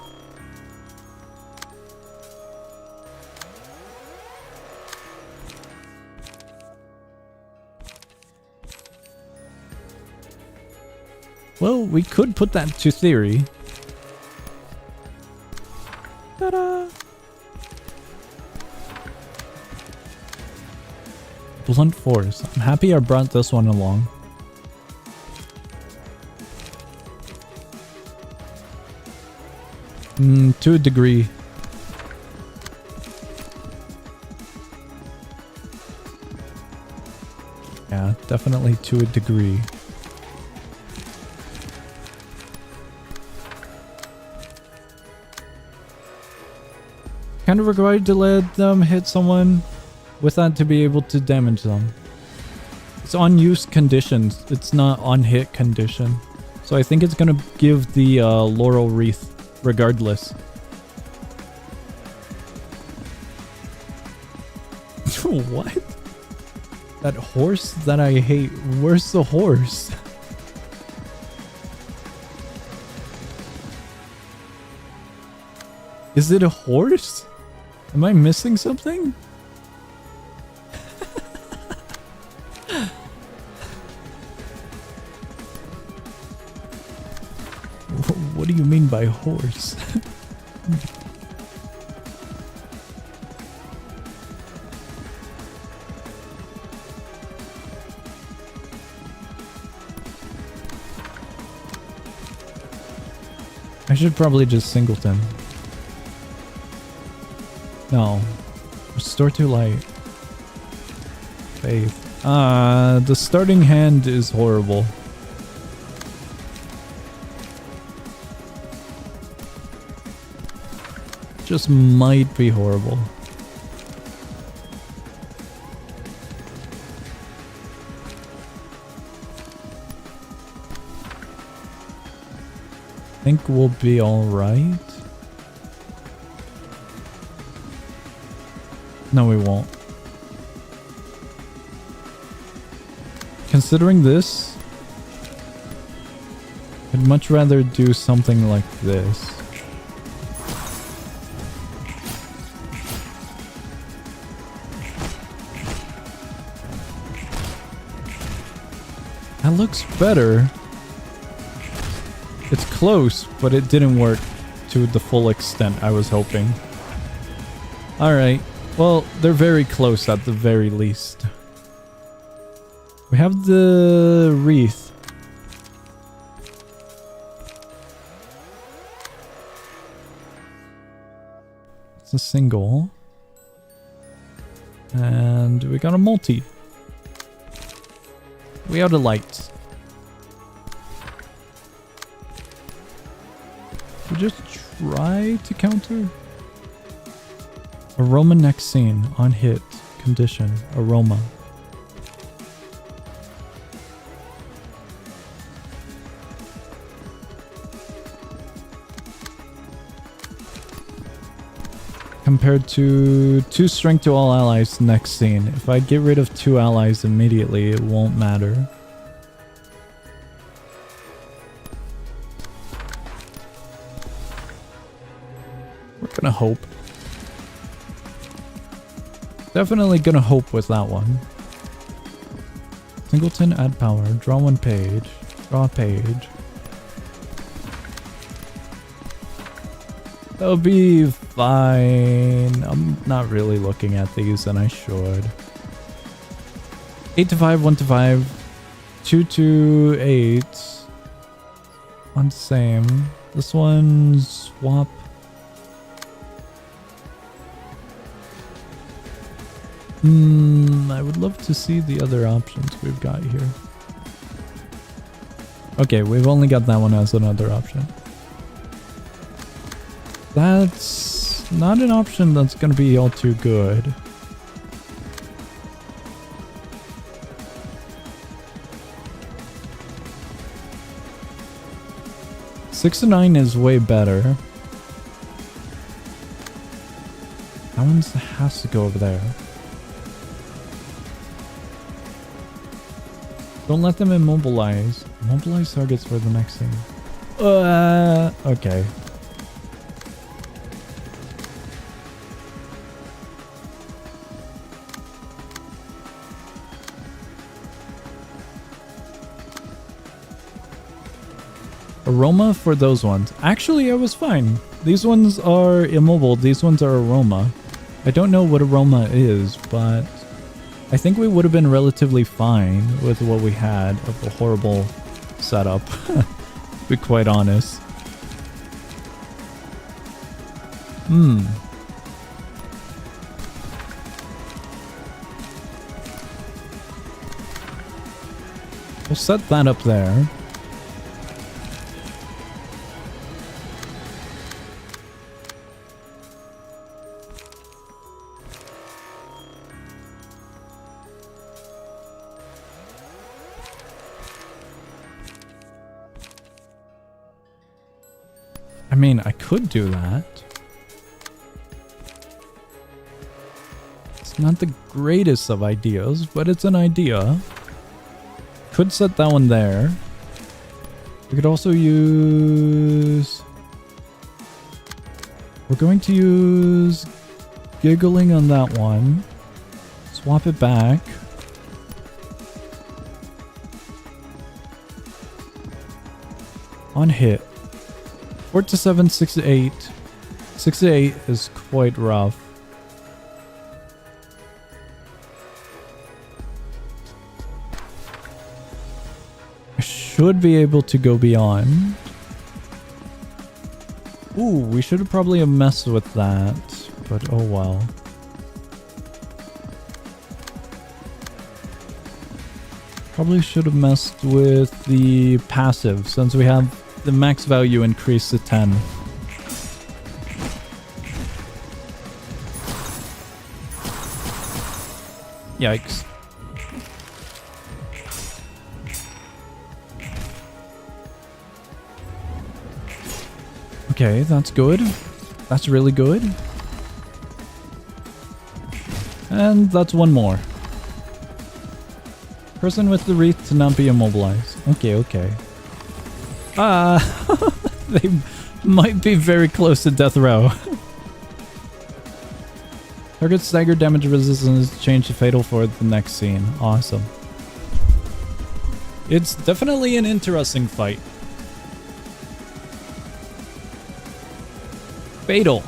Well, we could put that to theory. Ta-da! Blunt Force. I'm happy I brought this one along. To a degree. Yeah, definitely to a degree. Kind of required to let them hit someone with that to be able to damage them. It's on use conditions. It's not on hit condition. So I think it's gonna give the Laurel Wreath regardless. What? That horse that I hate. Where's the horse? Is it a horse? Am I missing something? What do you mean by horse? I should probably just singleton. No. Restore to light. Faith. The starting hand is horrible. Just might be horrible. think we'll be alright. No, we won't. Considering this, I'd much rather do something like this. That looks better. It's close, but it didn't work to the full extent I was hoping. Alright, well, they're very close at the very least. We have the wreath. It's a single. And we got a multi. We have the lights. We just try to counter. Aroma next scene. On hit. Condition. Aroma. Compared to 2 strength to all allies next scene. If I get rid of 2 allies immediately, it won't matter. We're gonna hope. Definitely gonna hope with that one. Singleton, add power, draw 1 page, draw a page. That'll be fine. I'm not really looking at these, and I should. 8 to 5, 1 to 5, 2 to 8. On same. This one swap. I would love to see the other options we've got here. Okay, we've only got that one as another option. That's not an option that's going to be all too good. Six to 9 is way better. That one has to go over there. Don't let them immobilize. Immobilize targets for the next thing. Okay. Aroma for those ones. Actually, I was fine. These ones are immobile. These ones are aroma. I don't know what aroma is, but I think we would have been relatively fine with what we had of a horrible setup, to be quite honest. We'll set that up there. I mean, I could do that. It's not the greatest of ideas, but it's an idea. Could set that one there. We could also use... We're going to use giggling on that one. Swap it back. On hit. 4 to 7, 6 to 8. 6 to 8 is quite rough. I should be able to go beyond. Ooh, we should have probably messed with that, but oh well. Probably should have messed with the passive since we have the max value increased to 10. Yikes. Okay, that's good. That's really good. And that's one more. Person with the wreath to not be immobilized. Okay, okay. They might be very close to death row. Target stagger damage resistance change to fatal for the next scene. Awesome. It's definitely an interesting fight. Fatal.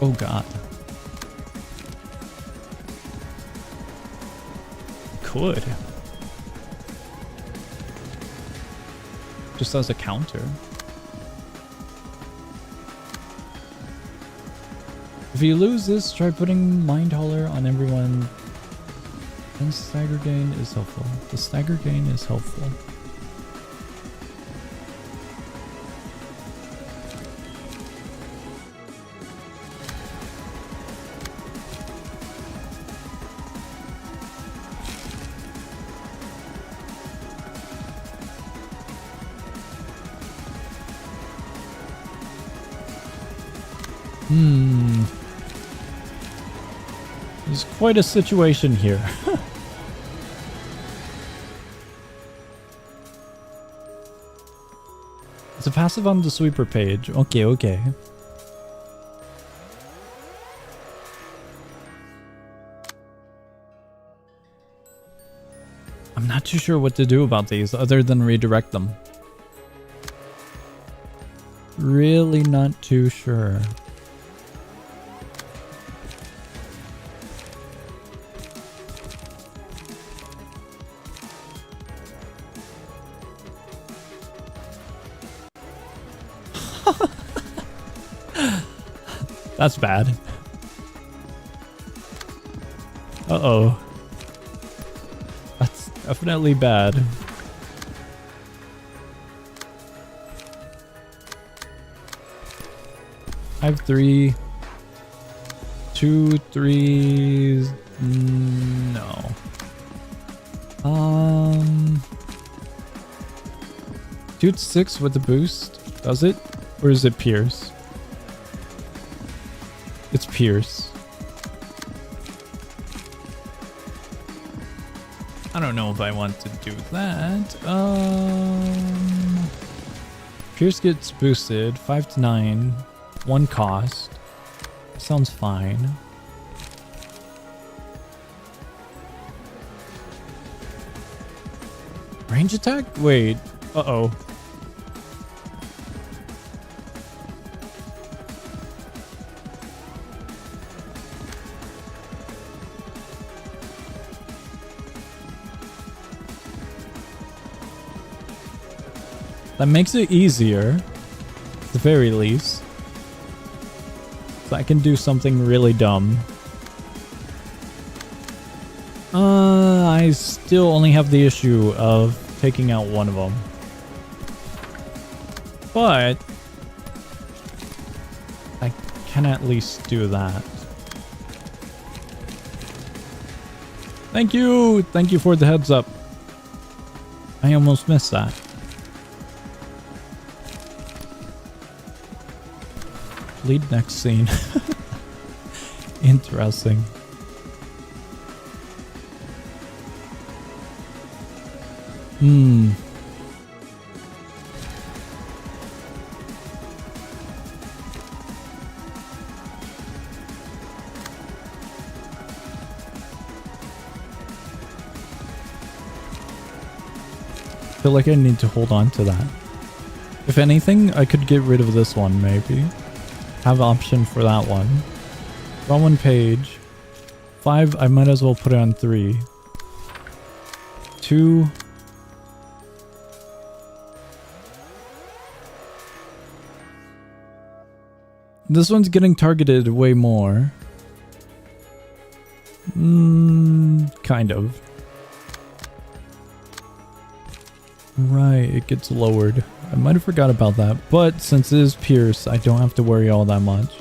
Oh god. Could. Just as a counter. If you lose this, try putting Mind Hauler on everyone. And stagger gain is helpful. The stagger gain is helpful. There's quite a situation here. It's a passive on the sweeper page. Okay, okay. I'm not too sure what to do about these other than redirect them. Really not too sure. That's bad. Uh-oh. That's definitely bad. I have 3. 2, 3. No. Dude 6 with the boost. Does it? Or is it Pierce? It's Pierce. I don't know if I want to do that. Pierce gets boosted 5 to 9, 1 cost. Sounds fine. Range attack? Wait. Uh-oh. That makes it easier, at the very least. So I can do something really dumb. I still only have the issue of taking out one of them. But I can at least do that. Thank you! Thank you for the heads up. I almost missed that. Lead next scene. Interesting. I feel like I need to hold on to that. If anything, I could get rid of this one, maybe. Have option for that one. Draw 1 page. 5, I might as well put it on 3. 2. This one's getting targeted way more. Kind of. Right, it gets lowered. I might have forgot about that, but since it is Pierce, I don't have to worry all that much.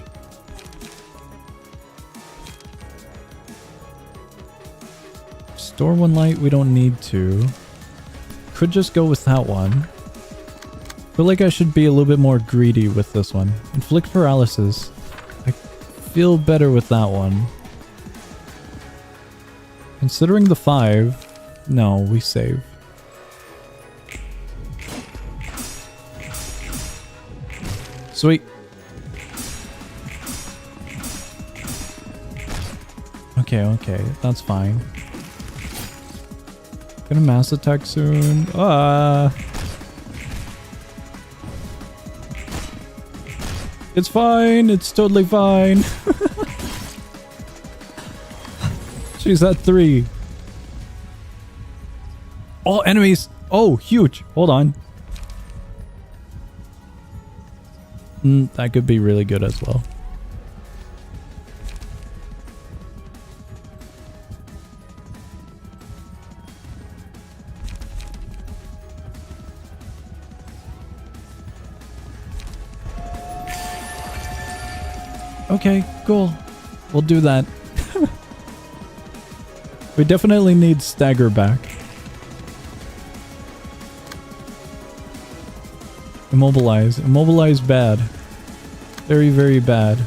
Store 1 light, we don't need to. Could just go with that one. feel like I should be a little bit more greedy with this one. Inflict paralysis. I feel better with that one. Considering the 5, no, we save. Sweet. Okay, that's fine. Gonna mass attack soon. It's fine. It's totally fine. She's at 3. All enemies. Oh, huge. Hold on. That could be really good as well. Okay, cool. We'll do that. We definitely need stagger back. Immobilize. Immobilize bad. Very, very bad.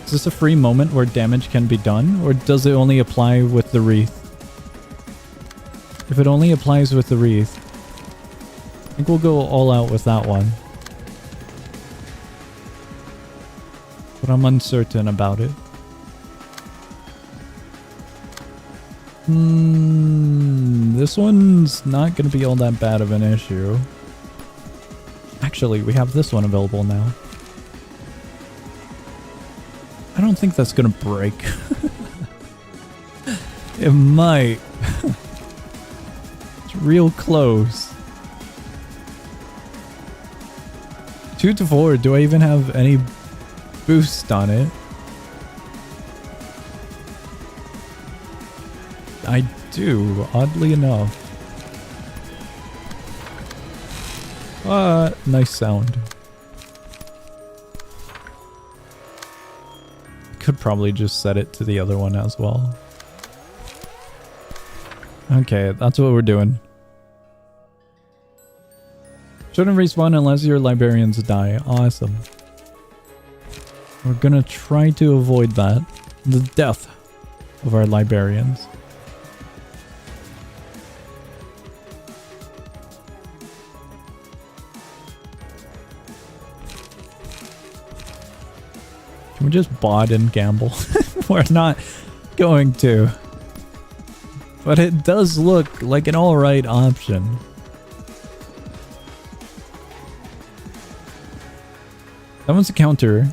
Is this a free moment where damage can be done? Or does it only apply with the wreath? If it only applies with the wreath, I think we'll go all out with that one. But I'm uncertain about it. This one's not going to be all that bad of an issue. Actually, we have this one available now. I don't think that's going to break. It might. It's real close. 2 to 4. Do I even have any boost on it? I do, oddly enough. Nice sound. Could probably just set it to the other one as well. Okay, that's what we're doing. Shouldn't respawn unless your librarians die. Awesome. We're gonna try to avoid that. The death of our librarians. Can we just bot and gamble? We're not going to. But it does look like an alright option. That one's a counter.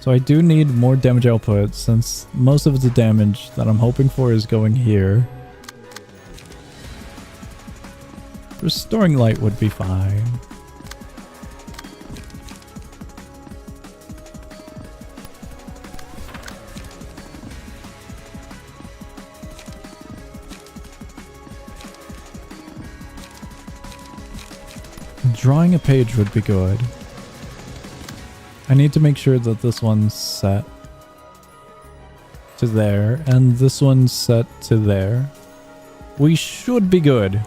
So I do need more damage output since most of the damage that I'm hoping for is going here. Restoring light would be fine. Drawing a page would be good. I need to make sure that this one's set to there, and this one's set to there. We should be good.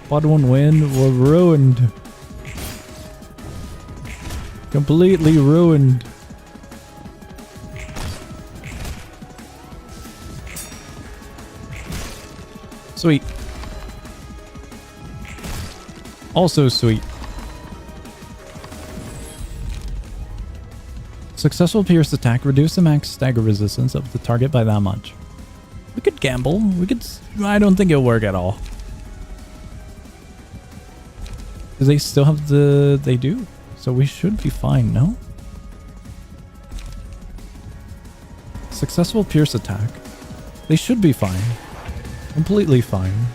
Bot 1 win, we're ruined. Completely ruined. Sweet. Also sweet. Successful pierce attack. Reduce the max stagger resistance of the target by that much. We could gamble. We could... I don't think it'll work at all. Because they still have the... They do. So we should be fine, no? Successful pierce attack. They should be fine. Completely fine.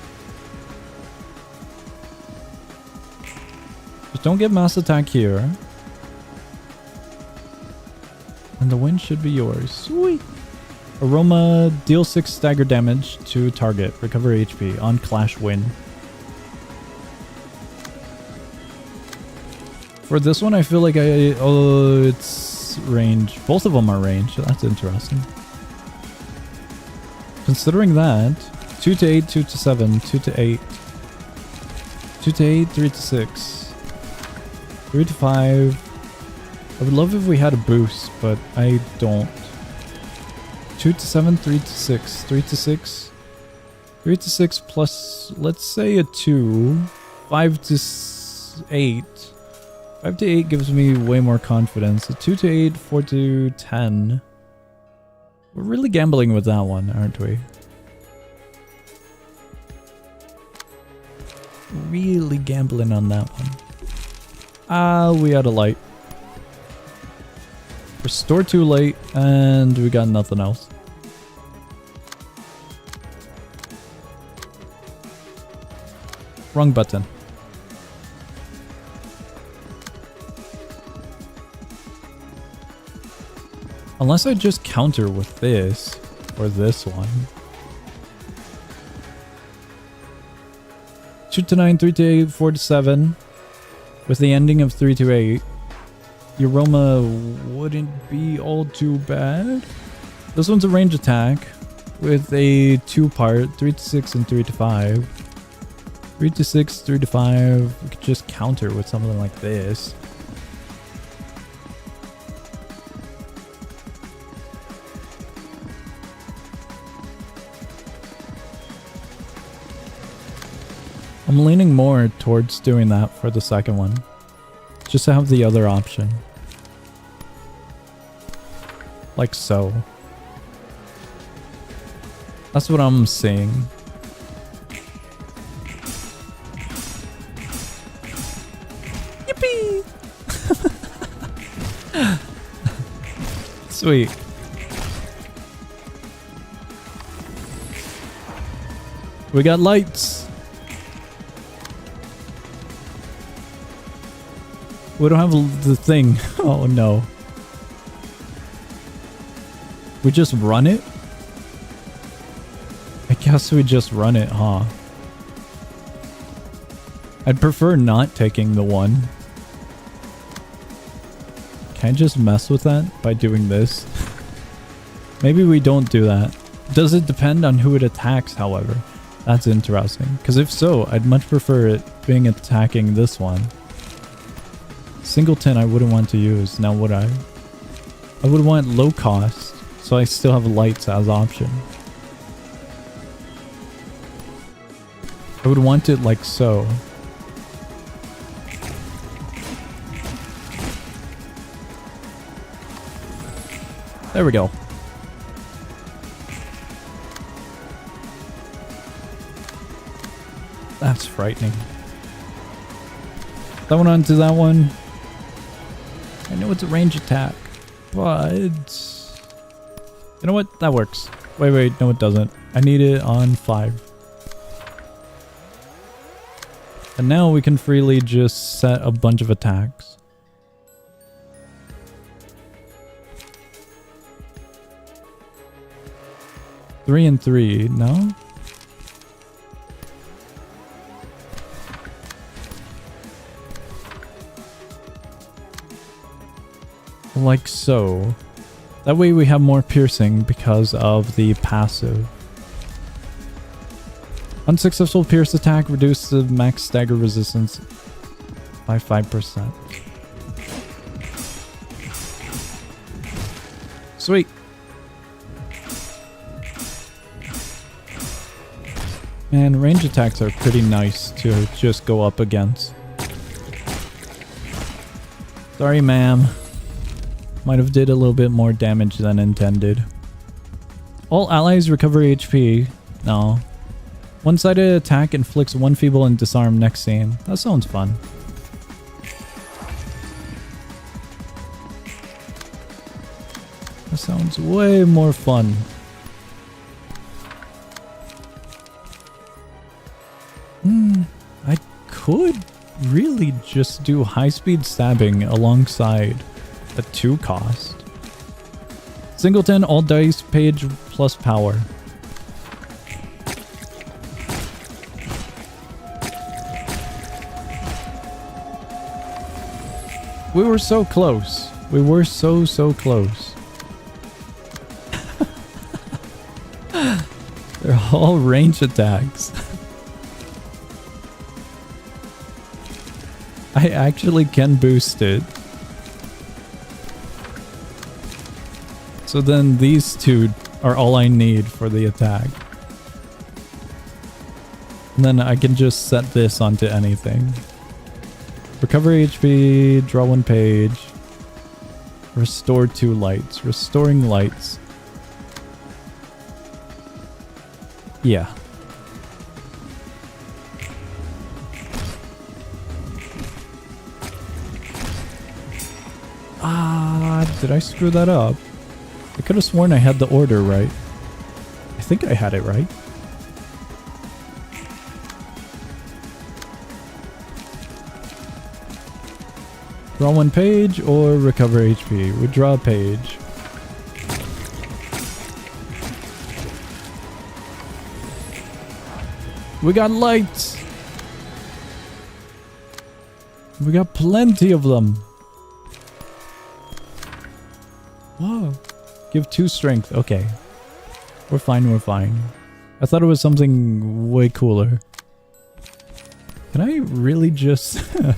Just don't get mass attack here. And the win should be yours. Sweet. Aroma, deal 6 stagger damage to target. Recover HP. On clash win. For this one, I feel like oh, it's range. Both of them are range. That's interesting. Considering that, 2 to 8, 2 to 7, 2 to 8. 2 to 8, 3 to 6. 3 to 5. I would love if we had a boost, but I don't. 2 to 7, 3 to 6. 3 to 6. 3 to 6 plus, let's say a 2. 5 to 8. 5 to 8 gives me way more confidence. A 2 to 8, 4 to 10. We're really gambling with that one, aren't we? Really gambling on that one. We had a light. Restore too late, and we got nothing else. Wrong button. Unless I just counter with this, or this one. 2 to 9, 3 to 8, 4 to 7. With the ending of 3 to 8. Euroma wouldn't be all too bad. This one's a range attack. With a 2-part, 3 to 6 and 3 to 5. 3 to 6, 3 to 5. We could just counter with something like this. I'm leaning more towards doing that for the second one. Just to have the other option. Like so. That's what I'm seeing. Yippee! Sweet. We got lights. We don't have the thing. Oh no. We just run it? I guess we just run it, huh? I'd prefer not taking the one. Can I just mess with that by doing this? Maybe we don't do that. Does it depend on who it attacks, however? That's interesting. Because if so, I'd much prefer it being attacking this one. Singleton I wouldn't want to use, now would I? I would want low cost, so I still have lights as option. I would want it like so. There we go. That's frightening. That one onto that one. I know it's a range attack, but... You know what? That works. Wait, no it doesn't. I need it on 5. And now we can freely just set a bunch of attacks. Three and 3, no? Like so. That way we have more piercing because of the passive. Unsuccessful pierce attack reduces the max stagger resistance by 5%. Sweet. And range attacks are pretty nice to just go up against. Sorry, ma'am. Might have did a little bit more damage than intended. All allies recover HP. No. One-sided attack inflicts 1 feeble and disarm next scene. That sounds fun. That sounds way more fun. I could really just do high-speed stabbing alongside a 2 cost. Singleton, all dice, page plus power. We were so close. We were so close. They're all range attacks. I actually can boost it. So then these two are all I need for the attack. And then I can just set this onto anything. Recover HP, draw 1 page. Restore 2 lights. Restoring lights. Yeah. Did I screw that up? I could have sworn I had the order right. I think I had it right. Draw 1 page or recover HP. We draw a page. We got lights! We got plenty of them. Whoa. Give 2 strength. Okay. We're fine, we're fine. I thought it was something way cooler. Can I really just... Can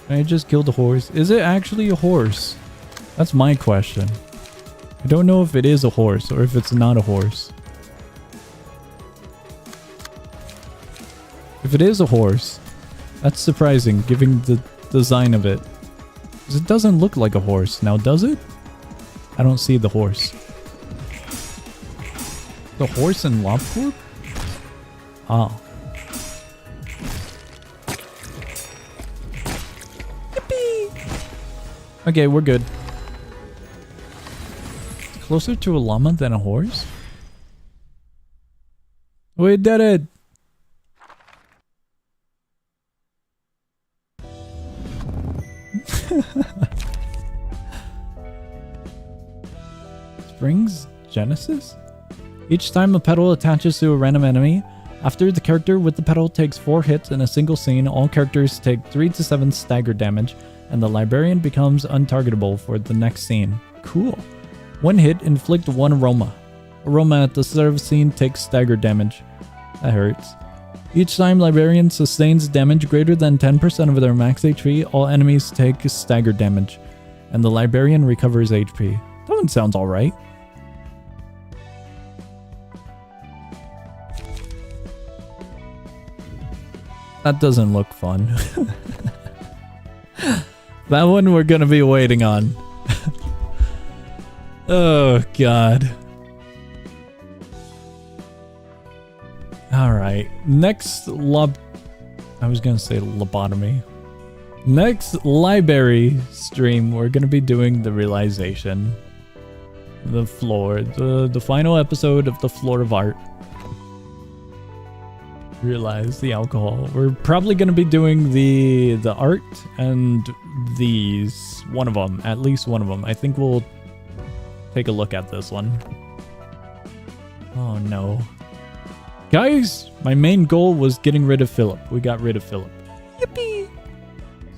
I just kill the horse? Is it actually a horse? That's my question. I don't know if it is a horse or if it's not a horse. If it is a horse, that's surprising given the design of it. Because it doesn't look like a horse. Now, does it? I don't see the horse. The horse in Lobcorp? Ah. Okay, we're good. Closer to a llama than a horse? We did it! Springs Genesis? Each time a petal attaches to a random enemy, after the character with the petal takes 4 hits in a single scene, all characters take 3 to 7 stagger damage, and the librarian becomes untargetable for the next scene. Cool. 1 hit, inflict 1 aroma. Aroma at the start of a scene takes stagger damage. That hurts. Each time librarian sustains damage greater than 10% of their max HP, all enemies take stagger damage, and the librarian recovers HP. That one sounds alright. That doesn't look fun. That one we're gonna be waiting on. Oh god. Alright, next I was gonna say lobotomy. Next library stream, we're gonna be doing the realization. The floor, the final episode of the Floor of Art. Realize the alcohol. We're probably gonna be doing the art and these. One of them, at least one of them. I think we'll take a look at this one. Oh no. Guys, my main goal was getting rid of Philip. We got rid of Philip. Yippee!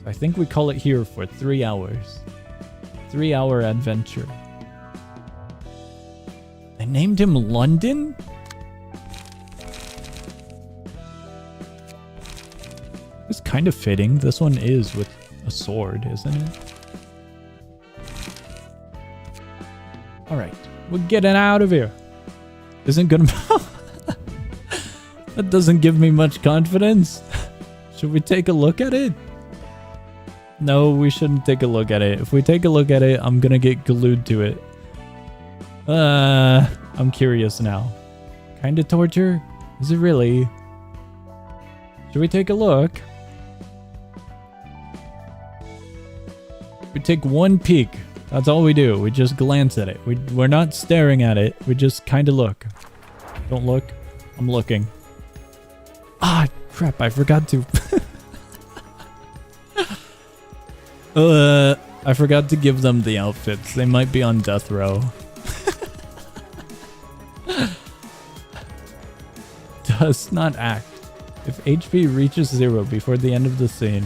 So I think we call it here for 3 hours. 3-hour adventure. They named him London? It's kind of fitting. This one is with a sword, isn't it? Alright, we're getting out of here. Isn't gonna... That doesn't give me much confidence. Should we take a look at it? No, we shouldn't take a look at it. If we take a look at it, I'm gonna get glued to it. I'm curious now. Kinda torture? Is it really? Should we take a look? We take 1 peek. That's all we do. We just glance at it. We're not staring at it. We just kind of look. Don't look. I'm looking. Ah, crap. I forgot to. I forgot to give them the outfits. They might be on death row. Does not act. If HP reaches 0 before the end of the scene,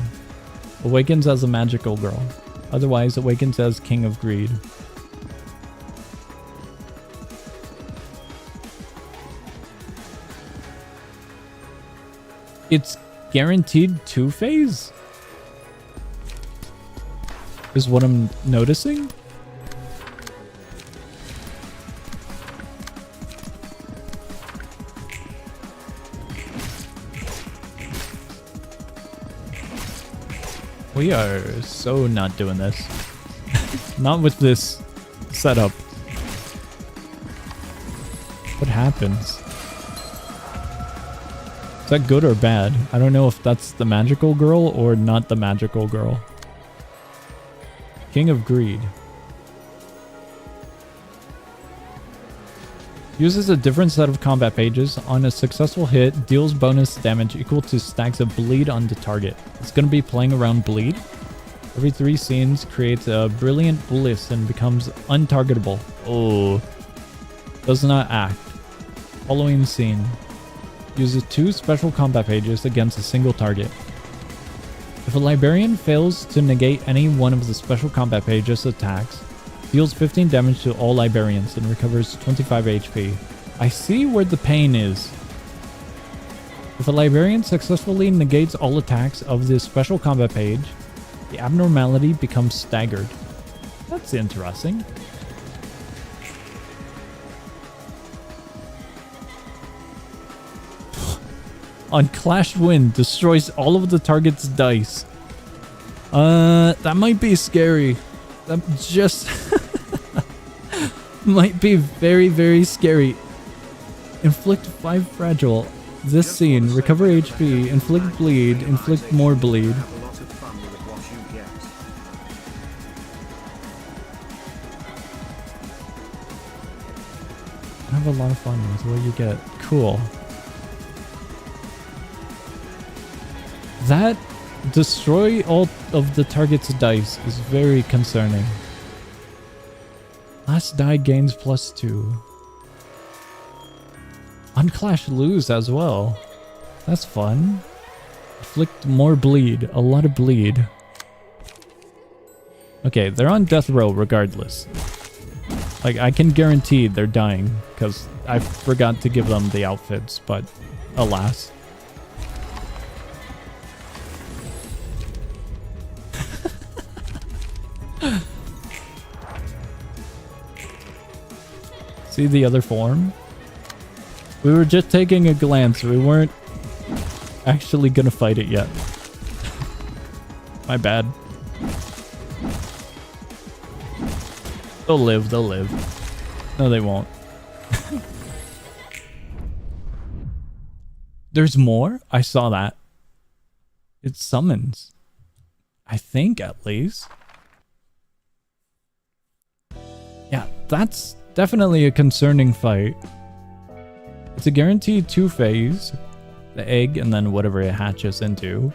awakens as a magical girl. Otherwise, awakens as King of Greed. It's guaranteed two-phase? Is what I'm noticing? We are so not doing this. Not with this setup. What happens? Is that good or bad? I don't know if that's the magical girl or not the magical girl. King of Greed. Uses a different set of combat pages. On a successful hit, deals bonus damage equal to stacks of bleed on the target. It's going to be playing around bleed. Every 3 scenes creates a brilliant bliss and becomes untargetable. Oh. Does not act. Following scene. Uses 2 special combat pages against a single target. If a librarian fails to negate any one of the special combat pages attacks, deals 15 damage to all librarians and recovers 25 HP. I see where the pain is. If a librarian successfully negates all attacks of this special combat page, the abnormality becomes staggered. That's interesting. On Clash Win, destroys all of the target's dice. That might be scary. That just might be very, very scary. Inflict 5 fragile. This scene, recover HP, inflict bleed, inflict more bleed. Have a lot of fun with what you get. Cool. That destroy all of the target's dice is very concerning. Last die gains +2. On Clash lose as well. That's fun. Inflict more bleed. A lot of bleed. Okay, they're on death row regardless. Like, I can guarantee they're dying because I forgot to give them the outfits, but alas. See the other form? We were just taking a glance. We weren't actually gonna fight it yet. My bad. They'll live, they'll live. No, they won't. There's more? I saw that. It summons. I think, at least. Yeah, that's definitely a concerning fight. It's a guaranteed 2-phase. The egg and then whatever it hatches into.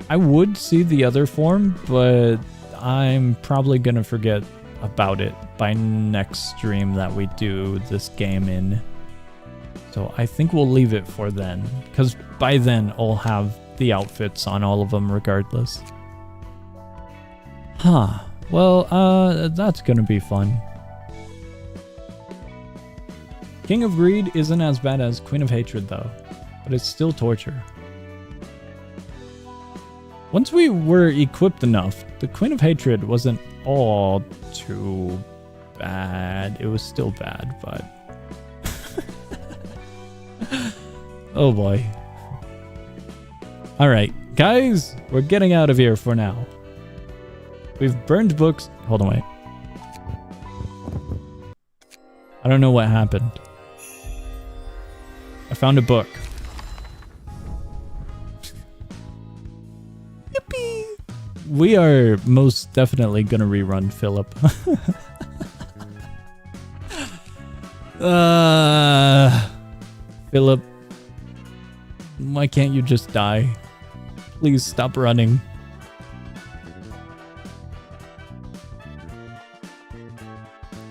I would see the other form, but I'm probably gonna forget about it by next stream that we do this game in. So I think we'll leave it for then, because by then I'll have the outfits on all of them regardless. Huh. Well, that's gonna be fun. King of Greed isn't as bad as Queen of Hatred though, but it's still torture. Once we were equipped enough, the Queen of Hatred wasn't all too bad. It was still bad, but... oh boy. Alright, guys, we're getting out of here for now. We've burned books. Hold on, wait. I don't know what happened. I found a book. Yippee! We are most definitely gonna rerun Philip. Philip, why can't you just die? Please stop running.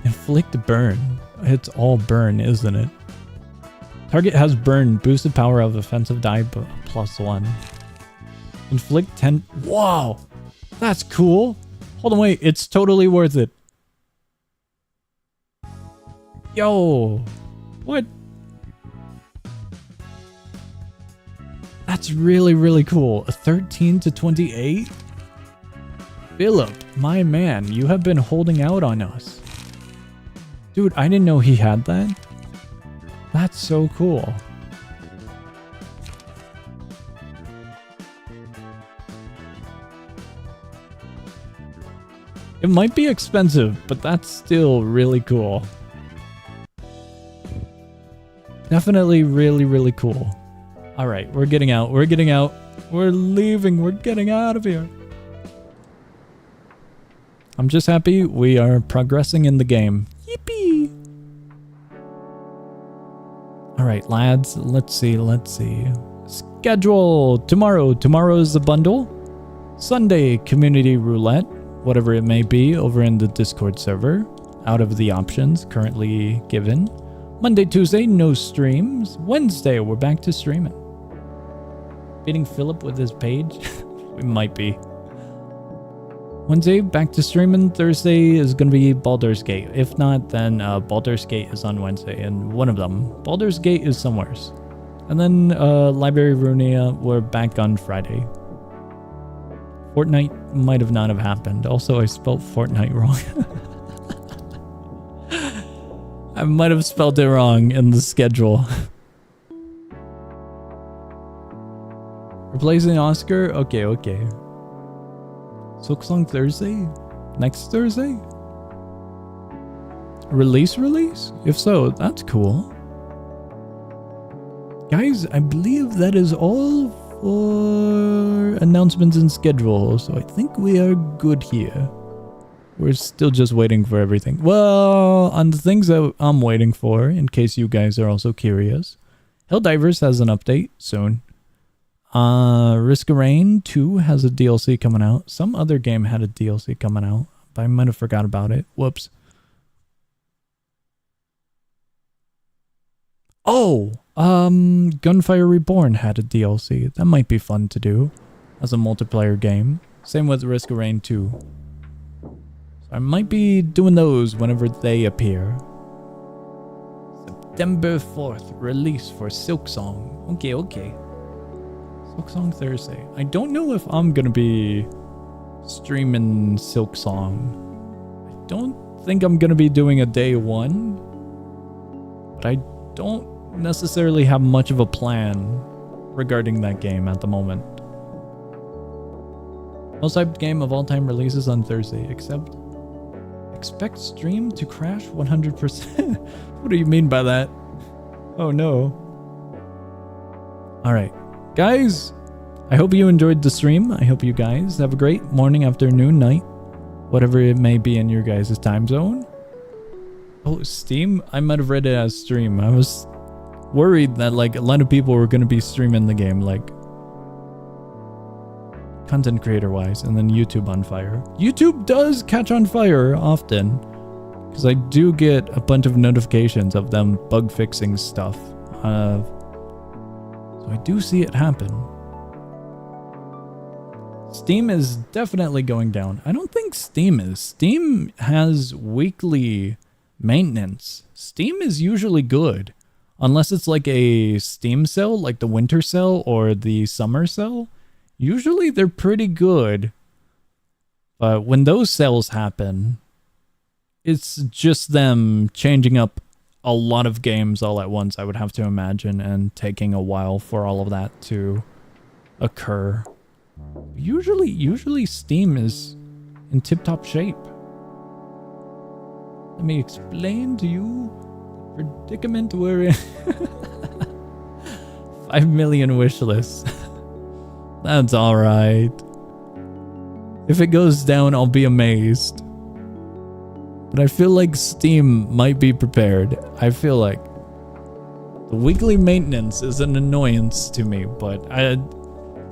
Inflict burn. It's all burn, isn't it? Target has burn, boosted power of offensive die +1. Inflict 10. Wow! That's cool! Hold on, wait. It's totally worth it. Yo. What? That's really, really cool. A 13 to 28? Philip, my man, you have been holding out on us. Dude, I didn't know he had that. That's so cool. It might be expensive, but that's still really cool. Definitely really, really cool. Alright, we're getting out. We're getting out. We're leaving. We're getting out of here. I'm just happy we are progressing in the game. Yippee! Alright, lads. Let's see. Schedule! Tomorrow's the bundle. Sunday, community roulette. Whatever it may be over in the Discord server. Out of the options currently given. Monday, Tuesday, no streams. Wednesday, we're back to streaming. Beating Philip with his page? We might be. Wednesday, back to streaming. Thursday is going to be Baldur's Gate. If not, then Baldur's Gate is on Wednesday. And one of them. Baldur's Gate is somewheres. And then Library Ruina, we're back on Friday. Fortnite might have not have happened. Also, I spelled Fortnite wrong. I might have spelled it wrong in the schedule. Replacing Oscar? Okay. Silksong Thursday? Next Thursday? Release? If so, that's cool. Guys, I believe that is all for announcements and schedule, so I think we are good here. We're still just waiting for everything. Well, on the things that I'm waiting for, in case you guys are also curious, Helldivers has an update soon. Risk of Rain 2 has a DLC coming out. Some other game had a DLC coming out, but I might have forgot about it. Whoops. Oh, Gunfire Reborn had a DLC. That might be fun to do as a multiplayer game. Same with Risk of Rain 2. So I might be doing those whenever they appear. September 4th, release for Silksong. Okay. Silksong Thursday. I don't know if I'm gonna be streaming Silksong. I don't think I'm gonna be doing a day one, but I don't necessarily have much of a plan regarding that game at the moment. Most hyped game of all time releases on Thursday, expect stream to crash 100%. What do you mean by that? Oh no. Alright. Guys, I hope you enjoyed the stream. I hope you guys have a great morning, afternoon, night, whatever it may be in your guys' time zone. Oh, Steam? I might have read it as stream. I was worried that like a lot of people were going to be streaming the game, like content creator wise, and then YouTube on fire. YouTube does catch on fire often, because I do get a bunch of notifications of them bug fixing stuff. So I do see it happen. Steam is definitely going down. I don't think Steam is. Steam has weekly maintenance. Steam is usually good. Unless it's like a Steam sale, like the winter sale or the summer sale. Usually they're pretty good. But when those sales happen, it's just them changing up a lot of games all at once, I would have to imagine, and taking a while for all of that to occur. Usually Steam is in tip-top shape. Let me explain to you the predicament we're in. 5 million wish lists. That's alright. If it goes down, I'll be amazed. But I feel like Steam might be prepared. I feel like the weekly maintenance is an annoyance to me, but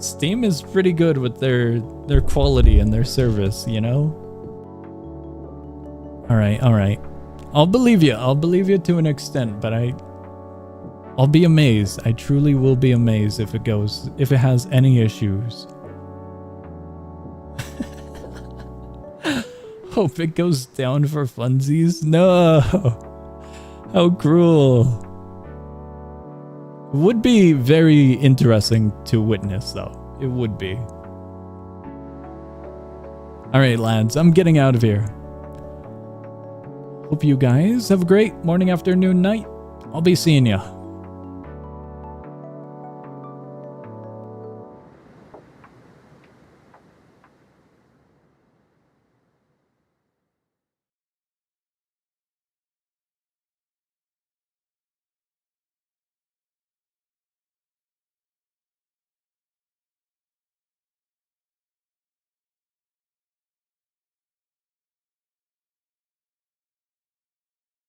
Steam is pretty good with their quality and their service, you know? Alright. I'll believe you. I'll believe you to an extent, but I'll be amazed. I truly will be amazed if it has any issues. Hope it goes down for funsies. No. How cruel. Would be very interesting to witness, though. It would be. Alright, lads, I'm getting out of here. Hope you guys have a great morning, afternoon, night. I'll be seeing ya.